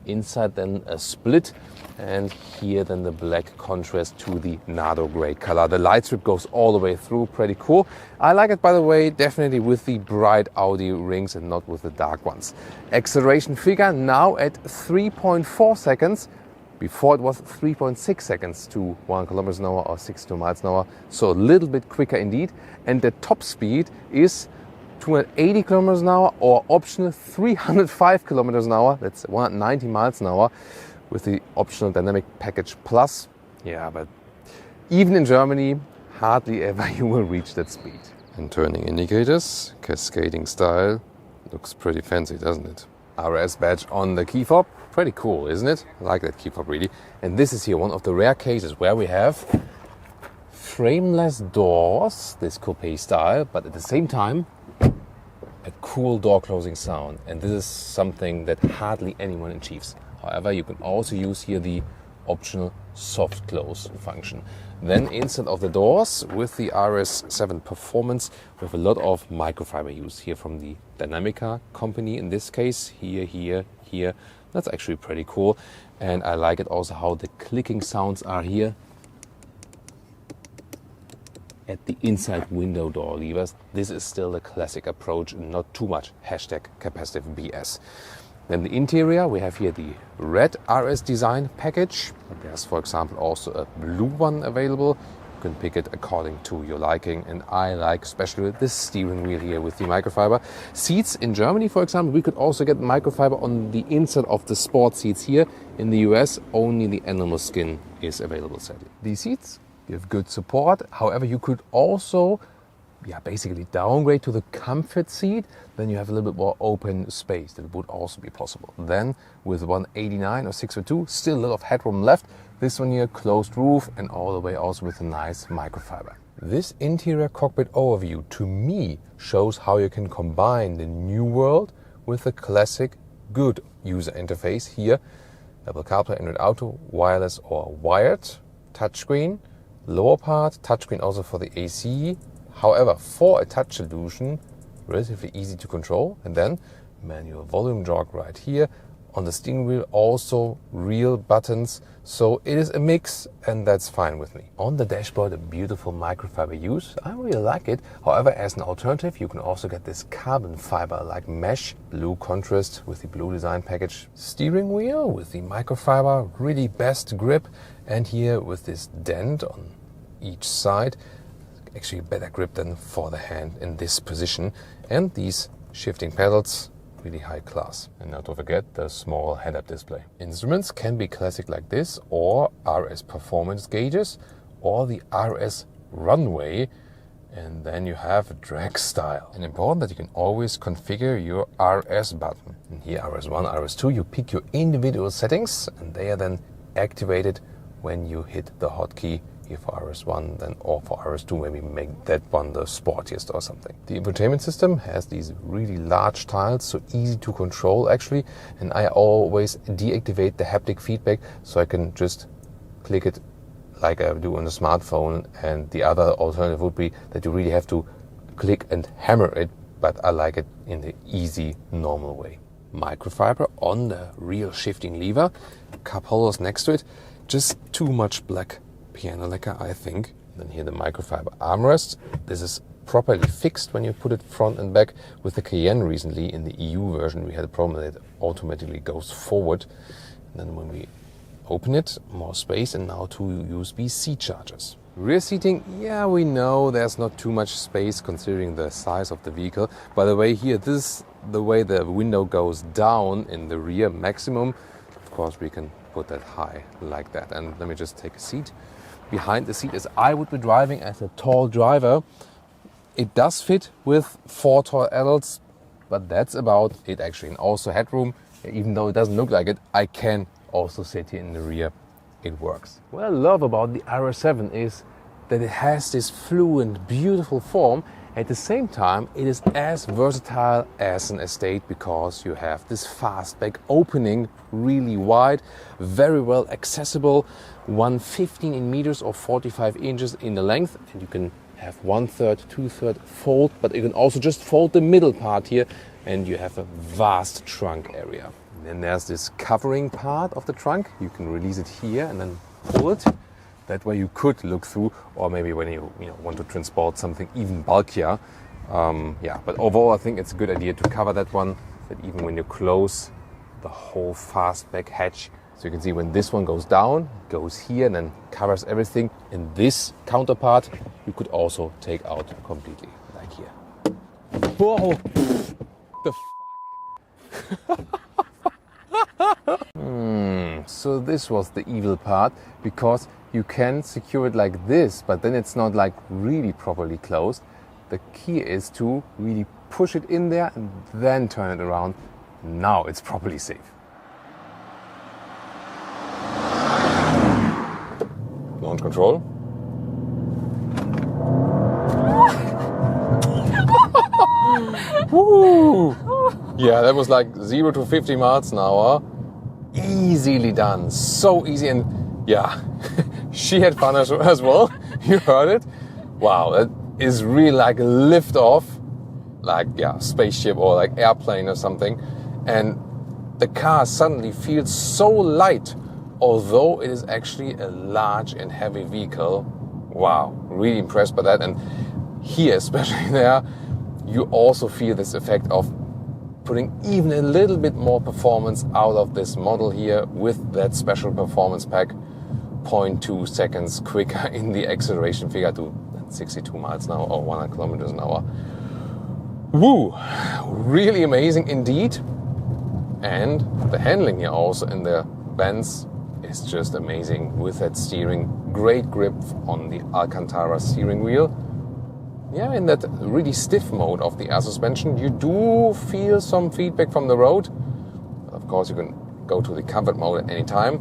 inside then a split, and here then the black contrast to the Nardo grey color. The light strip goes all the way through, pretty cool. I like it, by the way, definitely with the bright Audi rings and not with the dark ones. Acceleration figure now at 3.4 seconds. Before it was 3.6 seconds to 1 kilometers an hour or 62 miles an hour, so a little bit quicker indeed. And the top speed is 280 kilometers an hour or optional 305 kilometers an hour. That's 190 miles an hour with the optional dynamic package plus. Yeah, but even in Germany, hardly ever you will reach that speed. And turning indicators, cascading style, looks pretty fancy, doesn't it? RS badge on the key fob. Pretty cool, isn't it? I like that key fob really. And this is here one of the rare cases where we have frameless doors, this coupe style, but at the same time a cool door closing sound. And this is something that hardly anyone achieves. However, you can also use here the optional soft close function. Then instead of the doors with the RS7 Performance, we have a lot of microfiber use here from the Dynamica company. In this case, here. That's actually pretty cool. And I like it also how the clicking sounds are here at the inside window door levers. This is still the classic approach and not too much hashtag capacitive BS. Then the interior, we have here the red RS design package. There's, for example, also a blue one available. You can pick it according to your liking. And I like especially this steering wheel here with the microfiber. Seats in Germany, for example, we could also get microfiber on the inside of the sport seats here. In the US, only the animal skin is available, sadly. These seats give good support. However, you could also basically downgrade to the comfort seat, then you have a little bit more open space. That would also be possible. Then with 189 or 602, still a lot of headroom left. This one here, closed roof and all the way also with a nice microfiber. This interior cockpit overview to me shows how you can combine the new world with the classic good user interface here. Apple CarPlay, Android Auto, wireless or wired, touchscreen, lower part, touchscreen also for the AC. However, for a touch solution, relatively easy to control. And then manual volume jog right here. On the steering wheel also real buttons. So it is a mix and that's fine with me. On the dashboard, a beautiful microfiber use. I really like it. However, as an alternative, you can also get this carbon fiber like mesh, blue contrast with the blue design package. Steering wheel with the microfiber, really best grip. And here with this dent on each side. Actually better grip than for the hand in this position. And these shifting pedals, really high class. And not to forget the small head-up display. Instruments can be classic like this, or RS performance gauges, or the RS runway. And then you have a drag style. And important that you can always configure your RS button. And here RS1, RS2, you pick your individual settings and they are then activated when you hit the hotkey. Here for RS1 then, or for RS2 maybe make that one the sportiest or something. The infotainment system has these really large tiles, so easy to control actually, and I always deactivate the haptic feedback so I can just click it like I do on the smartphone. And the other alternative would be that you really have to click and hammer it, but I like it in the easy normal way. Microfiber on the rear shifting lever, cup holders next to it, just too much black piano lacquer, I think. Then here the microfiber armrest. This is properly fixed when you put it front and back. With the Cayenne recently in the EU version we had a problem that it automatically goes forward. And then when we open it, more space, and now 2 USB-C chargers. Rear seating, yeah, we know there's not too much space considering the size of the vehicle. By the way, here this is the way the window goes down in the rear maximum. Of course we can put that high like that. And let me just take a seat. Behind the seat as I would be driving as a tall driver. It does fit with 4 tall adults, but that's about it actually. And also headroom, even though it doesn't look like it, I can also sit here in the rear. It works. What I love about the RS7 is that it has this fluent, beautiful form, At the same time, it is as versatile as an S8 because you have this fastback opening, really wide, very well accessible, 115 in meters or 45 inches in the length, and you can have 1/3, 2/3 fold, but you can also just fold the middle part here and you have a vast trunk area. And then there's this covering part of the trunk. You can release it here and then pull it. That way you could look through, or maybe when you want to transport something even bulkier. But overall I think it's a good idea to cover that one, that even when you close the whole fastback hatch, so you can see when this one goes down, goes here and then covers everything. And this counterpart you could also take out completely, like here. Whoa! The So this was the evil part, because you can secure it like this, but then it's not like really properly closed. The key is to really push it in there and then turn it around. Now it's properly safe. Launch control. Woo! Yeah, that was like 0 to 50 miles an hour. Easily done, so easy, and yeah, she had fun as well. You heard it. Wow, that is really like a lift off, like spaceship or like airplane or something, and the car suddenly feels so light, although it is actually a large and heavy vehicle. Wow, really impressed by that. And here, especially there, you also feel this effect of putting even a little bit more performance out of this model here with that special performance pack. 0.2 seconds quicker in the acceleration figure to 62 miles an hour or 100 kilometers an hour. Woo! Really amazing indeed. And the handling here also in the Benz is just amazing with that steering. Great grip on the Alcantara steering wheel. Yeah, in that really stiff mode of the air suspension, you do feel some feedback from the road. But of course, you can go to the comfort mode at any time.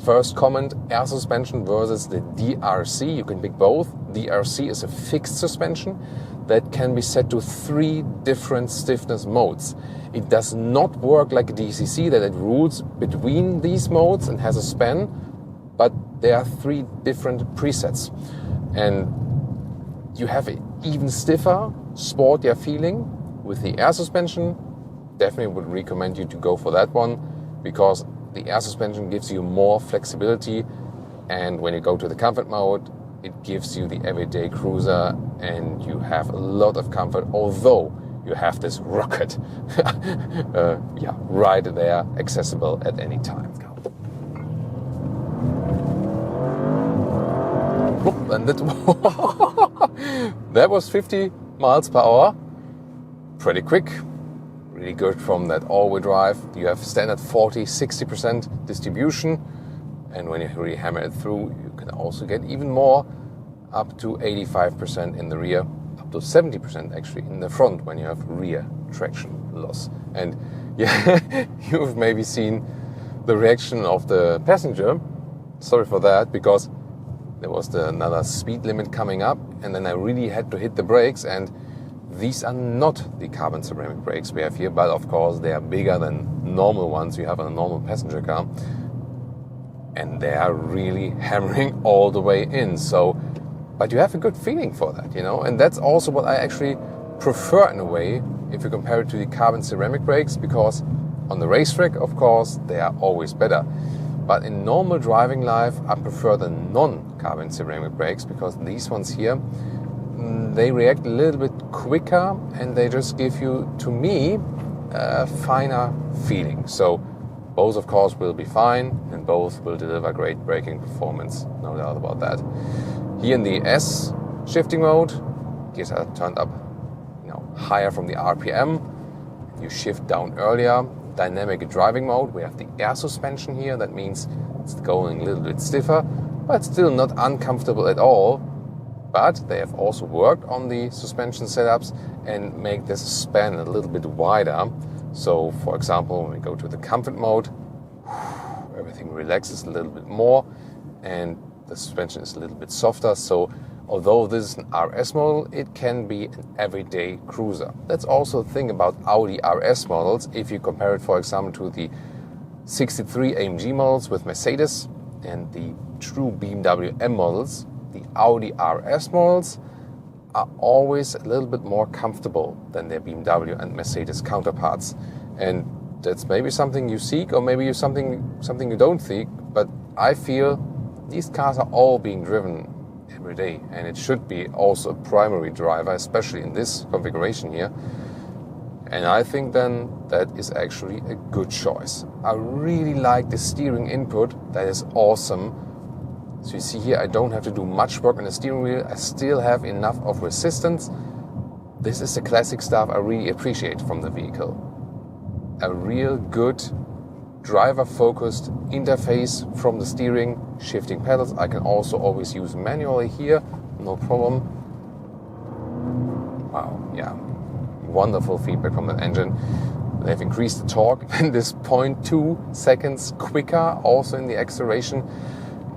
First comment, air suspension versus the DRC. You can pick both. DRC is a fixed suspension that can be set to 3 different stiffness modes. It does not work like a DCC, that it rules between these modes and has a span, but there are 3 different presets. And you have an even stiffer, sportier feeling with the air suspension. Definitely would recommend you to go for that one, because the air suspension gives you more flexibility, and when you go to the comfort mode, it gives you the everyday cruiser and you have a lot of comfort, although you have this rocket right there, accessible at any time. And that was 50 miles per hour. Pretty quick. Really good from that all-wheel drive. You have standard 40-60% distribution, and when you really hammer it through, you can also get even more, up to 85% in the rear, up to 70% actually in the front when you have rear traction loss. And yeah, you've maybe seen the reaction of the passenger. Sorry for that, because there was another speed limit coming up, and then I really had to hit the brakes, and these are not the carbon ceramic brakes we have here, but of course they are bigger than normal ones you have on a normal passenger car, and they are really hammering all the way in. So, but you have a good feeling for that, and that's also what I actually prefer in a way if you compare it to the carbon ceramic brakes, because on the racetrack, of course, they are always better. But in normal driving life, I prefer the non-carbon ceramic brakes, because these ones here, they react a little bit quicker and they just give you, to me, a finer feeling. So both, of course, will be fine and both will deliver great braking performance, no doubt about that. Here in the S shifting mode, gears are turned up higher from the RPM. You shift down earlier. Dynamic driving mode, we have the air suspension here. That means it's going a little bit stiffer, but still not uncomfortable at all. But they have also worked on the suspension setups and make this span a little bit wider. So, for example, when we go to the comfort mode, everything relaxes a little bit more and the suspension is a little bit softer. So although this is an RS model, it can be an everyday cruiser. That's also the thing about Audi RS models. If you compare it, for example, to the 63 AMG models with Mercedes and the true BMW M models, the Audi RS models are always a little bit more comfortable than their BMW and Mercedes counterparts. And that's maybe something you seek, or maybe something you don't seek, but I feel these cars are all being driven every day, and it should be also a primary driver, especially in this configuration here. And I think then that is actually a good choice. I really like the steering input, that is awesome. So you see here, I don't have to do much work on the steering wheel, I still have enough of resistance. This is the classic stuff I really appreciate from the vehicle. A real good driver-focused interface from the steering, shifting pedals. I can also always use manually here, no problem. Wow, yeah, wonderful feedback from the engine. They've increased the torque and this 0.2 seconds quicker also in the acceleration.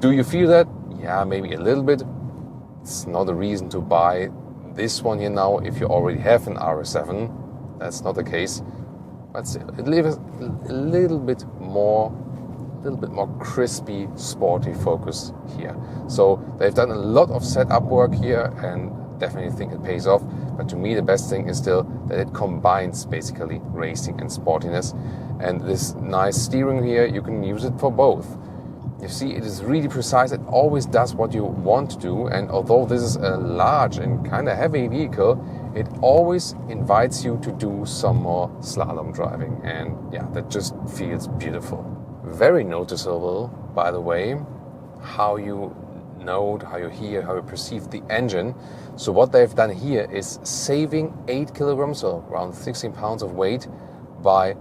Do you feel that? Yeah, maybe a little bit. It's not a reason to buy this one here now if you already have an RS7. That's not the case. But still, it leaves a little bit more crispy, sporty focus here. So they've done a lot of setup work here and definitely think it pays off. But to me, the best thing is still that it combines basically racing and sportiness. And this nice steering here, you can use it for both. You see, it is really precise. It always does what you want to do. And although this is a large and kind of heavy vehicle, it always invites you to do some more slalom driving. And yeah, that just feels beautiful. Very noticeable, by the way, how you note, how you hear, how you perceive the engine. So what they've done here is saving 8 kilograms, so around 16 pounds of weight, by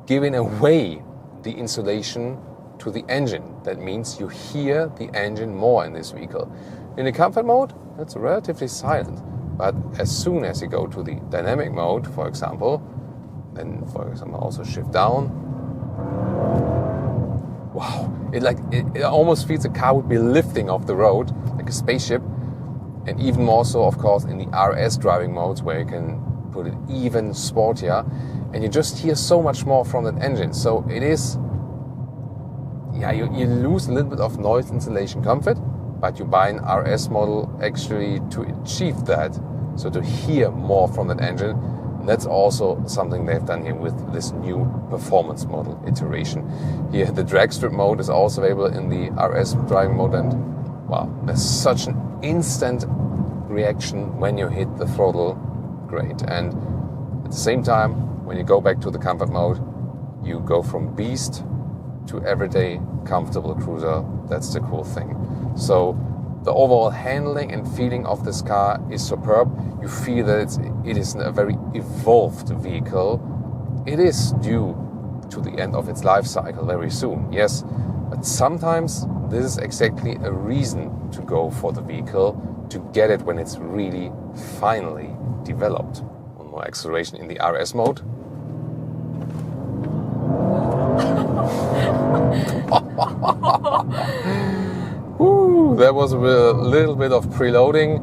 giving away the insulation to the engine. That means you hear the engine more in this vehicle. In the comfort mode, it's relatively silent. But as soon as you go to the dynamic mode, for example, then for example also shift down. Wow, it almost feels the car would be lifting off the road like a spaceship. And even more so, of course, in the RS driving modes where you can put it even sportier. And you just hear so much more from that engine. So it is, yeah, you lose a little bit of noise insulation comfort, but you buy an RS model actually to achieve that. So to hear more from that engine. That's also something they've done here with this new performance model iteration. Here the drag strip mode is also available in the RS driving mode, and wow, there's such an instant reaction when you hit the throttle. Great. And at the same time, when you go back to the comfort mode, you go from beast to everyday comfortable cruiser. That's the cool thing. So the overall handling and feeling of this car is superb. You feel that it is a very evolved vehicle. It is due to the end of its life cycle very soon, yes, but sometimes this is exactly a reason to go for the vehicle, to get it when it's really finally developed. One more acceleration in the RS mode. Whew, that was a little bit of preloading.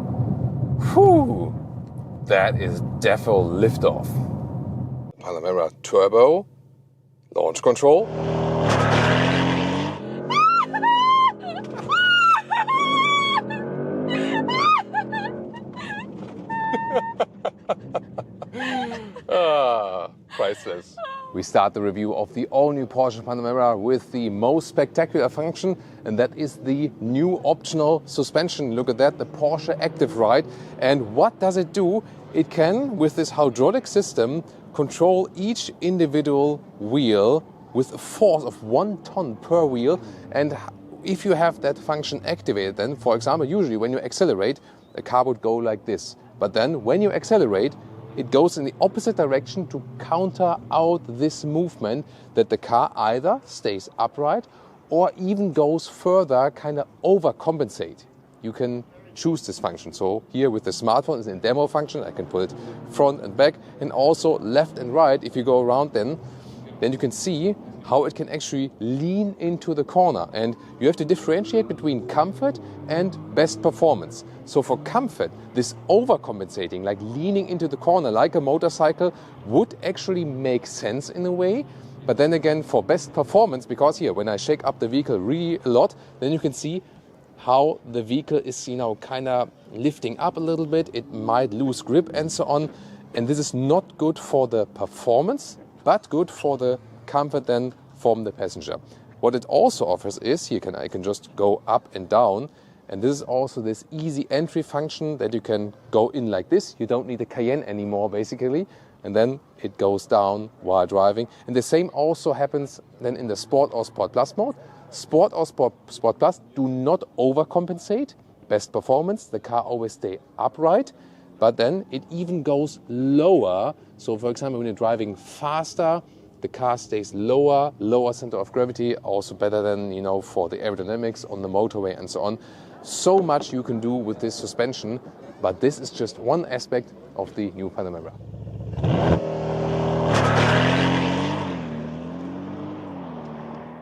Whew, that is defo liftoff. Panamera Turbo, launch control. Priceless. We start the review of the all-new Porsche Panamera with the most spectacular function, and that is the new optional suspension. Look at that, the Porsche Active Ride. And what does it do? It can, with this hydraulic system, control each individual wheel with a force of 1 ton per wheel. And if you have that function activated, then, for example, usually when you accelerate, the car would go like this. But then when you accelerate, it goes in the opposite direction to counter out this movement, that the car either stays upright or even goes further, kind of overcompensate. You can choose this function. So here with the smartphone, it's in demo function. I can put it front and back, and also left and right. If you go around, then you can see how it can actually lean into the corner. And you have to differentiate between comfort and best performance. So for comfort, this overcompensating, like leaning into the corner like a motorcycle, would actually make sense in a way. But then again, for best performance, because here, when I shake up the vehicle really a lot, then you can see how the vehicle is, kind of lifting up a little bit. It might lose grip and so on. And this is not good for the performance, but good for the comfort then from the passenger. What it also offers is, I can just go up and down, and this is also this easy entry function that you can go in like this. You don't need a Cayenne anymore basically, and then it goes down while driving. And the same also happens then in the Sport or Sport Plus mode. Sport or Sport Plus do not overcompensate best performance. The car always stay upright, but then it even goes lower. So for example, when you're driving faster, the car stays lower center of gravity, also better than, for the aerodynamics on the motorway and so on. So much you can do with this suspension, but this is just one aspect of the new Panamera.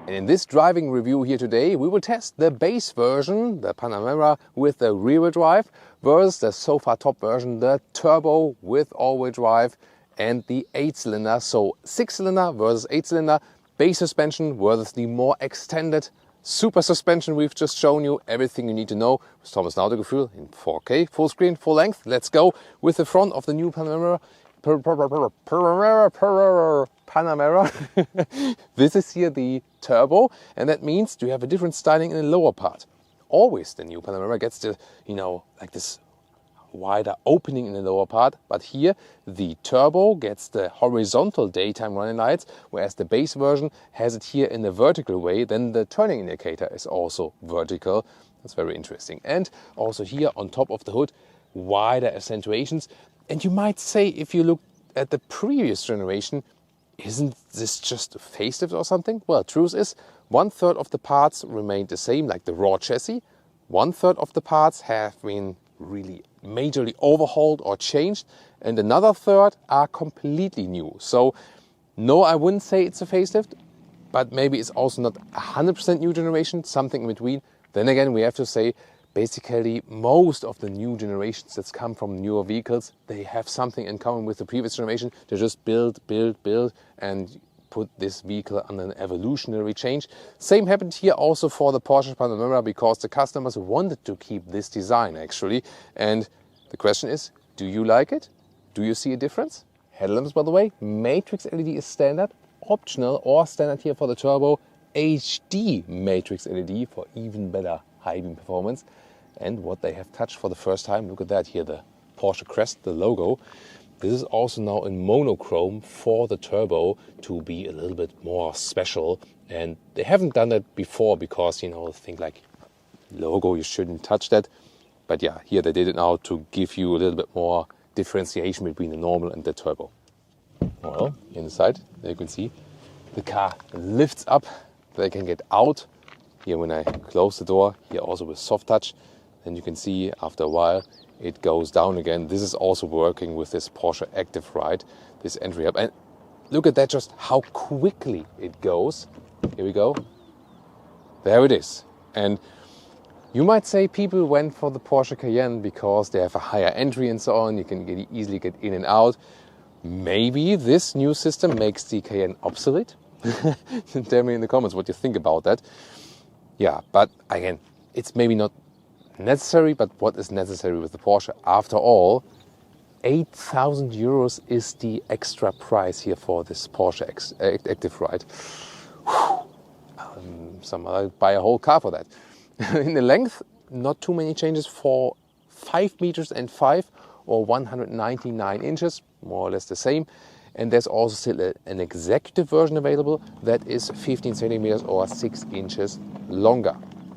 And in this driving review here today, we will test the base version, the Panamera with the rear-wheel drive, versus the so far top version, the Turbo with all-wheel drive, and the 8-cylinder, so 6-cylinder versus 8-cylinder, base suspension versus the more extended super suspension we've just shown you. Everything you need to know with Thomas and Autogefühl in 4K, full screen, full length. Let's go with the front of the new Panamera. Panamera. This is here the Turbo, and that means you have a different styling in the lower part. Always the new Panamera gets the, like this wider opening in the lower part, but here the Turbo gets the horizontal daytime running lights, whereas the base version has it here in the vertical way. Then the turning indicator is also vertical. That's very interesting. And also here on top of the hood, wider accentuations. And you might say, if you look at the previous generation, isn't this just a facelift or something? Well, truth is, 1/3 of the parts remained the same, like the raw chassis. 1/3 of the parts have been really majorly overhauled or changed, and another third are completely new. So no, I wouldn't say it's a facelift, but maybe it's also not 100% new generation, something in between. Then again, we have to say, basically most of the new generations that come from newer vehicles, they have something in common with the previous generation. They just build, and put this vehicle on an evolutionary change. Same happened here also for the Porsche Panamera, because the customers wanted to keep this design actually. And the question is, do you like it? Do you see a difference? Headlamps, by the way, matrix LED is standard, optional or standard here for the Turbo, HD matrix LED for even better high beam performance. And what they have touched for the first time, look at that here, the Porsche crest, the logo. This is also now in monochrome for the Turbo to be a little bit more special. And they haven't done that before because, think like logo, you shouldn't touch that. But yeah, here they did it now to give you a little bit more differentiation between the normal and the Turbo. Well, inside, there you can see the car lifts up. They can get out. Here when I close the door, here also with soft touch, then you can see after a while it goes down again. This is also working with this Porsche Active Ride, this entry up. And look at that, just how quickly it goes. Here we go. There it is. And you might say people went for the Porsche Cayenne because they have a higher entry and so on. You can easily get in and out. Maybe this new system makes the Cayenne obsolete. Tell me in the comments what you think about that. Yeah, but again, it's maybe not necessary, but what is necessary with the Porsche? After all, 8,000 euros is the extra price here for this Porsche Active Ride. Somebody buy a whole car for that. In the length, not too many changes for 5 meters and 5 or 199 inches, more or less the same. And there's also still an executive version available that is 15 centimeters or 6 inches longer.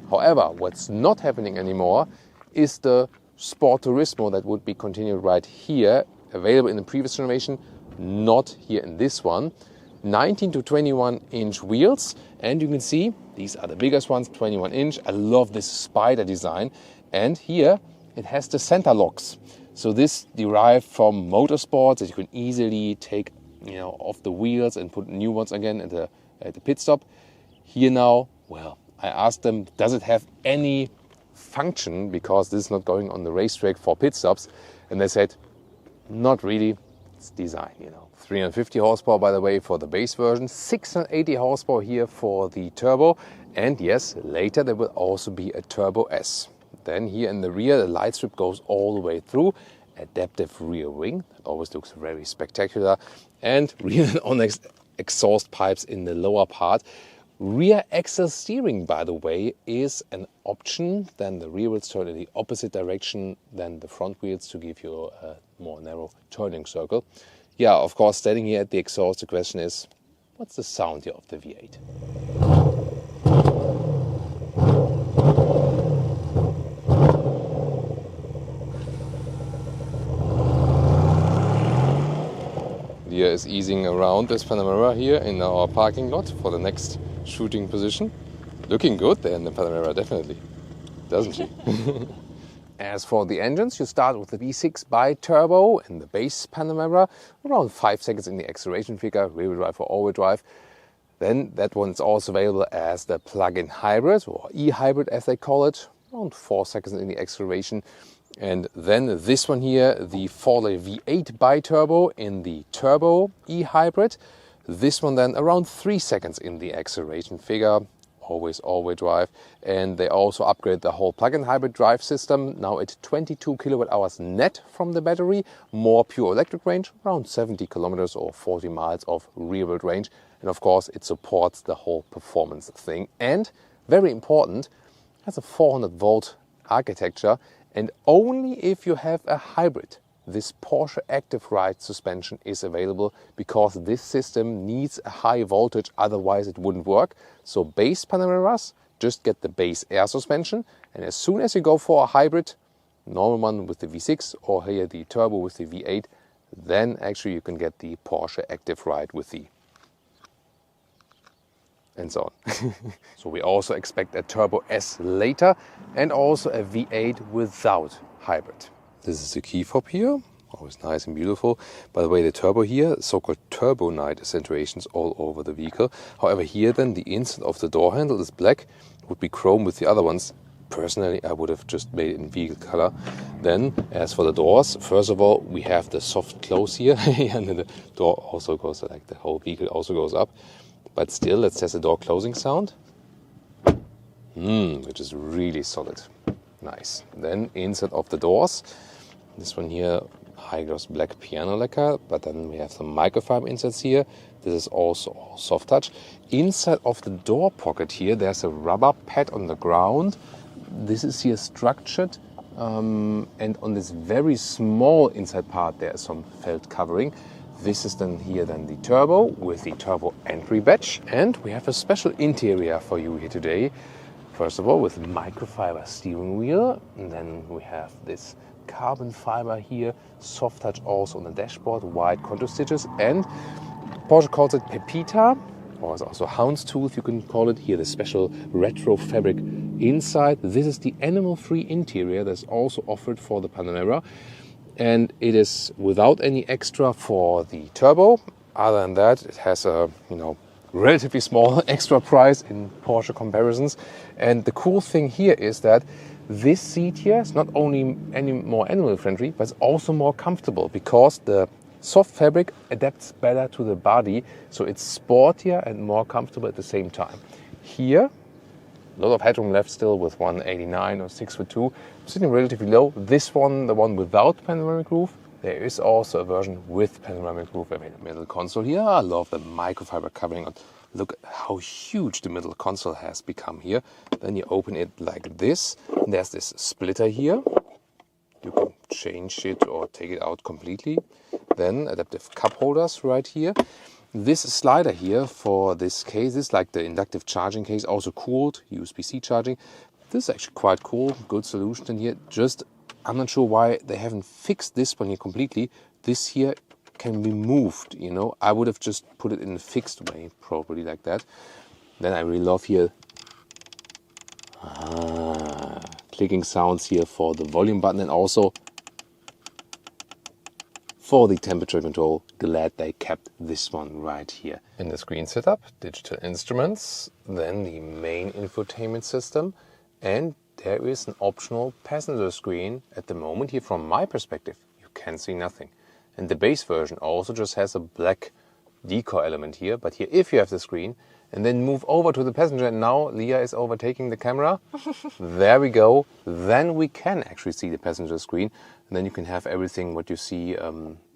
However, what's not happening anymore is the Sport Turismo that would be continued right here, available in the previous generation, not here in this one. 19 to 21 inch wheels, and you can see these are the biggest ones, 21 inch. I love this spider design, and here it has the center locks. So this derived from motorsports that you can easily take off the wheels and put new ones again in the at the pit stop. Here now, well, I asked them, does it have any function, because this is not going on the racetrack for pit stops, and they said, not really, it's design, you know. 350 horsepower, by the way, for the base version, 680 horsepower here for the turbo, and yes, later there will also be a Turbo S. Then here in the rear, the light strip goes all the way through, adaptive rear wing, that always looks very spectacular, and rear on exhaust pipes in the lower part. Rear axle steering, by the way, is an option. Then the rear wheels turn in the opposite direction than the front wheels to give you a more narrow turning circle. Yeah, of course, standing here at the exhaust, the question is, what's the sound here of the V8? Dia is easing around this Panamera here in our parking lot for the next shooting position. Looking good there in the Panamera, definitely, doesn't she? As for the engines, you start with the V6 bi-turbo in the base Panamera, around 5 seconds in the acceleration figure, rear-wheel drive or all-wheel drive. Then that one is also available as the plug-in hybrid, or e-hybrid as they call it, around 4 seconds in the acceleration. And then this one here, the 4-liter V8 bi-turbo in the turbo e-hybrid. This one then around 3 seconds in the acceleration figure, always all-wheel drive. And they also upgrade the whole plug-in hybrid drive system, now at 22 kilowatt hours net from the battery, more pure electric range, around 70 kilometers or 40 miles of rear-wheel range. And of course, it supports the whole performance thing. And very important, has a 400-volt architecture. And only if you have a hybrid, this Porsche Active Ride suspension is available, because this system needs a high voltage, otherwise it wouldn't work. So base Panameras just get the base air suspension, and as soon as you go for a hybrid, normal one with the V6 or here the turbo with the V8, then actually you can get the Porsche Active Ride with the and so on. So we also expect a Turbo S later, and also a V8 without hybrid. This is the key fob here, always nice and beautiful. By the way, the turbo here, so-called turbo night accentuations all over the vehicle. However, here then the inside of the door handle is black, would be chrome with the other ones. Personally, I would have just made it in vehicle color. Then, as for the doors, first of all, we have the soft close here, and then the door also goes, like the whole vehicle also goes up. But still, let's test the door closing sound, which is really solid. Nice. Then inside of the doors, this one here, high gloss black piano lacquer, but then we have some microfiber inserts here. This is also all soft touch. Inside of the door pocket here, there's a rubber pad on the ground. This is here structured, and on this very small inside part, there is some felt covering. This is then here then the turbo with the turbo entry badge, and we have a special interior for you here today. First of all, with microfiber steering wheel, and then we have this carbon fiber here, soft touch also on the dashboard, white contour stitches, and Porsche calls it Pepita, or it's also houndstooth, you can call it here, the special retro fabric inside. This is the animal-free interior that's also offered for the Panamera. And it is without any extra for the turbo. Other than that, it has a relatively small extra price in Porsche comparisons. And the cool thing here is that this seat here is not only any more animal friendly, but it's also more comfortable, because the soft fabric adapts better to the body, so it's sportier and more comfortable at the same time. Here, a lot of headroom left still with 189 or 6'2", sitting relatively low. This one, the one without panoramic roof, there is also a version with panoramic roof available. Middle console here, I love the microfiber covering. Look how huge the middle console has become here. Then you open it like this, and there's this splitter here. You can change it or take it out completely. Then adaptive cup holders right here. This slider here for this case is like the inductive charging case, also cooled, USB-C charging. This is actually quite cool, good solution in here. Just, I'm not sure why they haven't fixed this one here completely. This here can be moved, I would have just put it in a fixed way, probably like that. Then I really love here clicking sounds here for the volume button, and also for the temperature control glad they kept this one right here. In the screen setup, digital instruments, then the main infotainment system, and there is an optional passenger screen. At the moment here, from my perspective, you can see nothing. And the base version also just has a black decor element here, but here if you have the screen and then move over to the passenger, and now Leah is overtaking the camera, there we go, then we can actually see the passenger screen, and then you can have everything what you see.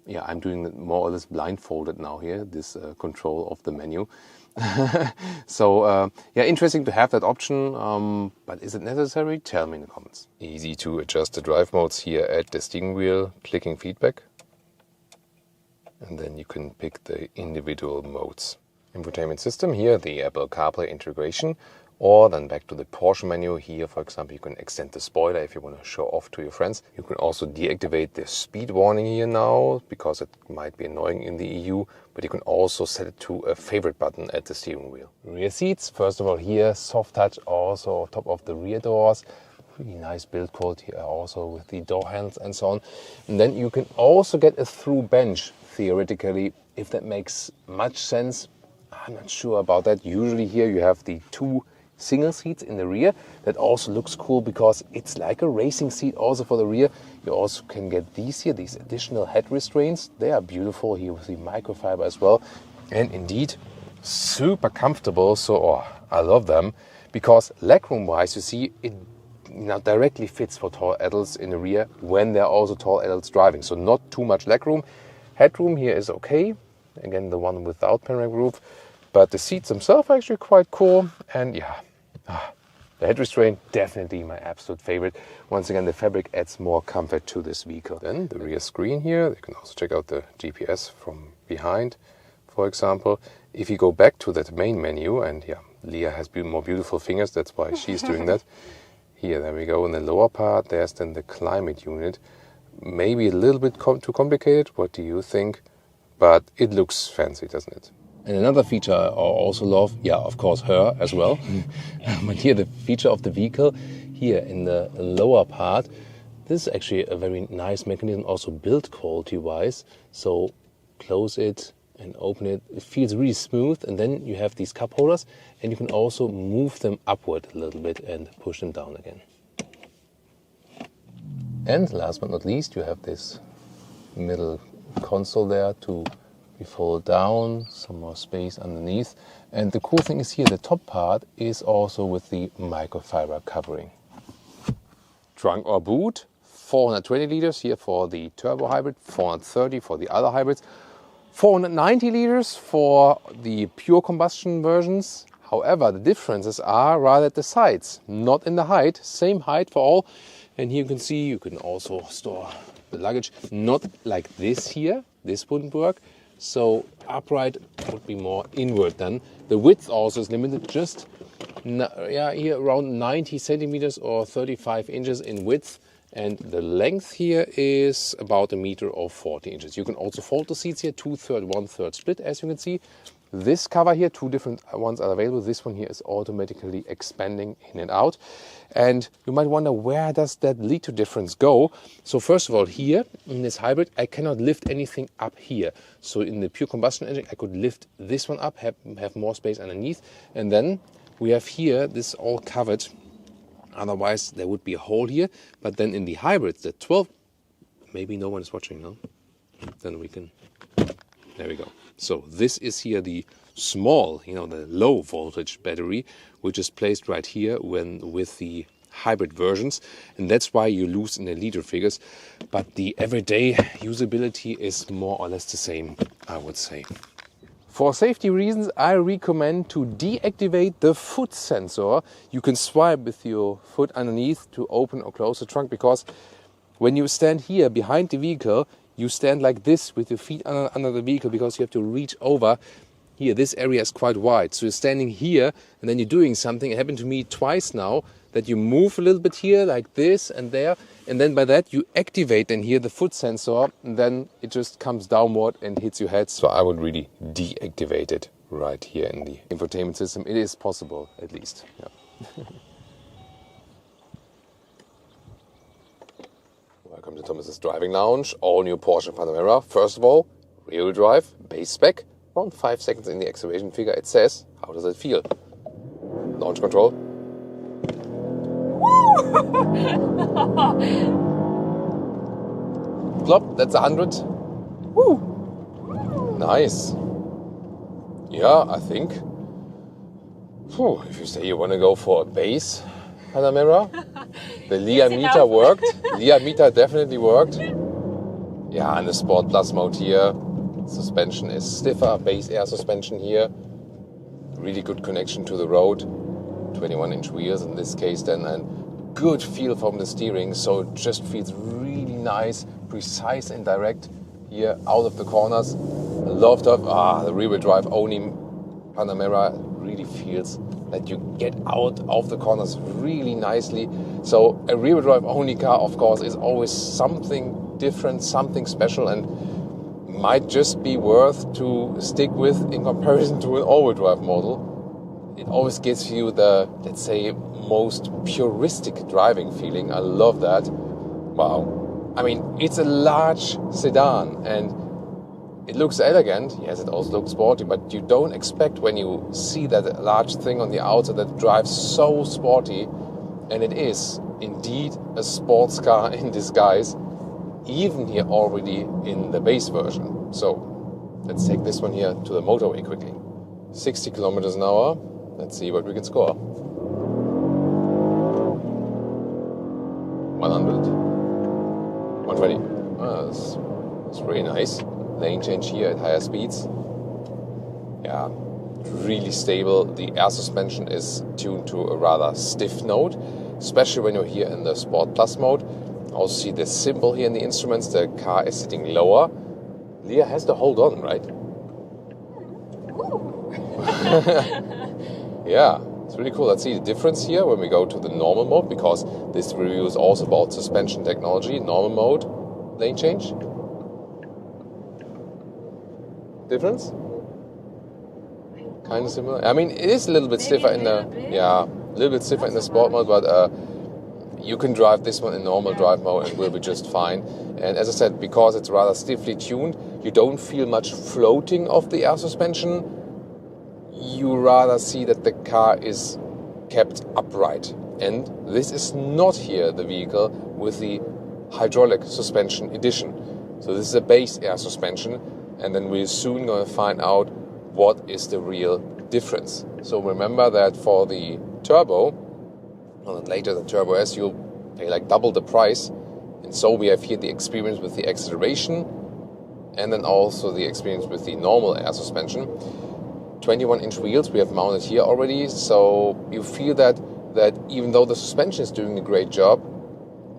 Yeah, I'm doing it more or less blindfolded now here, this control of the menu. So yeah, interesting to have that option, but is it necessary? Tell me in the comments. Easy to adjust the drive modes here at the steering wheel, clicking feedback. And then you can pick the individual modes. Infotainment system here, the Apple CarPlay integration, or then back to the Porsche menu. Here, for example, you can extend the spoiler if you want to show off to your friends. You can also deactivate the speed warning here now, because it might be annoying in the EU, but you can also set it to a favorite button at the steering wheel. Rear seats, first of all here, soft touch also top of the rear doors. Really nice build quality here also with the door handles and so on. And then you can also get a through bench, theoretically, if that makes much sense. I'm not sure about that. Usually here you have the two single seats in the rear. That also looks cool because it's like a racing seat also for the rear. You also can get these here, these additional head restraints. They are beautiful here with the microfiber as well. And indeed, super comfortable. So I love them because legroom wise, you see, it now directly fits for tall adults in the rear when there are also tall adults driving. So not too much legroom. Headroom here is okay. Again, the one without panoramic roof. But the seats themselves are actually quite cool. And yeah, the head restraint, definitely my absolute favorite. Once again, the fabric adds more comfort to this vehicle. Then the rear screen here, you can also check out the GPS from behind, for example. If you go back to that main menu, and yeah, Leah has more beautiful fingers, that's why she's doing that. Here, there we go. In the lower part, there's then the climate unit. Maybe a little bit too complicated. What do you think? But it looks fancy, doesn't it? And another feature I also love, yeah, of course, her as well. But here, the feature of the vehicle, here in the lower part, this is actually a very nice mechanism, also build quality-wise. So close it and open it. It feels really smooth. And then you have these cup holders, and you can also move them upward a little bit and push them down again. And last but not least, you have this middle console there to be folded down, some more space underneath. And the cool thing is here, the top part is also with the microfiber covering. Trunk or boot, 420 liters here for the turbo hybrid, 430 for the other hybrids, 490 liters for the pure combustion versions. However, the differences are rather at the sides, not in the height. Same height for all. And here you can see you can also store the luggage, not like this here. This wouldn't work. So upright would be more inward then. The width also is limited, just here around 90 centimeters or 35 inches in width. And the length here is about 1 meter or 40 inches. You can also fold the seats here, 2/3, 1/3 split, as you can see. This cover here, two different ones are available. This one here is automatically expanding in and out. And you might wonder, where does that lead to difference go? So first of all, here in this hybrid, I cannot lift anything up here. So in the pure combustion engine, I could lift this one up, have more space underneath. And then we have here, this all covered. Otherwise, there would be a hole here. But then in the hybrids, the 12, maybe no one is watching now. Then we can, there we go. So this is here the small, the low voltage battery, which is placed right here with the hybrid versions. And that's why you lose in the liter figures. But the everyday usability is more or less the same, I would say. For safety reasons, I recommend to deactivate the foot sensor. You can swipe with your foot underneath to open or close the trunk, because when you stand here behind the vehicle, you stand like this with your feet under the vehicle, because you have to reach over. Here, this area is quite wide. So you're standing here and then you're doing something. It happened to me twice now, that you move a little bit here like this and there. And then by that you activate then here the foot sensor, and then it just comes downward and hits your head. So I would really deactivate it right here in the infotainment system. It is possible, at least. Yeah. Welcome to Thomas's Driving Lounge, all new Porsche Panamera. First of all, rear-wheel drive, base spec, around 5 seconds in the acceleration figure. It says, how does it feel? Launch control. Plop, that's 100. Woo! Nice. Yeah, I think. If you say you want to go for a base Panamera, the Lia meter worked. Lia meter definitely worked. Yeah, and the Sport Plus mode here. Suspension is stiffer, base air suspension here. Really good connection to the road. 21-inch wheels in this case then, and good feel from the steering, so it just feels really nice, precise and direct here out of the corners. I love that. The rear-wheel drive only Panamera really feels that you get out of the corners really nicely. So a rear-wheel drive only car, of course, is always something different, something special, and might just be worth to stick with in comparison to an all-wheel drive model. It always gives you the, let's say, most puristic driving feeling. I love that. Wow. I mean, it's a large sedan and it looks elegant. Yes, it also looks sporty, but you don't expect when you see that large thing on the outside that drives so sporty. And it is indeed a sports car in disguise, even here already in the base version. So let's take this one here to the motorway quickly. 60 kilometers an hour. Let's see what we can score. 100. 120. That's really nice. Lane change here at higher speeds. Yeah, really stable. The air suspension is tuned to a rather stiff note, especially when you're here in the Sport Plus mode. Also see the symbol here in the instruments. The car is sitting lower. Lia has to hold on, right? Yeah, it's really cool. Let's see the difference here when we go to the normal mode, because this review is also about suspension technology. Normal mode, lane change. Difference? Kind of similar. I mean, it is a little bit stiffer in the sport mode, but you can drive this one in normal drive mode and will be just fine. And as I said, because it's rather stiffly tuned, you don't feel much floating of the air suspension. You rather see that the car is kept upright. And this is not here the vehicle with the hydraulic suspension edition. So this is a base air suspension, and then we're soon going to find out what is the real difference. So remember that for the Turbo, and later the Turbo S, you'll pay like double the price. And so we have here the experience with the acceleration and then also the experience with the normal air suspension. 21-inch wheels we have mounted here already, so you feel that even though the suspension is doing a great job,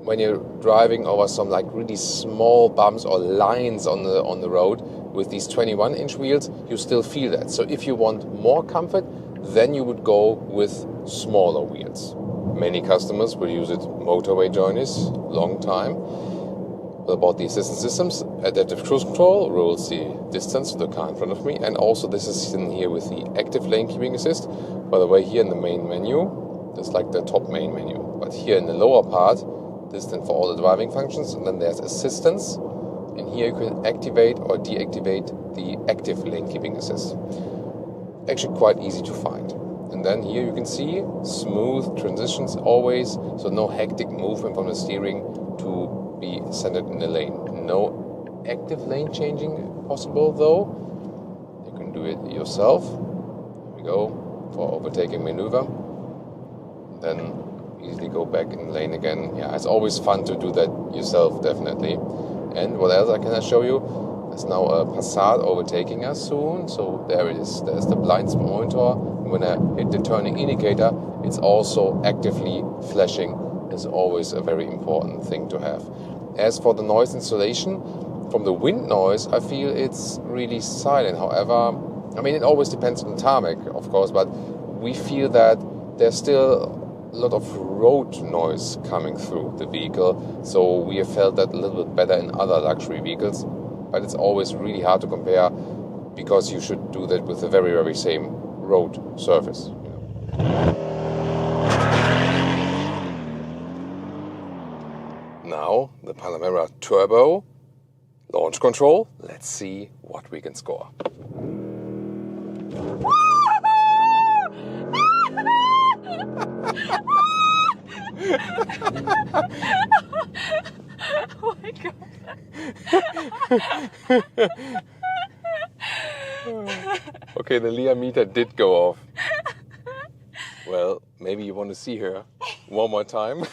when you're driving over some like really small bumps or lines on the road with these 21-inch wheels, you still feel that. So if you want more comfort, then you would go with smaller wheels. Many customers will use it motorway journeys, long time. What about the assistance systems? Adaptive cruise control rules the distance to the car in front of me, and also this is in here with the active lane keeping assist. By the way, here in the main menu, that's like the top main menu. But here in the lower part, this is then for all the driving functions, and then there's assistance. And here you can activate or deactivate the active lane keeping assist. Actually quite easy to find. And then here you can see smooth transitions always, so no hectic movement from the steering to be centered in the lane. No active lane changing possible though. You can do it yourself. Here we go for overtaking maneuver. Then easily go back in the lane again. Yeah, it's always fun to do that yourself, definitely. And what else can I show you? There's now a Passat overtaking us soon. So there it is. There's the blind spot monitor. When I hit the turning indicator, it's also actively flashing. It's always a very important thing to have. As for the noise insulation, from the wind noise, I feel it's really silent. However, I mean, it always depends on the tarmac, of course, but we feel that there's still a lot of road noise coming through the vehicle. So we have felt that a little bit better in other luxury vehicles. But it's always really hard to compare, because you should do that with the very, very same road surface. Now the Panamera Turbo. Launch control, let's see what we can score. Oh my god. Okay, the Leah meter did go off. Well, maybe you want to see her one more time.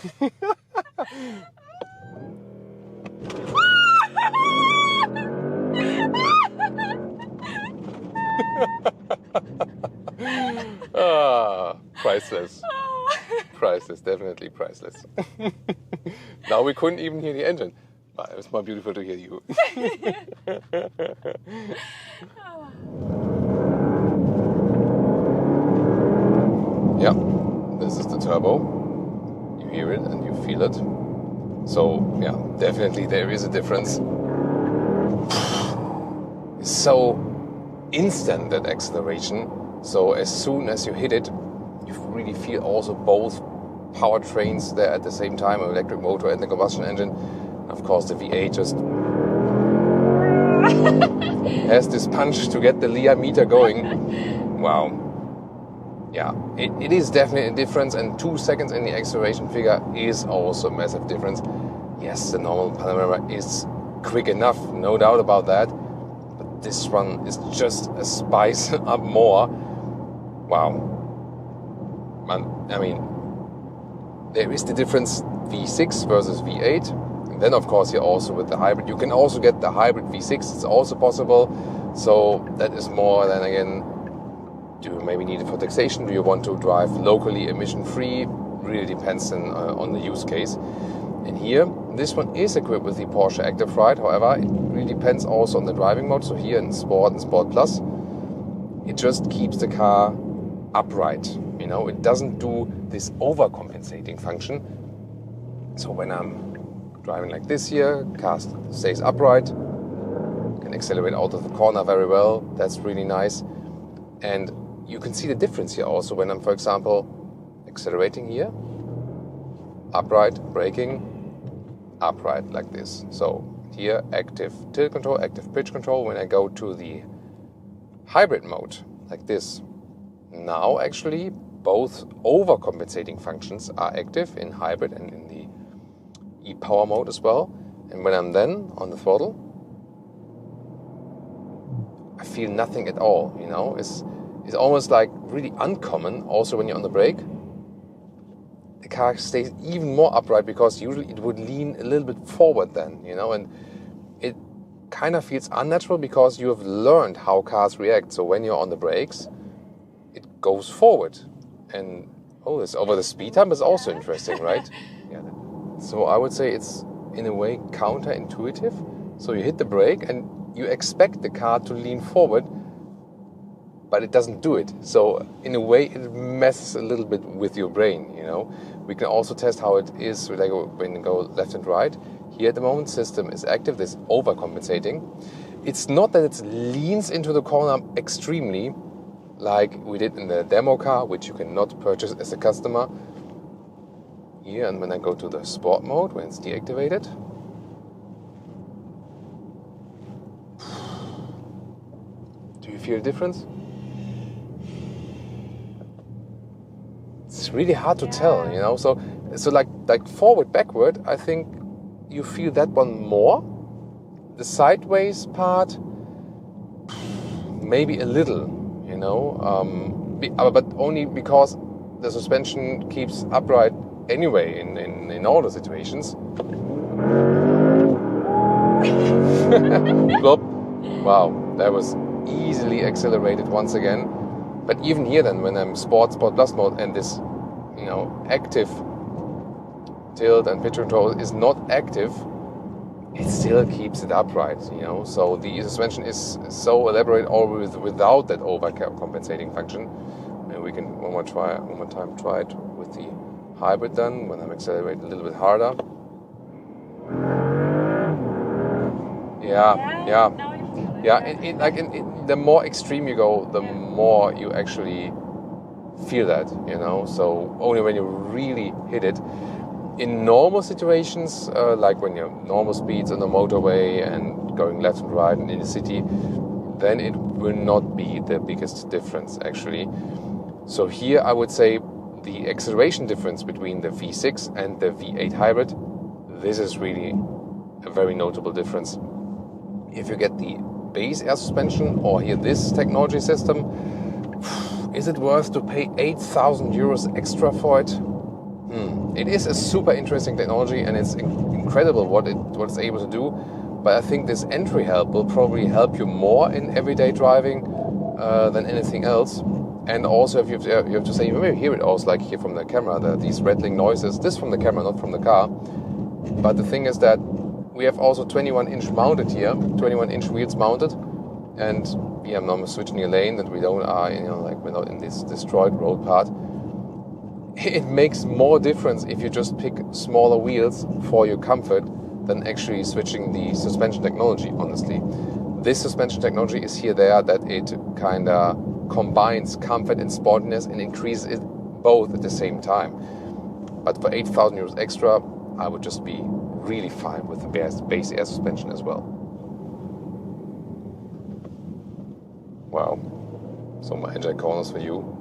Priceless. Priceless, definitely priceless. Now we couldn't even hear the engine. But it was more beautiful to hear you. Yeah, this is the turbo. You hear it and you feel it. So, yeah, definitely there is a difference. It's so instant, that acceleration. So as soon as you hit it, you really feel also both powertrains there at the same time, an electric motor and the combustion engine. And of course the V8 just has this punch to get the Leah meter going. Wow. Yeah, it is definitely a difference, and 2 seconds in the acceleration figure is also a massive difference. Yes, the normal Panamera is quick enough, no doubt about that. But this one is just a spice up more. Wow. I mean, there is the difference V6 versus V8. And then, of course, here also with the hybrid. You can also get the hybrid V6. It's also possible. So that is more than, again, do you maybe need it for taxation? Do you want to drive locally emission-free? Really depends on the use case. And here, this one is equipped with the Porsche Active Ride. However, it really depends also on the driving mode. So here in Sport and Sport Plus, it just keeps the car upright. You know, it doesn't do this overcompensating function. So when I'm driving like this here, car stays upright, can accelerate out of the corner very well. That's really nice. And you can see the difference here also when I'm, for example, accelerating here, upright, braking, upright like this. So here, active tilt control, active pitch control. When I go to the hybrid mode, like this, now actually both overcompensating functions are active in hybrid and in the e-power mode as well. And when I'm then on the throttle, I feel nothing at all, you know. It's almost like really uncommon. Also when you're on the brake, the car stays even more upright, because usually it would lean a little bit forward then, you know, and it kind of feels unnatural because you have learned how cars react. So when you're on the brakes, it goes forward. And oh, this over the speed hump is also interesting, right? Yeah. So I would say it's in a way counterintuitive. So you hit the brake and you expect the car to lean forward, but it doesn't do it. So in a way it messes a little bit with your brain, you know. We can also test how it is when you go left and right. Here at the moment, system is active, this overcompensating. It's not that it leans into the corner extremely, like we did in the demo car, which you cannot purchase as a customer. Here, and when I go to the sport mode, when it's deactivated, do you feel a difference? It's really hard to tell, you know. So like forward, backward, I think you feel that one more. The sideways part, maybe a little, you know, but only because the suspension keeps upright anyway in all the situations. Flop. Wow, that was easily accelerated once again. But even here then, when I'm Sport Plus mode, and this, you know, active tilt and pitch control is not active, it still keeps it upright, you know. So the suspension is so elaborate always without that overcompensating function. And we can one more time try it with the hybrid then, when I'm accelerating a little bit harder. Yeah. The more extreme you go, the more you actually feel that, you know. So only when you really hit it. in normal situations, like when you're normal speeds on the motorway and going left and right and in the city, then it will not be the biggest difference actually. So here I would say the acceleration difference between the V6 and the V8 hybrid, this is really a very notable difference. If you get the base air suspension or here this technology system, is it worth to pay 8,000 euros extra for it? It is a super interesting technology and it's incredible what it's able to do. But I think this entry help will probably help you more in everyday driving than anything else. And also, if you have to say, you may hear it also like here from the camera, these rattling noises. This from the camera, not from the car. But the thing is that we have also 21-inch mounted here, 21-inch wheels mounted, and I'm not switching a lane that we don't are, like we're not in this destroyed road part. It makes more difference if you just pick smaller wheels for your comfort than actually switching the suspension technology, honestly. This suspension technology is here there that it kind of combines comfort and sportiness and increases it both at the same time. But for 8,000 euros extra, I would just be really fine with the base air suspension as well. Wow, so my engine corners for you.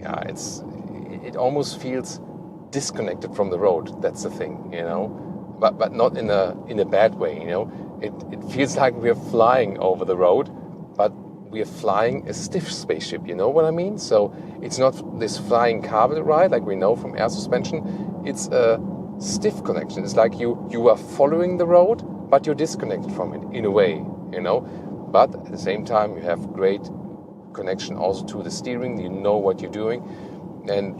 Yeah, it almost feels disconnected from the road. That's the thing, but not in a bad way, It feels like we are flying over the road, but we are flying a stiff spaceship, you know what I mean? So it's not this flying carpet ride like we know from air suspension. It's a stiff connection. It's like you are following the road, but you're disconnected from it in a way, But at the same time, you have great connection also to the steering. You know what you're doing. And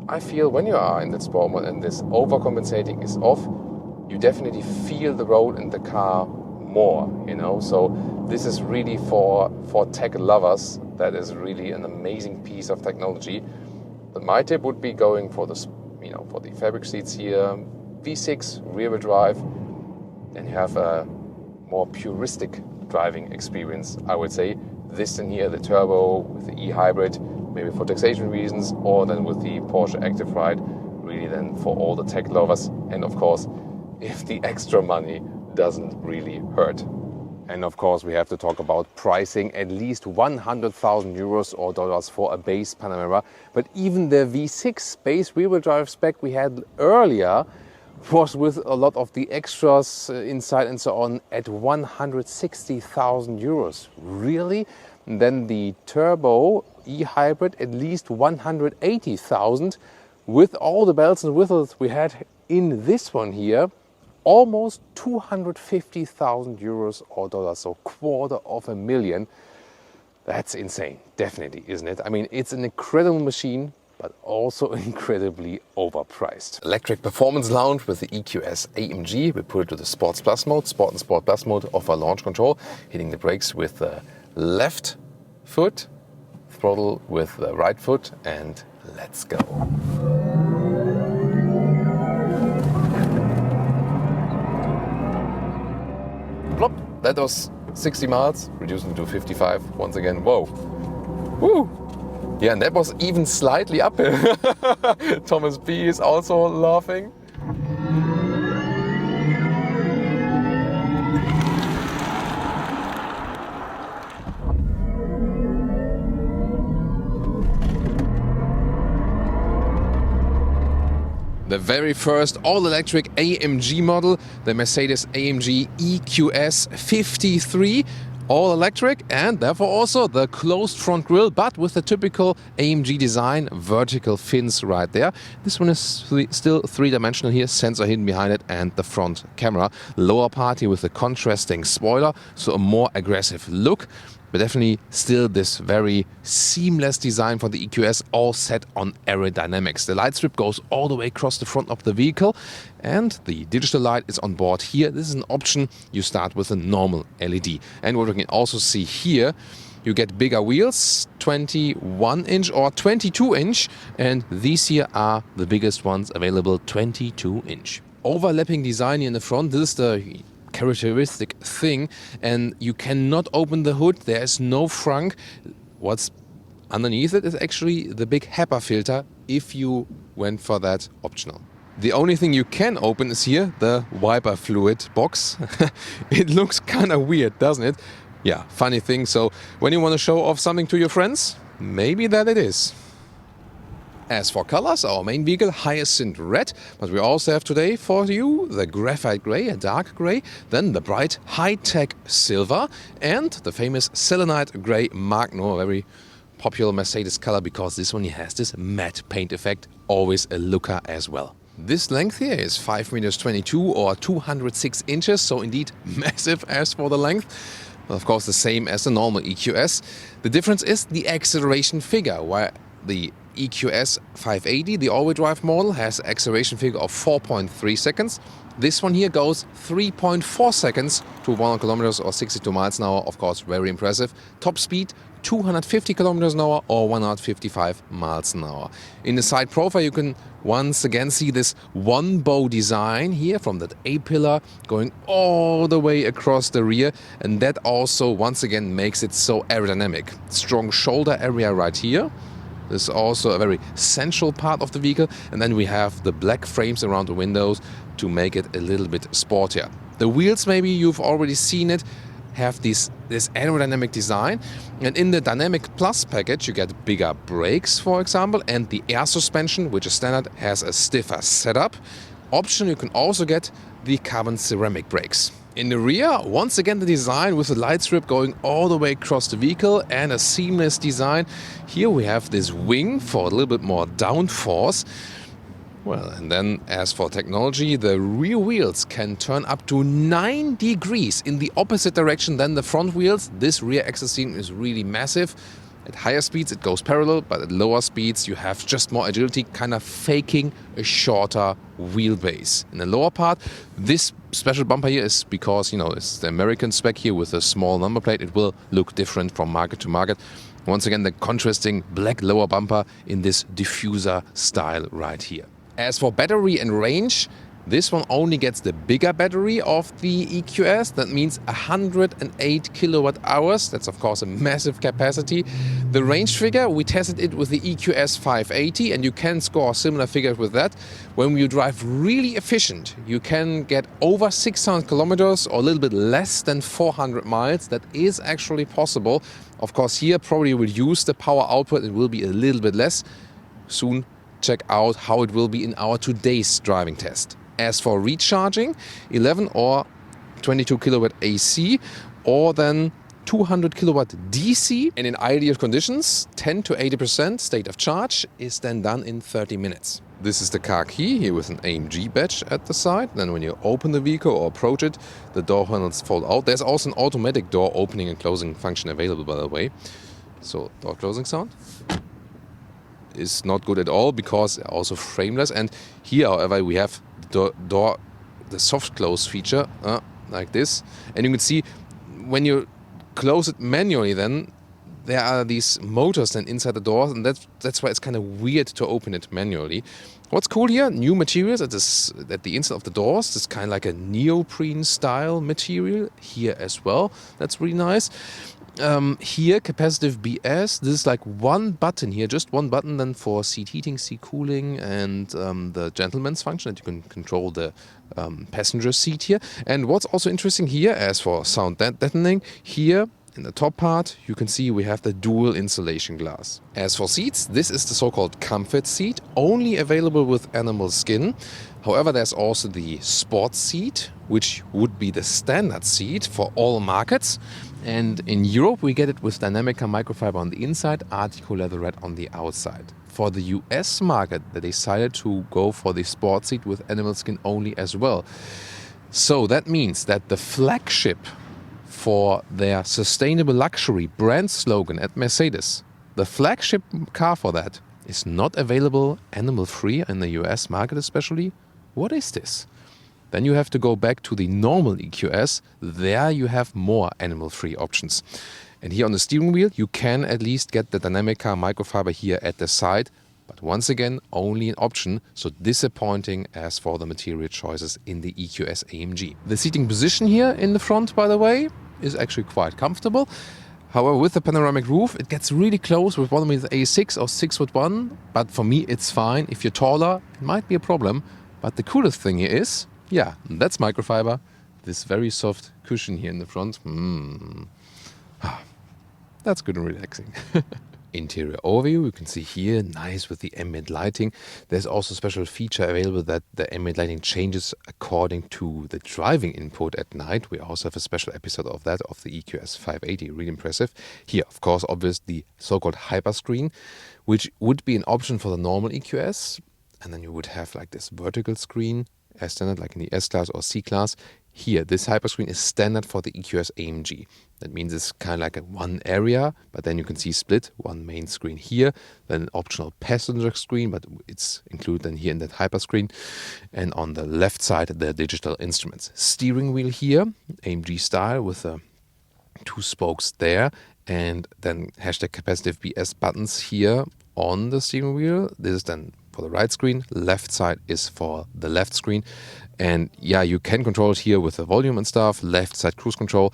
I feel when you are in that sport mode and this overcompensating is off, you definitely feel the road in the car more, So this is really for tech lovers. That is really an amazing piece of technology. But my tip would be going for the, for the fabric seats here, V6 rear-wheel drive, and you have a more puristic driving experience, I would say. This in here, the turbo with the e-hybrid, maybe for taxation reasons, or then with the Porsche Active Ride, really then for all the tech lovers. And of course, if the extra money doesn't really hurt. And of course, we have to talk about pricing, at least 100,000 euros or dollars for a base Panamera. But even the V6 base rear-wheel drive spec we had earlier was with a lot of the extras inside and so on at 160,000 euros. Really? And then the turbo e-hybrid at least 180,000 with all the bells and whistles we had in this one here. Almost 250,000 euros or dollars, so $250,000. That's insane, definitely, isn't it? I mean, it's an incredible machine, but also incredibly overpriced. Electric performance lounge with the EQS AMG. We put it to the Sports Plus mode, Sport and Sport Plus mode of our launch control, hitting the brakes with the left foot, throttle with the right foot, and let's go. Plop. That was 60 miles, reducing to 55 once again. Whoa. Woo. Yeah, and that was even slightly uphill. Thomas B is also laughing. The very first all-electric AMG model, the Mercedes-AMG EQS 53, all-electric and therefore also the closed front grille, but with the typical AMG design, vertical fins right there. This one is still three-dimensional here, sensor hidden behind it and the front camera. Lower party with the contrasting spoiler, so a more aggressive look. But definitely still this very seamless design for the EQS, all set on aerodynamics. The light strip goes all the way across the front of the vehicle and the digital light is on board here. This is an option. You start with a normal LED. And what we can also see here, you get bigger wheels, 21-inch or 22-inch, and these here are the biggest ones available, 22-inch. Overlapping design in the front, this is the characteristic thing, and you cannot open the hood. There is no frunk. What's underneath it is actually the big HEPA filter if you went for that optional. The only thing you can open is here, the wiper fluid box. It looks kind of weird, doesn't it? Yeah, funny thing. So when you want to show off something to your friends, maybe that it is. As for colors, our main vehicle, hyacinth red, but we also have today for you the graphite grey, a dark grey, then the bright high-tech silver, and the famous selenite grey Magno, a very popular Mercedes color because this one has this matte paint effect, always a looker as well. This length here is 5 meters 22 or 206 inches, so indeed massive as for the length. Well, of course, the same as the normal EQS. The difference is the acceleration figure, where the EQS 580, the all-wheel drive model, has an acceleration figure of 4.3 seconds. This one here goes 3.4 seconds to 100 kilometers or 62 miles an hour. Of course, very impressive. Top speed 250 kilometers an hour or 155 miles an hour. In the side profile, you can once again see this one bow design here from that A-pillar going all the way across the rear, and that also once again makes it so aerodynamic. Strong shoulder area right here. This is also a very central part of the vehicle, and then we have the black frames around the windows to make it a little bit sportier. The wheels, maybe you've already seen it, have this aerodynamic design, and in the Dynamic Plus package you get bigger brakes, for example, and the air suspension, which is standard, has a stiffer setup. Option, you can also get the carbon ceramic brakes. In the rear, once again the design with the light strip going all the way across the vehicle and a seamless design. Here we have this wing for a little bit more downforce. Well, and then as for technology, the rear wheels can turn up to 9 degrees in the opposite direction than the front wheels. This rear axle seam is really massive. At higher speeds it goes parallel, but at lower speeds you have just more agility, kind of faking a shorter wheelbase. In the lower part, this special bumper here is because, you know, it's the American spec here with a small number plate. It will look different from market to market. Once again, the contrasting black lower bumper in this diffuser style right here. As for battery and range, this one only gets the bigger battery of the EQS. That means 108 kilowatt hours. That's of course a massive capacity. The range figure, we tested it with the EQS 580, and you can score similar figures with that. When you drive really efficient, you can get over 600 kilometers or a little bit less than 400 miles. That is actually possible. Of course, here probably will use the power output. It will be a little bit less. Soon check out how it will be in our today's driving test. As for recharging, 11 or 22 kilowatt AC or then 200 kilowatt DC, and in ideal conditions 10 to 80% state of charge is then done in 30 minutes. This is the car key here with an AMG badge at the side. Then when you open the vehicle or approach it, the door handles fold out. There's also an automatic door opening and closing function available, by the way. So door closing sound is not good at all because also frameless. And here, however, we have the soft close feature like this, and you can see when you close it manually, then there are these motors then inside the doors, and that's why it's kind of weird to open it manually. What's cool here, new materials at the inside of the doors. It's kind of like a neoprene style material here as well. That's really nice. Here, capacitive BS. This is like one button here, just one button then for seat heating, seat cooling, and the gentleman's function that you can control the passenger seat here. And what's also interesting here, as for sound deadening, here in the top part you can see we have the dual insulation glass. As for seats, this is the so-called comfort seat, only available with animal skin. However, there's also the sports seat, which would be the standard seat for all markets. And in Europe, we get it with Dynamica microfiber on the inside, Artico leatherette on the outside. For the US market, they decided to go for the sports seat with animal skin only as well. So that means that the flagship for their sustainable luxury brand slogan at Mercedes, the flagship car for that, is not available animal-free in the US market especially. What is this? Then you have to go back to the normal EQS. There you have more animal-free options. And here on the steering wheel, you can at least get the Dynamica microfiber here at the side. But once again, only an option, so disappointing as for the material choices in the EQS AMG. The seating position here in the front, by the way, is actually quite comfortable. However, with the panoramic roof, it gets really close with one of the A6 or 6'1", but for me it's fine. If you're taller, it might be a problem. But the coolest thing here is, yeah, that's microfiber. This very soft cushion here in the front. That's good and relaxing. Interior overview, you can see here, nice with the ambient lighting. There's also a special feature available that the ambient lighting changes according to the driving input at night. We also have a special episode of that, of the EQS 580, really impressive. Here, of course, obvious the so-called hyper screen, which would be an option for the normal EQS. And then you would have like this vertical screen as standard, like in the S-Class or C-Class. Here, this hyperscreen is standard for the EQS AMG. That means it's kind of like a one area, but then you can see split, one main screen here, then an optional passenger screen, but it's included then here in that hyperscreen. And on the left side, the digital instruments. Steering wheel here, AMG style with two spokes there, and then hashtag capacitive BS buttons here on the steering wheel. This is then for the right screen, left side is for the left screen. And yeah, you can control it here with the volume and stuff, left side cruise control.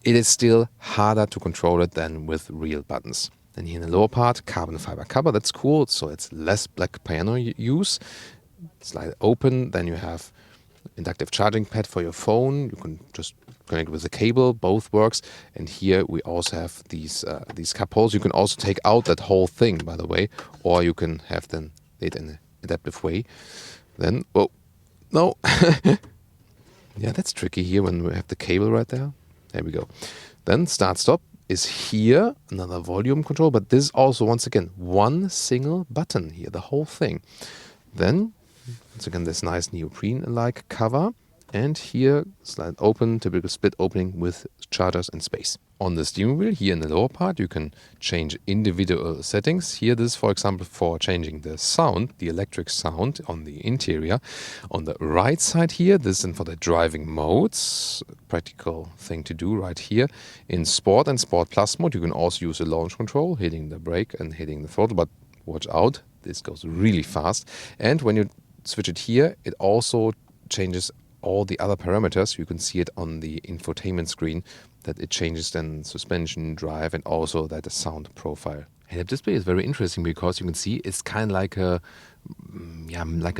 It is still harder to control it than with real buttons. Then here in the lower part, carbon fiber cover, that's cool. So it's less black piano use. Slide open, then you have inductive charging pad for your phone. You can just connect with the cable, both works. And here we also have these cup holes. You can also take out that whole thing, by the way, or you can have them it in an adaptive way. Then, oh, no. Yeah, that's tricky here when we have the cable right there. There we go. Then start stop is here, another volume control, but this is also, once again, one single button here, the whole thing. Then, once again, this nice neoprene-like cover. And here, slide open, typical split opening with chargers and space. On the steering wheel, here in the lower part, you can change individual settings. Here, this is, for example, for changing the sound, the electric sound on the interior. On the right side here, this is then for the driving modes. Practical thing to do right here. In Sport and Sport Plus mode, you can also use a launch control, hitting the brake and hitting the throttle, but watch out, this goes really fast. And when you switch it here, it also changes all the other parameters. You can see it on the infotainment screen that it changes then suspension, drive, and also that the sound profile. And the display is very interesting because you can see it's kind of like a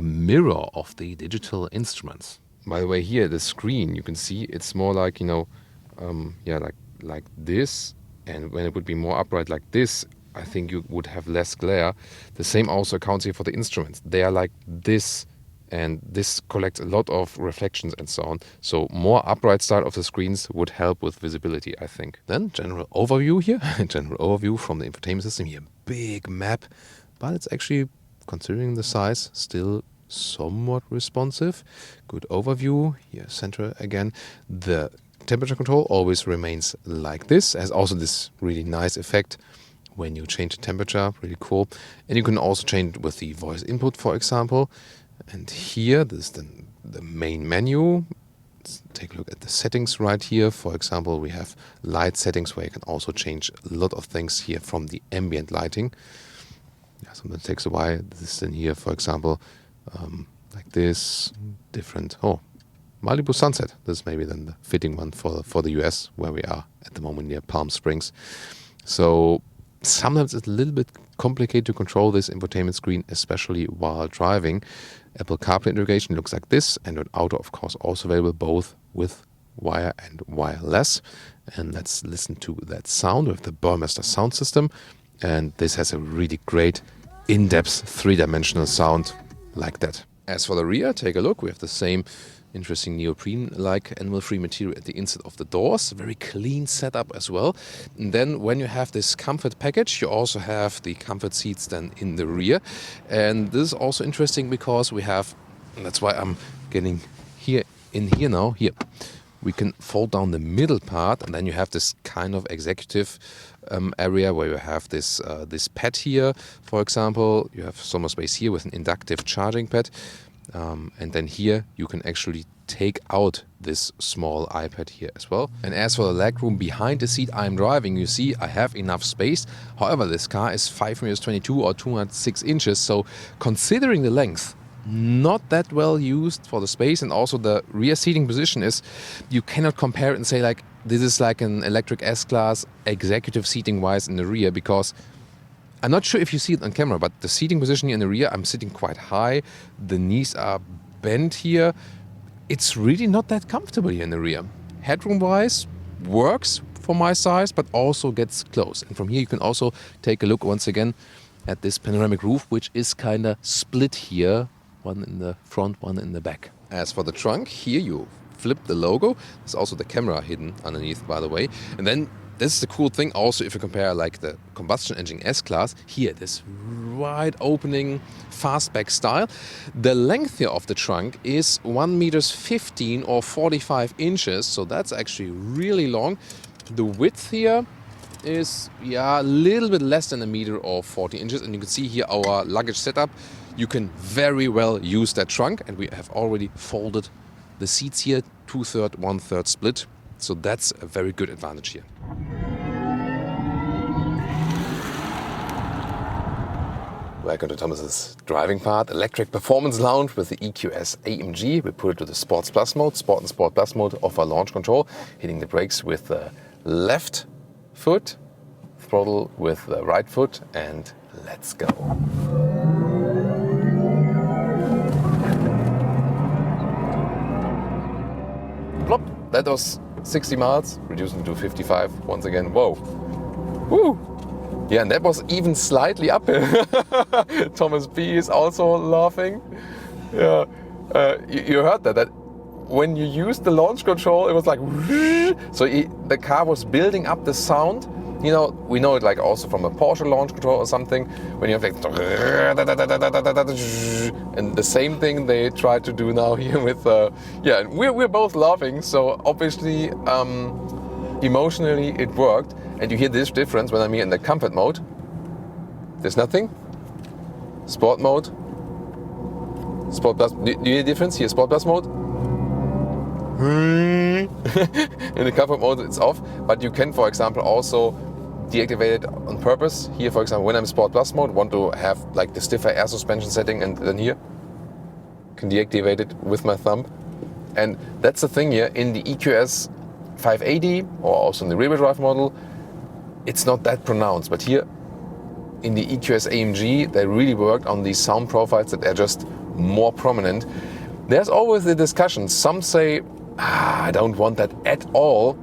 mirror of the digital instruments. By the way, here the screen, you can see it's more like, like this. And when it would be more upright like this, I think you would have less glare. The same also accounts here for the instruments. They are like this, and this collects a lot of reflections and so on. So more upright style of the screens would help with visibility, I think. Then general overview here. General overview from the infotainment system here. Big map, but it's actually, considering the size, still somewhat responsive. Good overview. Here, center again. The temperature control always remains like this. Has also this really nice effect when you change the temperature. Really cool. And you can also change it with the voice input, for example. And here, this is the main menu. Let's take a look at the settings right here. For example, we have light settings where you can also change a lot of things here from the ambient lighting. Yeah, sometimes it takes a while. This is in here, for example, like this, different. Oh, Malibu Sunset. This is maybe then the fitting one for the US, where we are at the moment near Palm Springs. So sometimes it's a little bit complicated to control this infotainment screen, especially while driving. Apple CarPlay integration looks like this. Android Auto, of course, also available both with wire and wireless. And let's listen to that sound with the Burmester sound system. And this has a really great in-depth three-dimensional sound like that. As for the rear, take a look. We have the same interesting neoprene-like animal-free material at the inside of the doors. Very clean setup as well. And then when you have this comfort package, you also have the comfort seats then in the rear. And this is also interesting because we have, and that's why I'm getting here now. Here, we can fold down the middle part, and then you have this kind of executive area where you have this pad here, for example. You have some more space here with an inductive charging pad. And then here you can actually take out this small iPad here as well. And as for the legroom behind the seat I'm driving, you see I have enough space. However, this car is 5'22" or 206 inches. So considering the length, not that well used for the space. And also the rear seating position is, you cannot compare it and say like, this is like an electric S-Class executive seating wise in the rear, because I'm not sure if you see it on camera, but the seating position here in the rear, I'm sitting quite high. The knees are bend here. It's really not that comfortable here in the rear. Headroom-wise, works for my size, but also gets close. And from here you can also take a look once again at this panoramic roof, which is kind of split here, one in the front, one in the back. As for the trunk, here you flip the logo. There's also the camera hidden underneath, by the way. And then this is the cool thing also if you compare like the combustion engine S-Class, here this wide opening fastback style. The length here of the trunk is 1.15 meters or 45 inches, so that's actually really long. The width here is a little bit less than a meter or 40 inches, and you can see here our luggage setup. You can very well use that trunk, and we have already folded the seats here, 2/3, 1/3 split. So that's a very good advantage here. Welcome to Thomas's driving part, electric performance lounge with the EQS AMG. We put it to the Sports Plus mode. Sport and Sport Plus mode offer launch control, hitting the brakes with the left foot, throttle with the right foot, and let's go. Plop, that was 60 miles, reducing to 55 once again. Whoa, woo! Yeah, and that was even slightly uphill. Thomas B is also laughing. Yeah, you heard that when you used the launch control, it was like, so the car was building up the sound. You know, we know it like also from a Porsche launch control or something, when you have like, and the same thing they try to do now here with, yeah, and we're both laughing, so obviously, emotionally it worked. And you hear this difference when I'm here in the comfort mode. There's nothing. Sport mode. Sport Plus. Do you hear the difference? Here, Sport Plus mode. In the comfort mode, it's off. But you can, for example, also deactivate it on purpose. Here, for example, when I'm Sport Plus mode, want to have like the stiffer air suspension setting, and then here, can deactivate it with my thumb. And that's the thing here in the EQS 580 or also in the rear-wheel drive model. It's not that pronounced, but here in the EQS AMG, they really worked on these sound profiles that are just more prominent. There's always the discussion. Some say, I don't want that at all,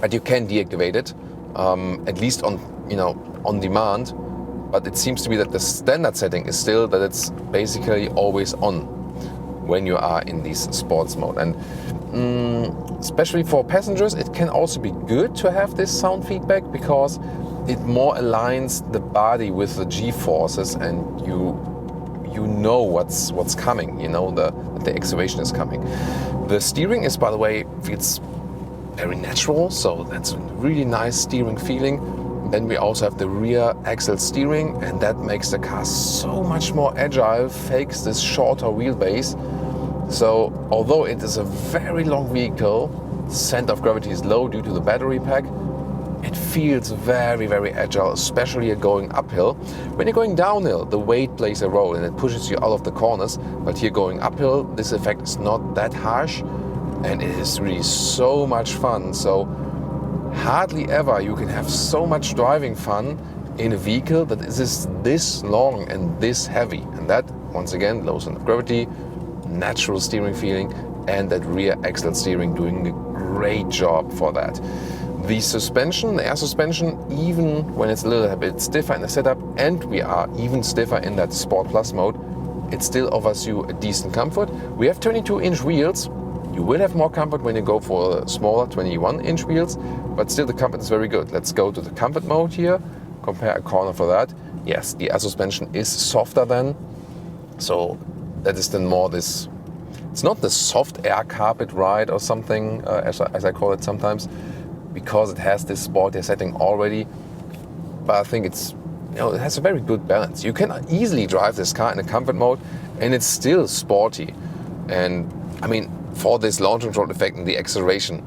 but you can deactivate it, at least on, on demand. But it seems to be that the standard setting is still that it's basically always on when you are in this sports mode. And especially for passengers, it can also be good to have this sound feedback because it more aligns the body with the G-forces, and you know what's coming. You know that the acceleration is coming. The steering is, by the way, feels very natural, so that's a really nice steering feeling. Then we also have the rear axle steering, and that makes the car so much more agile, fakes this shorter wheelbase. So although it is a very long vehicle, center of gravity is low due to the battery pack, it feels very, very agile, especially going uphill. When you're going downhill, the weight plays a role and it pushes you out of the corners. But here going uphill, this effect is not that harsh, and it is really so much fun. So hardly ever you can have so much driving fun in a vehicle that is this long and this heavy. And that, once again, low center of gravity, natural steering feeling, and that rear axle steering doing a great job for that. The suspension, the air suspension, even when it's a little bit stiffer in the setup, and we are even stiffer in that Sport Plus mode, it still offers you a decent comfort. We have 22-inch wheels. You will have more comfort when you go for smaller 21-inch wheels, but still the comfort is very good. Let's go to the comfort mode here, compare a corner for that. Yes, the air suspension is softer then, so that is then more this, it's not the soft air carpet ride or something, as I call it sometimes, because it has this sportier setting already. But I think it's, it has a very good balance. You can easily drive this car in a comfort mode and it's still sporty. And I mean, for this launch control effect and the acceleration,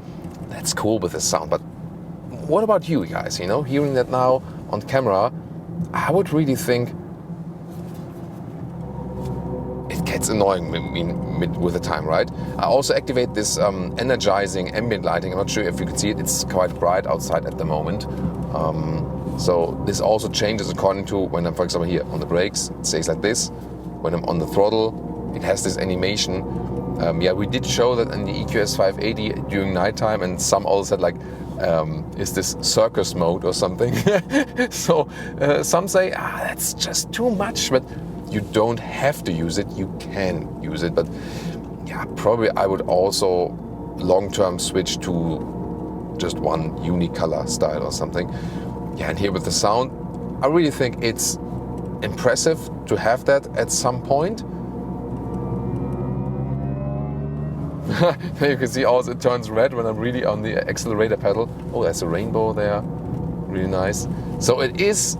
that's cool with the sound. But what about you guys? Hearing that now on camera, I would really think it gets annoying with the time, right? I also activate this energizing ambient lighting. I'm not sure if you can see it. It's quite bright outside at the moment. So this also changes according to when I'm, for example, here on the brakes, it stays like this. When I'm on the throttle, it has this animation. Yeah, we did show that in the EQS 580 during nighttime, and some also said like, is this circus mode or something? So some say, that's just too much, but you don't have to use it, you can use it. But yeah, probably I would also long-term switch to just one unicolor style or something. Yeah, and here with the sound, I really think it's impressive to have that at some point. You can see also it turns red when I'm really on the accelerator pedal. Oh, there's a rainbow there, really nice. So it is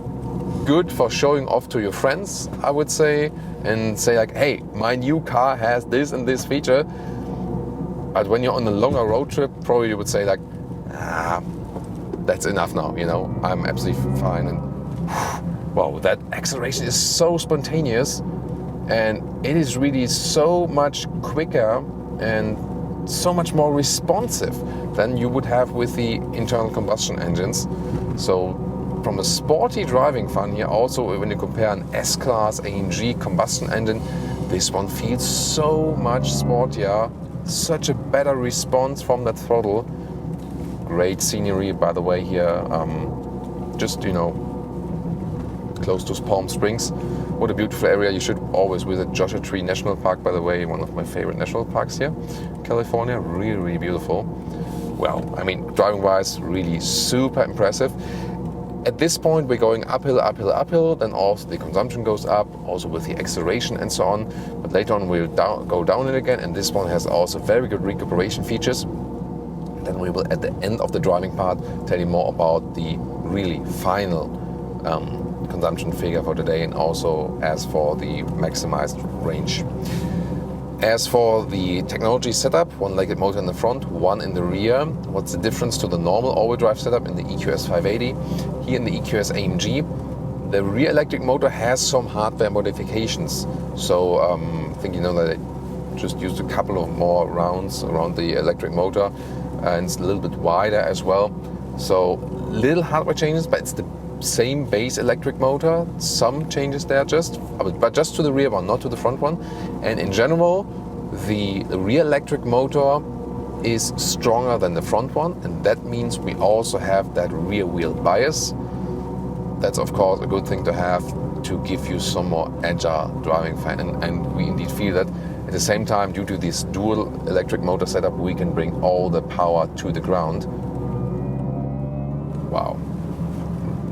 good for showing off to your friends, I would say, and say like, hey, my new car has this and this feature. But when you're on a longer road trip, probably you would say like, that's enough now, you know, I'm absolutely fine. And wow, that acceleration is so spontaneous, and it is really so much quicker and so much more responsive than you would have with the internal combustion engines. So from a sporty driving fun here, also when you compare an S-Class AMG combustion engine, this one feels so much sportier, such a better response from that throttle. Great scenery, by the way, here, just, you know, close to Palm Springs. What a beautiful area. You should always visit Joshua Tree National Park, by the way, one of my favorite national parks here, California. Really, really beautiful. Well, I mean, driving wise, really super impressive. At this point, we're going uphill, uphill, uphill, then also the consumption goes up, also with the acceleration and so on. But later on, we'll go down it again, and this one has also very good recuperation features. Then we will, at the end of the driving part, tell you more about the really final consumption figure for today, and also as for the maximized range. As for the technology setup, one-legged motor in the front, one in the rear. What's the difference to the normal all-wheel drive setup in the EQS 580? Here in the EQS AMG, the rear electric motor has some hardware modifications. So I think you know that it just used a couple of more rounds around the electric motor, and it's a little bit wider as well. So little hardware changes, but it's the same base electric motor. Some changes there but just to the rear one, not to the front one. And in general, the rear electric motor is stronger than the front one, and that means we also have that rear wheel bias. That's of course a good thing to have to give you some more agile driving fun, and we indeed feel that. At the same time, due to this dual electric motor setup, we can bring all the power to the ground. Wow.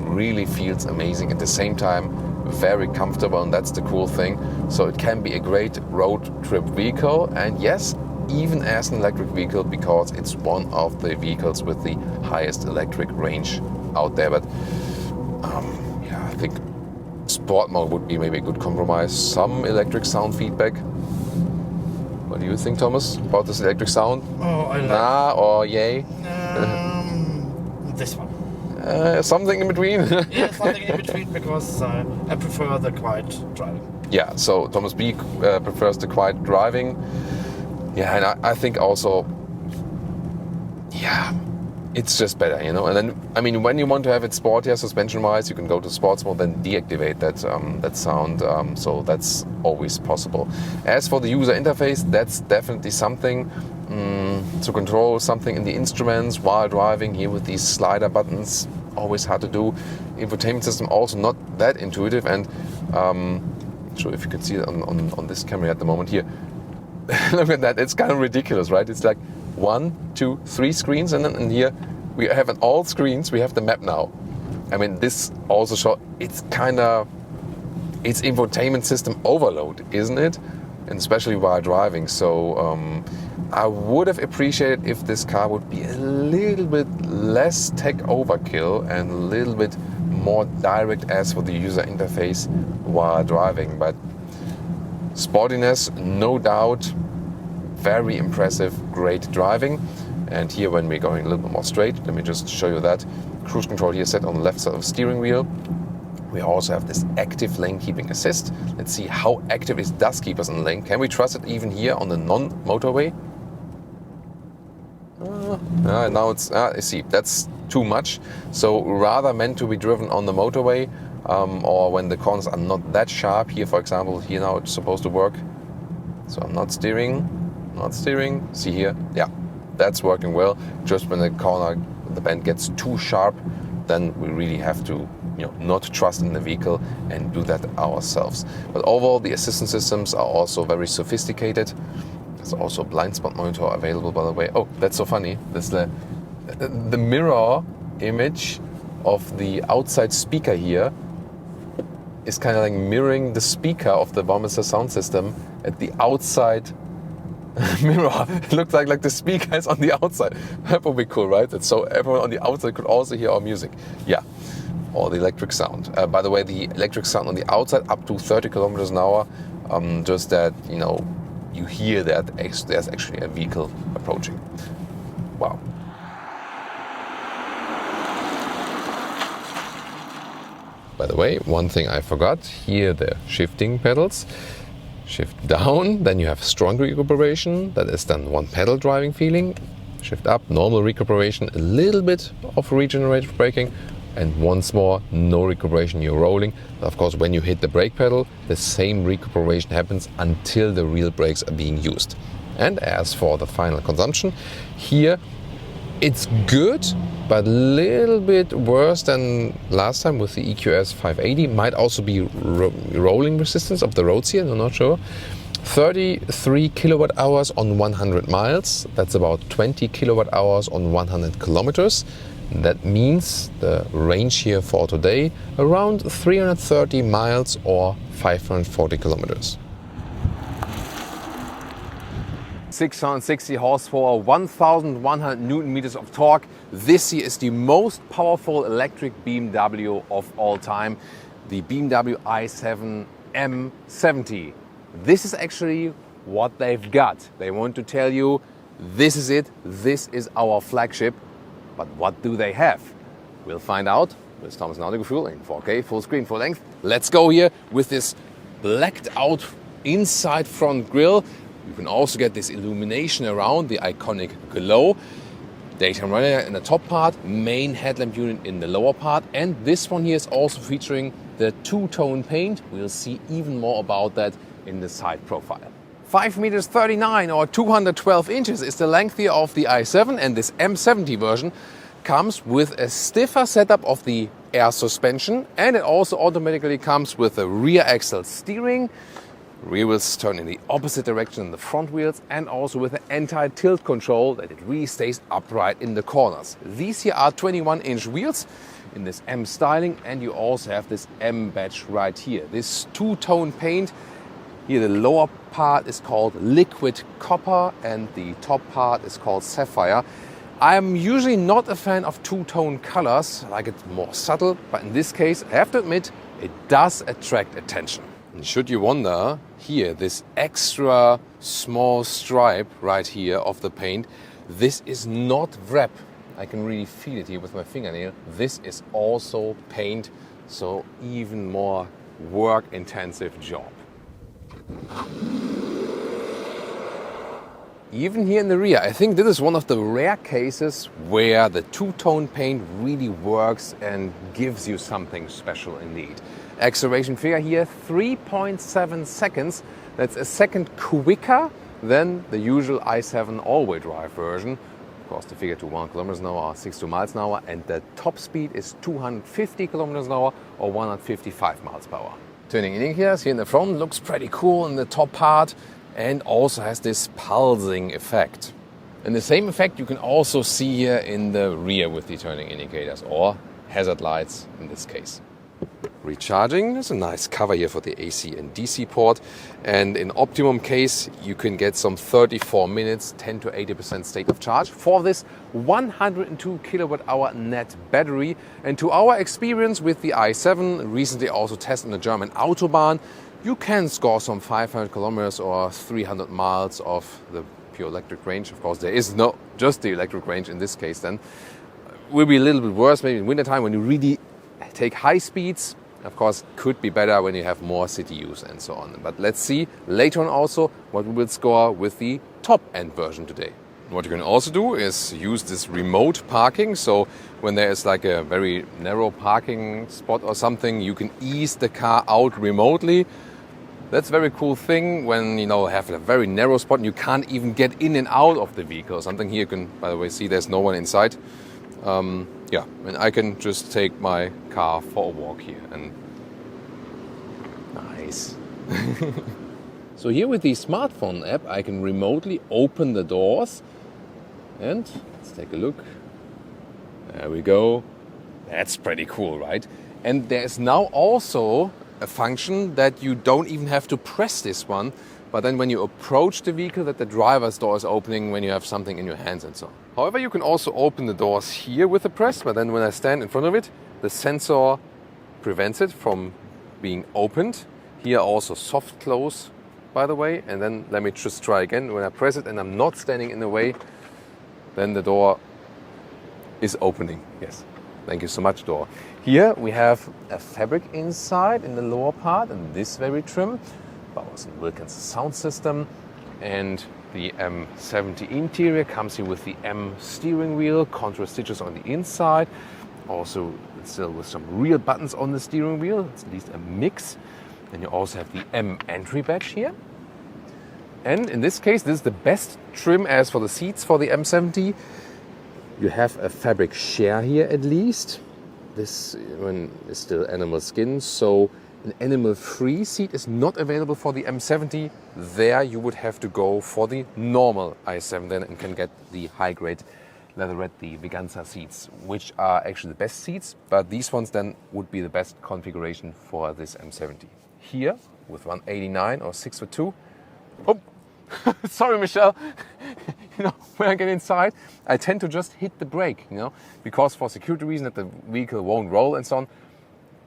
Really feels amazing. At the same time, very comfortable, and that's the cool thing. So it can be a great road trip vehicle, and yes, even as an electric vehicle, because it's one of the vehicles with the highest electric range out there. But yeah, I think sport mode would be maybe a good compromise. Some electric sound feedback. What do you think, Thomas, about this electric sound? Oh, I like Nah or yay? this one. Something in between? Yeah, something in between, because I prefer the quiet driving. Yeah, so Thomas B prefers the quiet driving. Yeah, and I think also, yeah, it's just better, you know. And then, I mean, when you want to have it sportier suspension-wise, you can go to sports mode, then deactivate that that sound. So that's always possible. As for the user interface, that's definitely something to control something in the instruments while driving. Here with these slider buttons, always hard to do. Infotainment system also not that intuitive, and sure if you can see it on this camera at the moment here. Look at that, it's kind of ridiculous, right? It's like 1, 2, 3 screens, and then in here we have on all screens we have the map now. I mean, this also shows it's infotainment system overload, isn't it? And especially while driving. So I would have appreciated if this car would be a little bit less tech overkill and a little bit more direct as for the user interface while driving. But sportiness, no doubt, very impressive, great driving. And here when we're going a little bit more straight, let me just show you that. Cruise control here set on the left side of the steering wheel. We also have this active lane keeping assist. Let's see how active it does keep us in the lane. Can we trust it even here on the non-motorway? Now it's, I see, that's too much. So rather meant to be driven on the motorway or when the corners are not that sharp. Here, for example, here now it's supposed to work. So I'm not steering. See here, yeah, that's working well. Just when the corner, the bend gets too sharp, then we really have to, not trust in the vehicle and do that ourselves. But overall, the assistance systems are also very sophisticated. There's also a blind spot monitor available, by the way. Oh, that's so funny. There's the mirror image of the outside speaker here is kind of like mirroring the speaker of the Baumeister sound system at the outside mirror. It looks like the speaker is on the outside. That would be cool, right? And so everyone on the outside could also hear our music. Yeah, or the electric sound. By the way, the electric sound on the outside up to 30 kilometers an hour, just that, you hear that there's actually a vehicle approaching. Wow. By the way, one thing I forgot, here the shifting pedals. Shift down, then you have strong recuperation, that is then one pedal driving feeling. Shift up, normal recuperation, a little bit of regenerative braking, and once more, no recuperation, you're rolling. Of course, when you hit the brake pedal, the same recuperation happens until the real brakes are being used. And as for the final consumption, here it's good, but a little bit worse than last time with the EQS 580. Might also be rolling resistance of the roads here, I'm not sure. 33 kilowatt hours on 100 miles. That's about 20 kilowatt hours on 100 kilometers. That means the range here for today around 330 miles or 540 kilometers. 660 horsepower, 1,100 Newton meters of torque. This here is the most powerful electric BMW of all time, the BMW i7 M70. This is actually what they've got. They want to tell you, this is it, this is our flagship. But what do they have? We'll find out with Thomas and Autogefühl in 4K, full screen, full length. Let's go here with this blacked out inside front grille. You can also get this illumination around, the iconic glow. Daytime runner in the top part, main headlamp unit in the lower part, and this one here is also featuring the two-tone paint. We'll see even more about that in the side profile. 5 meters 39 or 212 inches is the length here of the i7, and this M70 version comes with a stiffer setup of the air suspension, and it also automatically comes with a rear axle steering. Rear wheels turn in the opposite direction than the front wheels, and also with an anti-tilt control that it really stays upright in the corners. These here are 21-inch wheels in this M styling, and you also have this M badge right here. This two-tone paint. Here the lower part is called liquid copper and the top part is called sapphire. I'm usually not a fan of two-tone colors, I like it more subtle, but in this case, I have to admit, it does attract attention. And should you wonder, here, this extra small stripe right here of the paint, this is not wrap. I can really feel it here with my fingernail. This is also paint, so even more work-intensive job. Even here in the rear, I think this is one of the rare cases where the two-tone paint really works and gives you something special indeed. Acceleration figure here, 3.7 seconds. That's a second quicker than the usual i7 all-wheel drive version. Of course, the figure to 1 kilometers an hour, 62 miles an hour, and the top speed is 250 kilometers an hour or 155 miles per hour. Turning indicators here in the front looks pretty cool in the top part and also has this pulsing effect. And the same effect you can also see here in the rear with the turning indicators or hazard lights in this case. Recharging, there's a nice cover here for the AC and DC port, and in optimum case you can get some 34 minutes, 10 to 80% state of charge for this 102 kilowatt hour net battery. And to our experience with the i7, recently also tested on the German Autobahn, you can score some 500 kilometers or 300 miles of the pure electric range. Of course, there is no just the electric range in this case then. Will be a little bit worse maybe in wintertime when you really take high speeds. Of course, could be better when you have more city use and so on. But let's see later on also what we will score with the top-end version today. What you can also do is use this remote parking. So when there is like a very narrow parking spot or something, you can ease the car out remotely. That's a very cool thing when, you know, have a very narrow spot and you can't even get in and out of the vehicle or something. Here you can, by the way, see there's no one inside. Yeah, and I can just take my car for a walk here. And nice. So here with the smartphone app, I can remotely open the doors. And let's take a look. There we go. That's pretty cool, right? And there's now also a function that you don't even have to press this one, but then when you approach the vehicle, that the driver's door is opening when you have something in your hands and so on. However, you can also open the doors here with a press, but then when I stand in front of it, the sensor prevents it from being opened. Here also soft close, by the way, and then let me just try again. When I press it and I'm not standing in the way, then the door is opening. Yes. Thank you so much, door. Here we have a fabric inside in the lower part, and this very trim. Bowers & Wilkins sound system, and the M70 interior comes here with the M steering wheel, contrast stitches on the inside. Also still with some real buttons on the steering wheel. It's at least a mix. And you also have the M entry badge here. And in this case, this is the best trim as for the seats for the M70. You have a fabric share here at least. This one is still animal skin, so an animal-free seat is not available for the M70. There you would have to go for the normal i7 then and can get the high-grade leatherette, the Veganza seats, which are actually the best seats, but these ones then would be the best configuration for this M70. Here, with 189 or 6'2". Oh, sorry, Michelle. You know, when I get inside, I tend to just hit the brake, you know, because for security reasons that the vehicle won't roll and so on,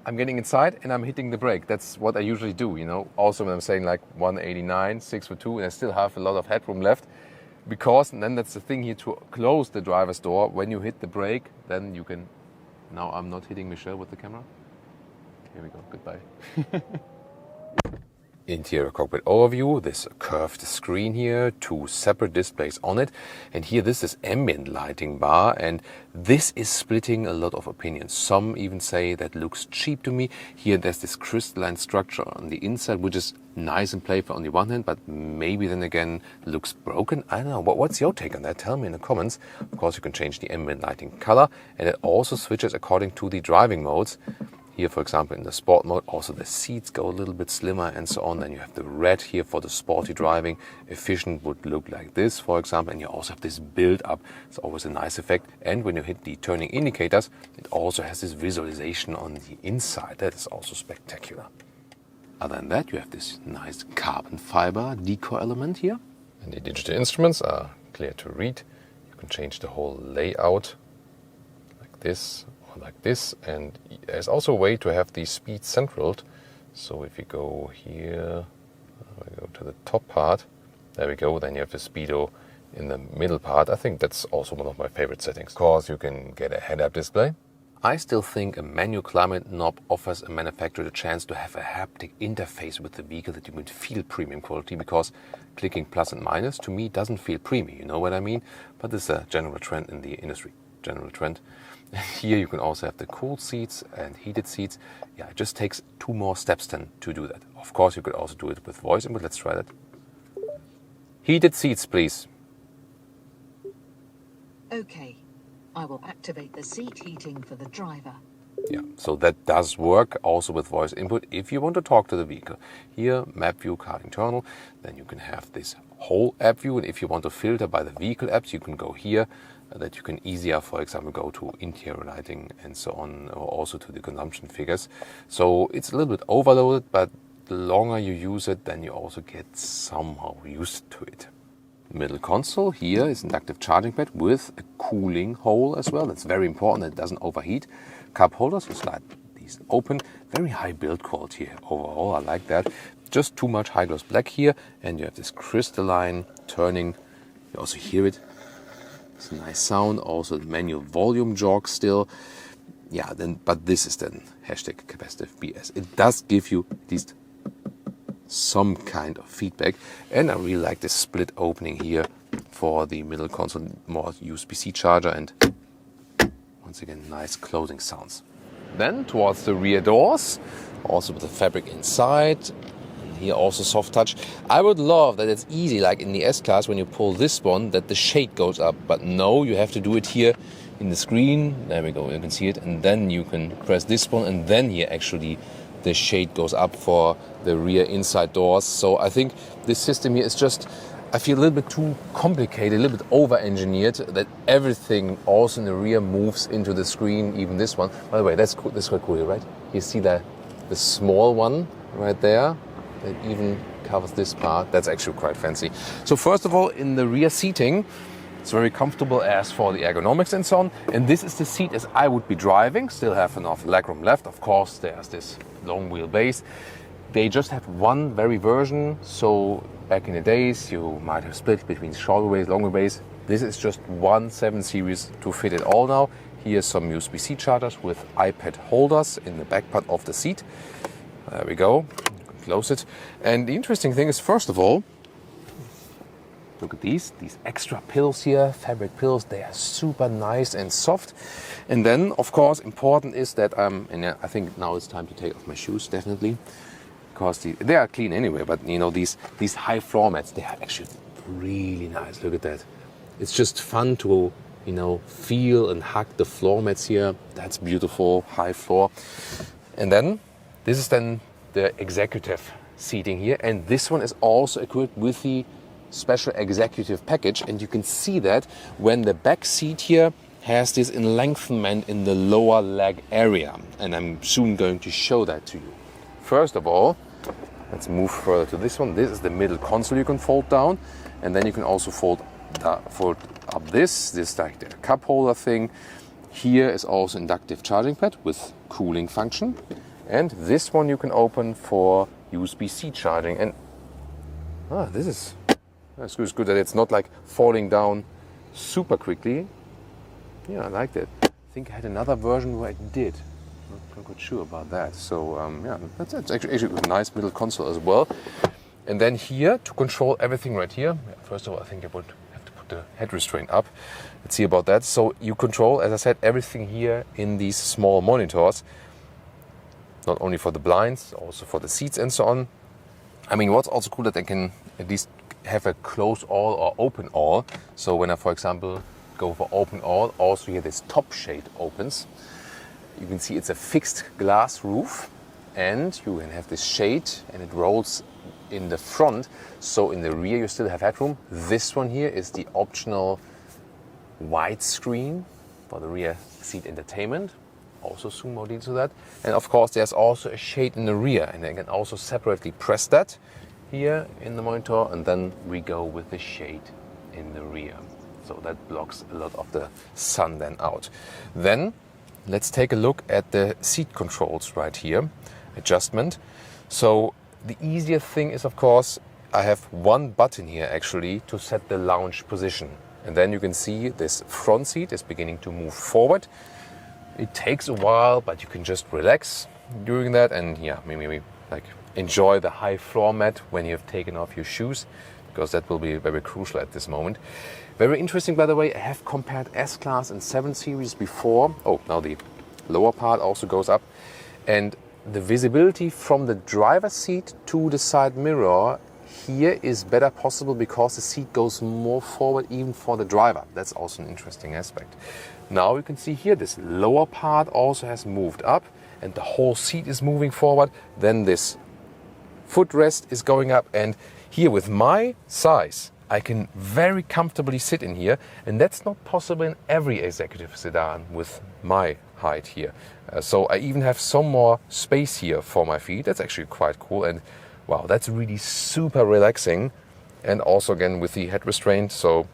I'm getting inside and I'm hitting the brake. That's what I usually do, you know. Also when I'm saying like 189, 6'2", and I still have a lot of headroom left, because, and then that's the thing here, to close the driver's door, when you hit the brake, then you can, now I'm not hitting Michelle with the camera. Here we go, goodbye. Interior cockpit overview, this curved screen here, two separate displays on it, and here this is ambient lighting bar, and this is splitting a lot of opinions. Some even say that looks cheap to me. Here there's this crystalline structure on the inside, which is nice and playful on the one hand, but maybe then again looks broken. I don't know. What's your take on that? Tell me in the comments. Of course, you can change the ambient lighting color, and it also switches according to the driving modes. Here, for example, in the sport mode, also the seats go a little bit slimmer and so on. Then you have the red here for the sporty driving. Efficient would look like this, for example. And you also have this build-up. It's always a nice effect. And when you hit the turning indicators, it also has this visualization on the inside. That is also spectacular. Other than that, you have this nice carbon fiber decor element here. And the digital instruments are clear to read. You can change the whole layout like this. Like this, and there's also a way to have the speed centraled. So if you go here, we go to the top part, there we go, then you have the speedo in the middle part. I think that's also one of my favorite settings. Of course, you can get a head-up display. I still think a manual climate knob offers a manufacturer the chance to have a haptic interface with the vehicle that you would feel premium quality, because clicking plus and minus to me doesn't feel premium, you know what I mean? But this is a general trend in the industry, general trend. Here you can also have the cooled seats and heated seats. Yeah, it just takes 2 more steps then to do that. Of course, you could also do it with voice input. Let's try that. Heated seats, please. Okay, I will activate the seat heating for the driver. Yeah, so that does work also with voice input if you want to talk to the vehicle. Here, map view, car internal. Then you can have this whole app view. And if you want to filter by the vehicle apps, you can go here. That you can easier, for example, go to interior lighting and so on, or also to the consumption figures. So it's a little bit overloaded, but the longer you use it, then you also get somehow used to it. Middle console here is inductive charging pad with a cooling hole as well. That's very important that it doesn't overheat. Cup holders, you slide these open. Very high build quality here overall, I like that. Just too much high gloss black here, and you have this crystalline turning. You also hear it. It's a nice sound. Also the manual volume jog still. Yeah, then, but this is then hashtag capacitive BS. It does give you at least some kind of feedback. And I really like this split opening here for the middle console, more USB-C charger, and once again, nice closing sounds. Then towards the rear doors, also with the fabric inside. here also soft touch. I would love that it's easy, like in the S-Class, when you pull this one, that the shade goes up. But no, you have to do it here in the screen. There we go, you can see it. And then you can press this one, and then here actually the shade goes up for the rear inside doors. So I think this system here is just, I feel a little bit too complicated, a little bit over-engineered, that everything also in the rear moves into the screen, even this one. By the way, that's cool, that's quite cool, right? You see the small one right there that even covers this part. That's actually quite fancy. So first of all, in the rear seating, it's very comfortable as for the ergonomics and so on. And this is the seat as I would be driving. Still have enough legroom left. Of course, there's this long wheelbase. They just have one very version. So back in the days, you might have split between short wheelbase, long wheelbase. This is just one 7 Series to fit it all now. Here's some USB-C chargers with iPad holders in the back part of the seat. There we go. Close it. And the interesting thing is, first of all, look at these extra pillows here, fabric pillows. They are super nice and soft. And then, of course, important is that and I think now it's time to take off my shoes, definitely, because they are clean anyway. But you know, these high floor mats, they are actually really nice. Look at that. It's just fun to, you know, feel and hug the floor mats here. That's beautiful, high floor. And then this is then the executive seating here, and this one is also equipped with the special executive package, and you can see that when the back seat here has this enlengthenment in the lower leg area, and I'm soon going to show that to you. First of all, let's move further to this one. This is the middle console you can fold down, and then you can also fold up this like the cup holder thing. Here is also inductive charging pad with cooling function, and this one you can open for USB-C charging. And that's good that it's not like falling down super quickly. Yeah, I like that. I think I had another version where it did. Not quite sure about that. So yeah, that's actually a nice middle console as well. And then here to control everything right here. First of all, I think I would have to put the head restraint up. Let's see about that. So you control, as I said, everything here in these small monitors. Not only for the blinds, also for the seats and so on. I mean, what's also cool that I can at least have a close all or open all. So when I, for example, go for open all, also here this top shade opens. You can see it's a fixed glass roof, and you can have this shade and it rolls in the front. So in the rear you still have headroom. This one here is the optional widescreen for the rear seat entertainment. Also soon more details to that. And of course there's also a shade in the rear, and I can also separately press that here in the monitor, and then we go with the shade in the rear. So that blocks a lot of the sun then out. Then let's take a look at the seat controls right here, adjustment. So the easier thing is, of course, I have one button here actually to set the lounge position. And then you can see this front seat is beginning to move forward. It takes a while, but you can just relax during that, and yeah, maybe like enjoy the high floor mat when you have taken off your shoes, because that will be very crucial at this moment. Very interesting, by the way, I have compared S-Class and 7 Series before. Oh, now the lower part also goes up, and the visibility from the driver's seat to the side mirror here is better possible because the seat goes more forward even for the driver. That's also an interesting aspect. Now you can see here this lower part also has moved up and the whole seat is moving forward. Then this footrest is going up, and here with my size I can very comfortably sit in here, and that's not possible in every executive sedan with my height here. So I even have some more space here for my feet. That's actually quite cool, and wow, that's really super relaxing. And also again with the head restraint. So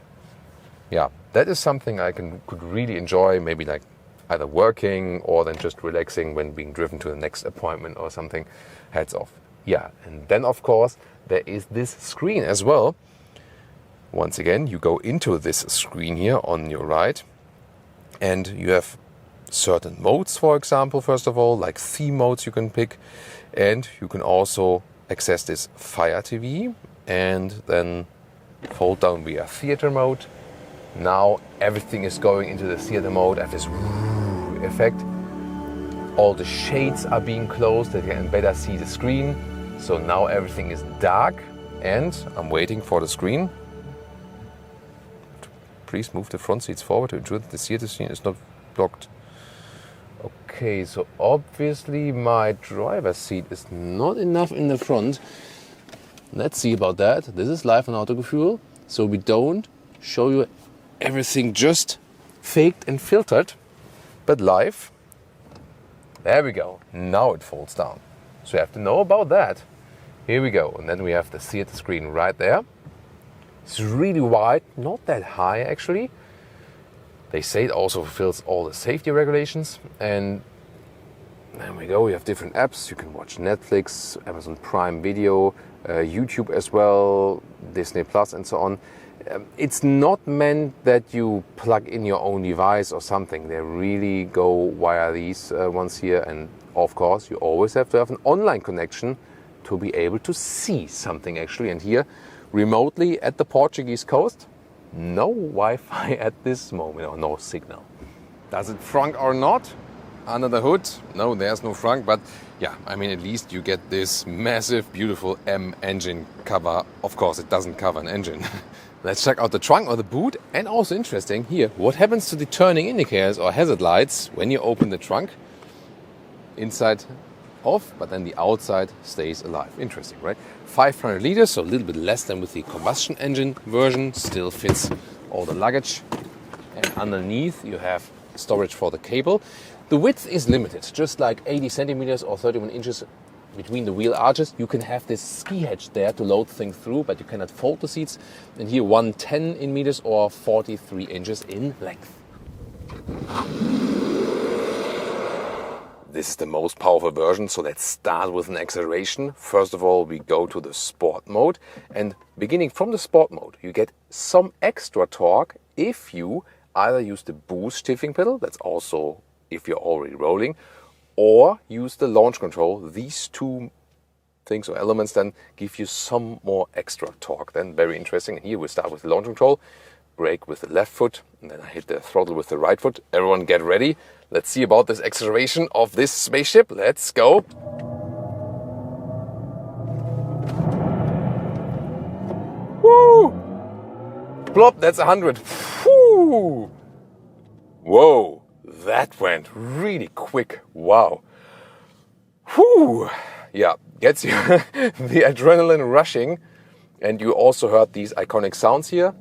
yeah, that is something I could really enjoy, maybe like either working or then just relaxing when being driven to the next appointment or something. Heads off. Yeah, and then of course there is this screen as well. Once again, you go into this screen here on your right, and you have certain modes, for example, first of all, like theme modes you can pick, and you can also access this Fire TV and then fold down via theater mode. Now everything is going into the theater mode. I have this effect. All the shades are being closed that you can better see the screen. So now everything is dark and I'm waiting for the screen. Please move the front seats forward to ensure that the seat is not blocked. Okay, so obviously my driver's seat is not enough in the front. Let's see about that. This is live on Autogefühl, so we don't show you everything just faked and filtered, but live. There we go. Now it folds down. So you have to know about that. Here we go. And then we have the theater screen right there. It's really wide, not that high actually. They say it also fulfills all the safety regulations. And there we go. We have different apps. You can watch Netflix, Amazon Prime Video, YouTube as well, Disney Plus and so on. It's not meant that you plug in your own device or something. They really go via these ones here. And of course, you always have to have an online connection to be able to see something actually. And here, remotely at the Portuguese coast, no Wi-Fi at this moment, or no signal. Does it frunk or not? Under the hood, no, there's no frunk, but yeah, I mean, at least you get this massive, beautiful M engine cover. Of course, it doesn't cover an engine. Let's check out the trunk or the boot. And also interesting here, what happens to the turning indicators or hazard lights when you open the trunk? Inside off, but then the outside stays alive. Interesting, right? 500 liters, so a little bit less than with the combustion engine version. Still fits all the luggage. And underneath you have storage for the cable. The width is limited, just like 80 centimeters or 31 inches between the wheel arches. You can have this ski hatch there to load things through, but you cannot fold the seats. And here 110 in meters or 43 inches in length. This is the most powerful version, so let's start with an acceleration. First of all, we go to the sport mode, and beginning from the sport mode, you get some extra torque if you either use the boost shifting pedal, that's also if you're already rolling, or use the launch control. These two things or elements then give you some more extra torque. Then very interesting. And here we start with the launch control, brake with the left foot, and then I hit the throttle with the right foot. Everyone get ready. Let's see about this acceleration of this spaceship. Let's go. Woo! Plop, that's 100. Woo! Whoa, that went really quick. Wow. Whew. Yeah, gets you the adrenaline rushing. And you also heard these iconic sounds here.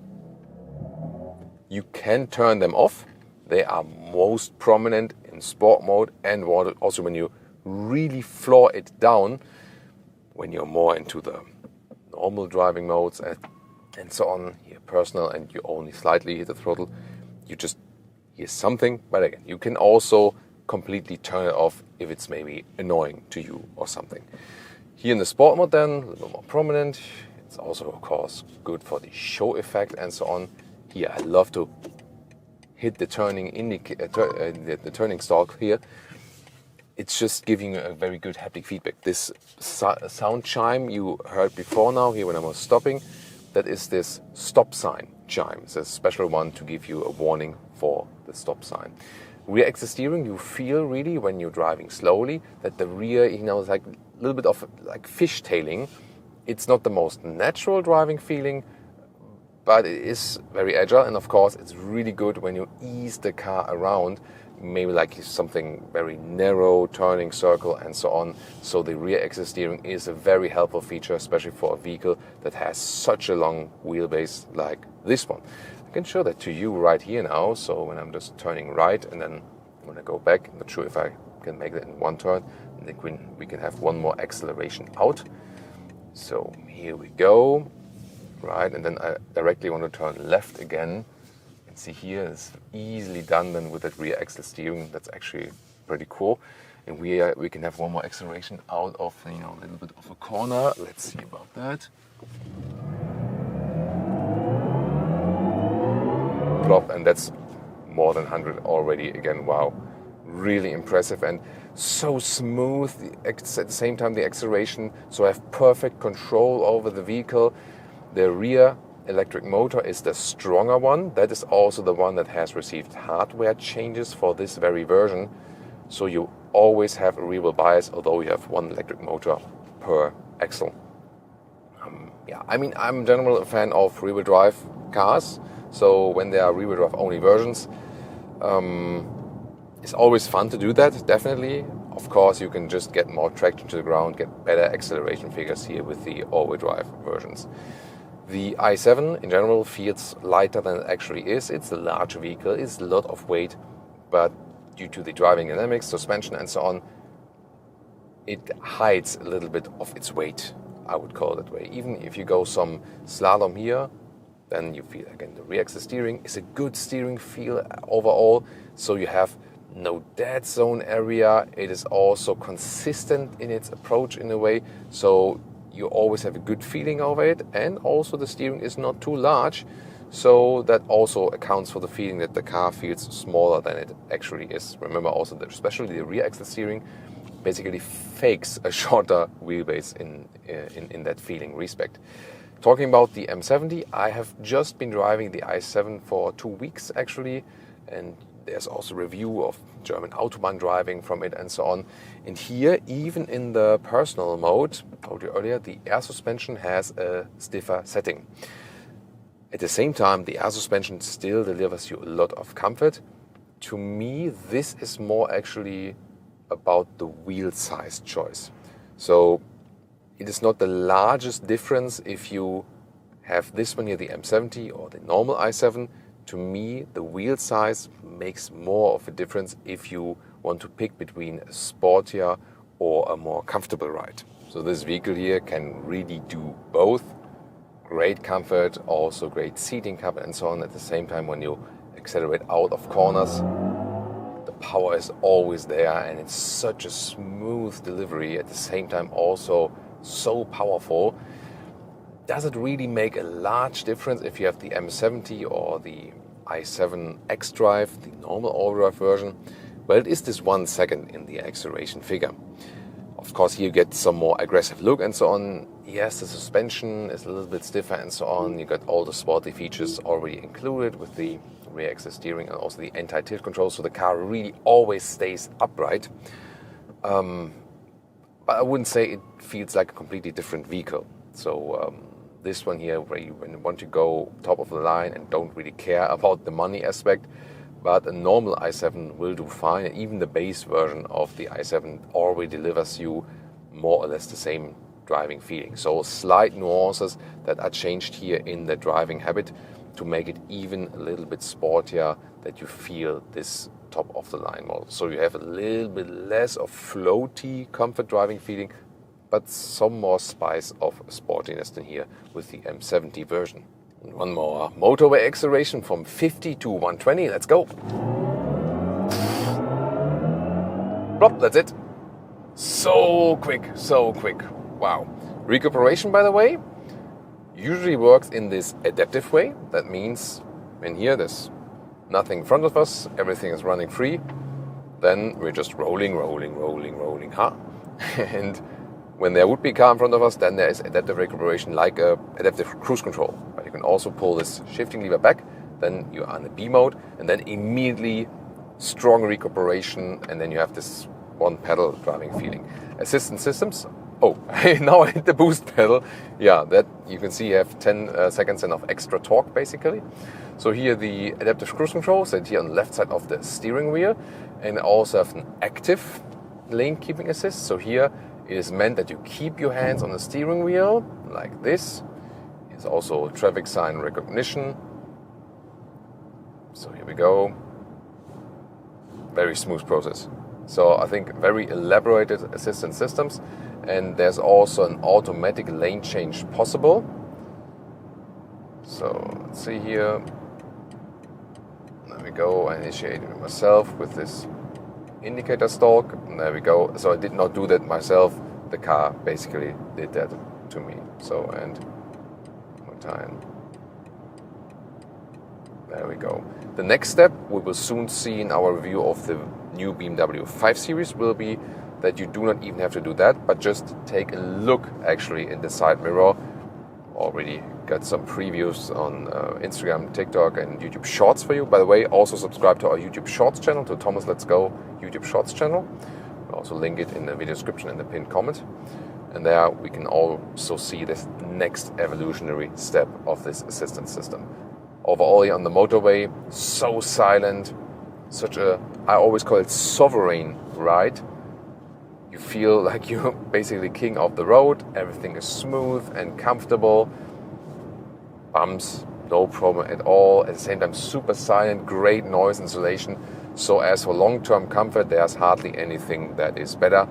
You can turn them off. They are most prominent in sport mode and also when you really floor it down, when you're more into the normal driving modes and so on, here personal, and you only slightly hit the throttle, you just hear something. But again, you can also completely turn it off if it's maybe annoying to you or something. Here in the sport mode then, a little more prominent. It's also, of course, good for the show effect and so on. Here, I love to hit the turning the turning stalk here. It's just giving you a very good haptic feedback. This sound chime you heard before now here when I was stopping, that is this stop sign chime. It's a special one to give you a warning for the stop sign. Rear axis steering, you feel really when you're driving slowly that the rear, is like a little bit of like fishtailing. It's not the most natural driving feeling, but it is very agile, and of course it's really good when you ease the car around, maybe like something very narrow, turning circle and so on. So the rear axis steering is a very helpful feature, especially for a vehicle that has such a long wheelbase like this one. I can show that to you right here now. So when I'm just turning right and then when I go back, I'm not sure if I can make that in one turn, and then we can have one more acceleration out. So here we go. Right, and then I directly want to turn left again. And see here, it's easily done then with that rear axle steering. That's actually pretty cool. And we can have one more acceleration out of a little bit of a corner. Let's see about that. Plop, and that's more than 100 already. Again, wow, really impressive and so smooth. At the same time, the acceleration. So I have perfect control over the vehicle. The rear electric motor is the stronger one. That is also the one that has received hardware changes for this very version. So you always have a rear wheel bias, although you have one electric motor per axle. Yeah, I mean, I'm generally a fan of rear-wheel drive cars, so when there are rear-wheel drive only versions, it's always fun to do that, definitely. Of course, you can just get more traction to the ground, get better acceleration figures here with the all-wheel drive versions. The i7 in general feels lighter than it actually is. It's a large vehicle, it's a lot of weight, but due to the driving dynamics, suspension and so on, it hides a little bit of its weight, I would call it that way. Even if you go some slalom here, then you feel again the rear axle steering is a good steering feel overall. So you have no dead zone area. It is also consistent in its approach in a way. So you always have a good feeling over it. And also the steering is not too large. So that also accounts for the feeling that the car feels smaller than it actually is. Remember also that especially the rear axle steering basically fakes a shorter wheelbase in that feeling respect. Talking about the M70, I have just been driving the i7 for 2 weeks actually, and there's also a review of German Autobahn driving from it and so on. And here, even in the personal mode, I told you earlier, the air suspension has a stiffer setting. At the same time, the air suspension still delivers you a lot of comfort. To me, this is more actually about the wheel size choice. So it is not the largest difference if you have this one here, the M70 or the normal i7. To me, the wheel size makes more of a difference if you want to pick between a sportier or a more comfortable ride. So this vehicle here can really do both. Great comfort, also great seating comfort and so on. At the same time, when you accelerate out of corners, the power is always there and it's such a smooth delivery. At the same time, also so powerful. Does it really make a large difference if you have the M70 or the i7 xDrive, the normal all-wheel drive version? Well, it is this 1 second in the acceleration figure. Of course, here you get some more aggressive look and so on. Yes, the suspension is a little bit stiffer and so on. You got all the sporty features already included with the rear axle steering and also the anti-tilt control, so the car really always stays upright. But I wouldn't say it feels like a completely different vehicle. So this one here, where you want to go top of the line and don't really care about the money aspect, but a normal i7 will do fine. And even the base version of the i7 already delivers you more or less the same driving feeling. So slight nuances that are changed here in the driving habit to make it even a little bit sportier, that you feel this top of the line model. So you have a little bit less of floaty comfort driving feeling, but some more spice of sportiness than here with the M70 version. And one more motorway acceleration from 50 to 120. Let's go. Plop, that's it. So quick, so quick. Wow. Recuperation, by the way, usually works in this adaptive way. That means when here there's nothing in front of us, everything is running free, then we're just rolling, huh? And when there would be a car in front of us, then there is adaptive recuperation like adaptive cruise control. But you can also pull this shifting lever back, then you are in the B mode, and then immediately strong recuperation, and then you have this one pedal driving feeling. Assistance systems. Oh, now I hit the boost pedal. Yeah, that you can see you have 10 seconds of extra torque basically. So here the adaptive cruise control set here on the left side of the steering wheel, and also have an active lane keeping assist. So here it is meant that you keep your hands on the steering wheel like this. It's also traffic sign recognition. So here we go. Very smooth process. So I think very elaborated assistance systems. And there's also an automatic lane change possible. So let's see here. There we go. I initiated it myself with this indicator stalk. And there we go. So I did not do that myself. The car basically did that to me. So, and one time. There we go. The next step we will soon see in our review of the new BMW 5 Series will be that you do not even have to do that, but just take a look actually in the side mirror. Already got some previews on Instagram, TikTok and YouTube Shorts for you. By the way, also subscribe to our YouTube Shorts channel, to Thomas Let's Go YouTube Shorts channel. I'll also link it in the video description and the pinned comment. And there we can also see this next evolutionary step of this assistance system. Overall here on the motorway, so silent, such a, I always call it sovereign ride. You feel like you're basically king of the road, everything is smooth and comfortable. Bumps, no problem at all. At the same time, super silent, great noise insulation. So as for long-term comfort, there's hardly anything that is better.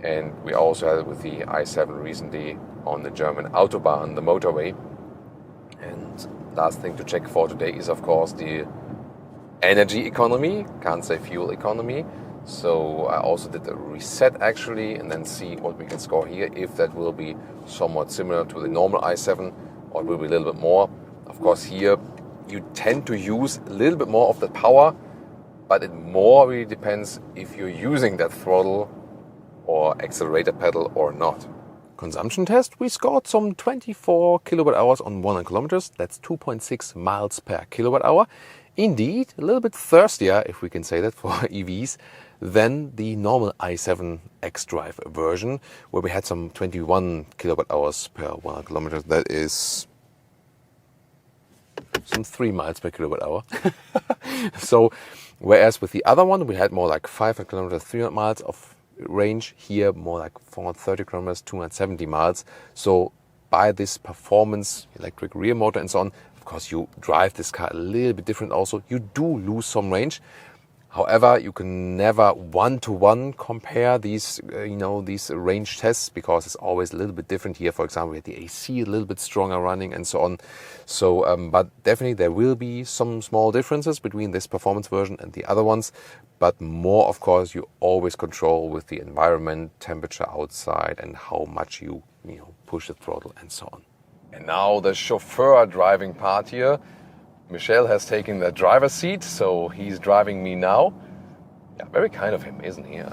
And we also had it with the i7 recently on the German Autobahn, the motorway. And last thing to check for today is, of course, the energy economy. Can't say fuel economy. So I also did a reset actually, and then see what we can score here, if that will be somewhat similar to the normal i7 or it will be a little bit more. Of course, here you tend to use a little bit more of the power, but it more really depends if you're using that throttle or accelerator pedal or not. Consumption test, we scored some 24 kilowatt hours on 100 kilometers. That's 2.6 miles per kilowatt hour. Indeed, a little bit thirstier, if we can say that, for EVs than the normal i7 xDrive version, where we had some 21 kilowatt hours per 100 kilometers. That is some 3 miles per kilowatt hour. So, whereas with the other one, we had more like 500 kilometers, 300 miles of range. Here, more like 430 kilometers, 270 miles. So, by this performance, electric rear motor and so on, of course, you drive this car a little bit different also. You do lose some range. However, you can never one-to-one compare these, these range tests, because it's always a little bit different. Here, for example, we had the AC a little bit stronger running and so on. So, but definitely there will be some small differences between this performance version and the other ones. But more, of course, you always control with the environment, temperature outside, and how much you push the throttle and so on. And now the chauffeur driving part here. Michel has taken the driver's seat, so he's driving me now. Yeah, very kind of him, isn't he?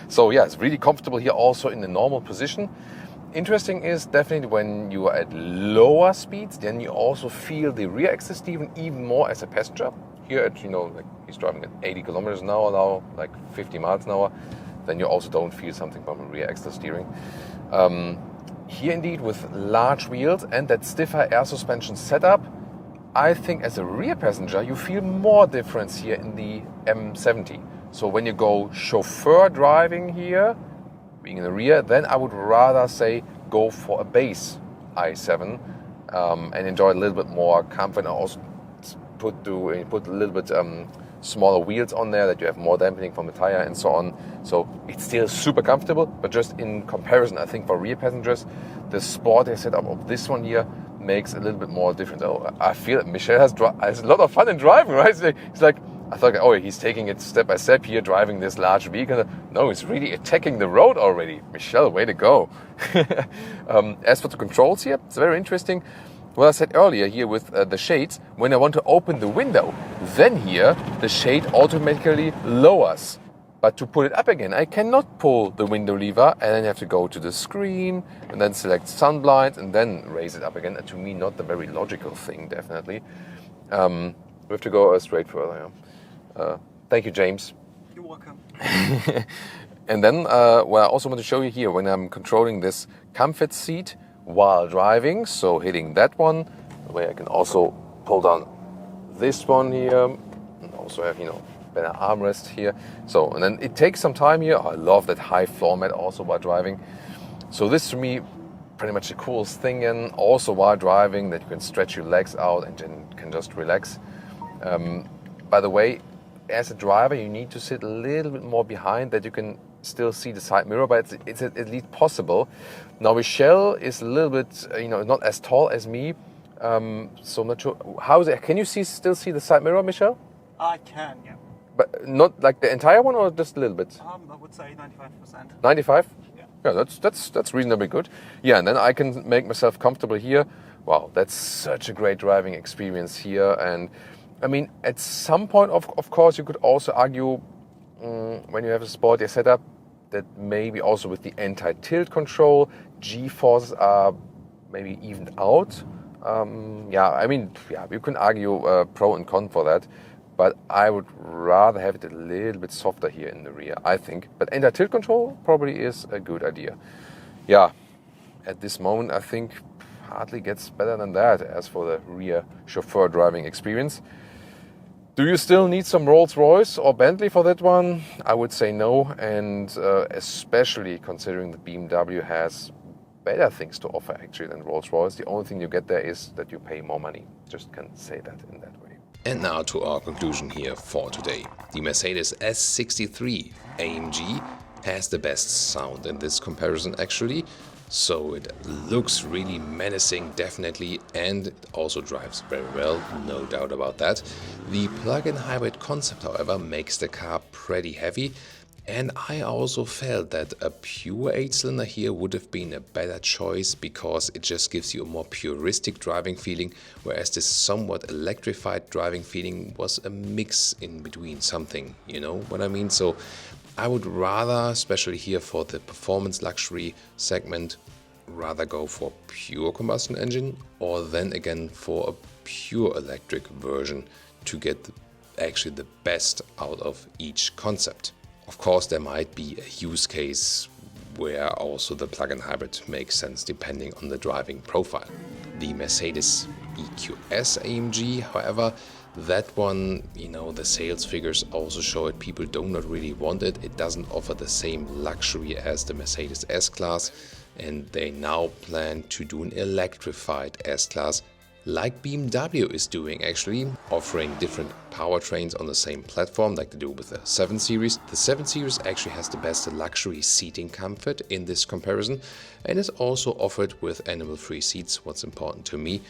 So yeah, it's really comfortable here also in the normal position. Interesting is definitely when you are at lower speeds, then you also feel the rear axis even more as a passenger. Here at, like he's driving at 80 kilometers an hour now, like 50 miles an hour, then you also don't feel something from the rear axis steering. Here indeed, with large wheels and that stiffer air suspension setup, I think as a rear passenger, you feel more difference here in the M70. So when you go chauffeur driving here, being in the rear, then I would rather say go for a base i7 and enjoy a little bit more comfort, and also put a little bit smaller wheels on there, that you have more dampening from the tire and so on. So it's still super comfortable, but just in comparison, I think for rear passengers, the sporty setup of this one here makes a little bit more difference. Oh, I feel that Michel has a lot of fun in driving, right? He's like, I thought, oh, he's taking it step by step here, driving this large vehicle. No, he's really attacking the road already. Michel, way to go. As for the controls here, it's very interesting. Well, I said earlier here with the shades, when I want to open the window, then here the shade automatically lowers. But to pull it up again, I cannot pull the window lever, and then you have to go to the screen and then select sun blinds and then raise it up again. And to me, not the very logical thing, definitely. We have to go straight further. Thank you, James. You're welcome. And then, I also want to show you here when I'm controlling this comfort seat while driving. So hitting that one, where I can also pull down this one here, and also have, better armrest here. So, and then it takes some time here. I love that high floor mat also while driving. So this to me, pretty much the coolest thing, and also while driving, that you can stretch your legs out and then can just relax. By the way, as a driver, you need to sit a little bit more behind, that you can still see the side mirror, but it's at least possible. Now Michel is a little bit, not as tall as me, so I'm not sure. How is it? Can you still see the side mirror, Michel? I can, yeah. But not like the entire one, or just a little bit? I would say 95%. 95? Yeah. Yeah, that's reasonably good. Yeah, and then I can make myself comfortable here. Wow, that's such a great driving experience here. And I mean, at some point, of course, you could also argue when you have a sportier setup that maybe also with the anti-tilt control, G-forces are maybe evened out. You can argue pro and con for that. But I would rather have it a little bit softer here in the rear, I think. But anti-tilt control probably is a good idea. yeah, at this moment I think hardly gets better than that as for the rear chauffeur driving experience. Do you still need some Rolls-Royce or Bentley for that one? I would say no, and especially considering that BMW has better things to offer actually than Rolls-Royce. The only thing you get there is that you pay more money. Just can say that in that way. And now to our conclusion here for today. The Mercedes S63 AMG has the best sound in this comparison actually. So it looks really menacing, definitely, and it also drives very well, no doubt about that. The plug-in hybrid concept, however, makes the car pretty heavy, and I also felt that a pure 8-cylinder here would have been a better choice because it just gives you a more puristic driving feeling, whereas this somewhat electrified driving feeling was a mix in between something, you know what I mean? So I would rather, especially here for the performance luxury segment, rather go for pure combustion engine or then again for a pure electric version to get actually the best out of each concept. Of course, there might be a use case where also the plug-in hybrid makes sense depending on the driving profile. The Mercedes EQS AMG, however, that one, you know, the sales figures also show it. People do not really want it. It doesn't offer the same luxury as the Mercedes S-Class, and they now plan to do an electrified S-Class like BMW is doing actually, offering different powertrains on the same platform like they do with the 7 Series. The 7 Series actually has the best luxury seating comfort in this comparison and is also offered with animal-free seats, what's important to me.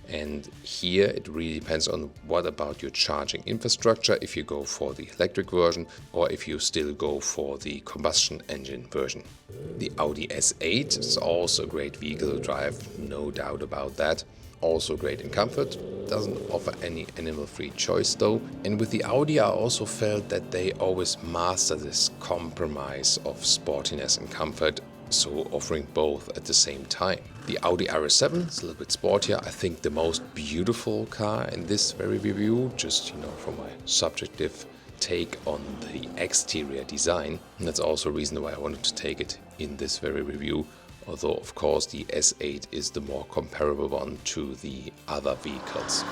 And here it really depends on what about your charging infrastructure, if you go for the electric version or if you still go for the combustion engine version. The Audi S8 is also a great vehicle to drive, no doubt about that. Also great in comfort, doesn't offer any animal-free choice though. And with the Audi I also felt that they always master this compromise of sportiness and comfort, so offering both at the same time. The Audi RS7 is a little bit sportier. I think the most beautiful car in this very review, just from my subjective take on the exterior design. And that's also a reason why I wanted to take it in this very review. Although of course the S8 is the more comparable one to the other vehicles.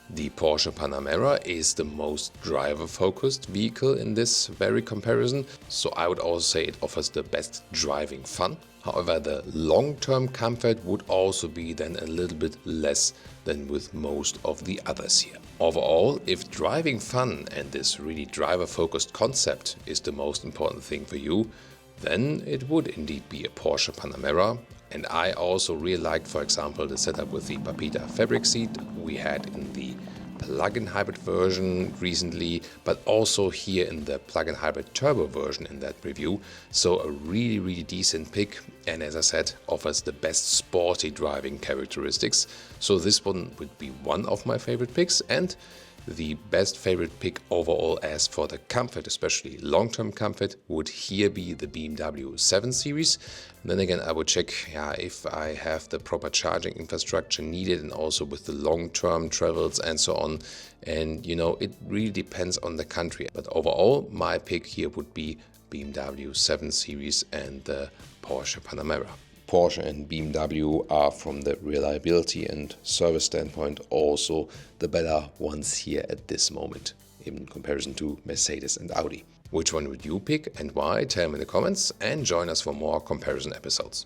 The Porsche Panamera is the most driver-focused vehicle in this very comparison, so I would also say it offers the best driving fun. However, the long-term comfort would also be then a little bit less than with most of the others here. Overall, if driving fun and this really driver-focused concept is the most important thing for you, then it would indeed be a Porsche Panamera. And I also really liked, for example, the setup with the Papita fabric seat we had in the plug-in hybrid version recently, but also here in the plug-in hybrid turbo version in that review. So a really, really decent pick, and as I said, offers the best sporty driving characteristics. So this one would be one of my favorite picks, and the best favorite pick overall as for the comfort, especially long-term comfort, would here be the BMW 7 Series. And then again, I would check if I have the proper charging infrastructure needed and also with the long-term travels and so on. And it really depends on the country. But overall, my pick here would be BMW 7 Series and the Porsche Panamera. Porsche and BMW are, from the reliability and service standpoint, also the better ones here at this moment in comparison to Mercedes and Audi. Which one would you pick and why? Tell me in the comments and join us for more comparison episodes.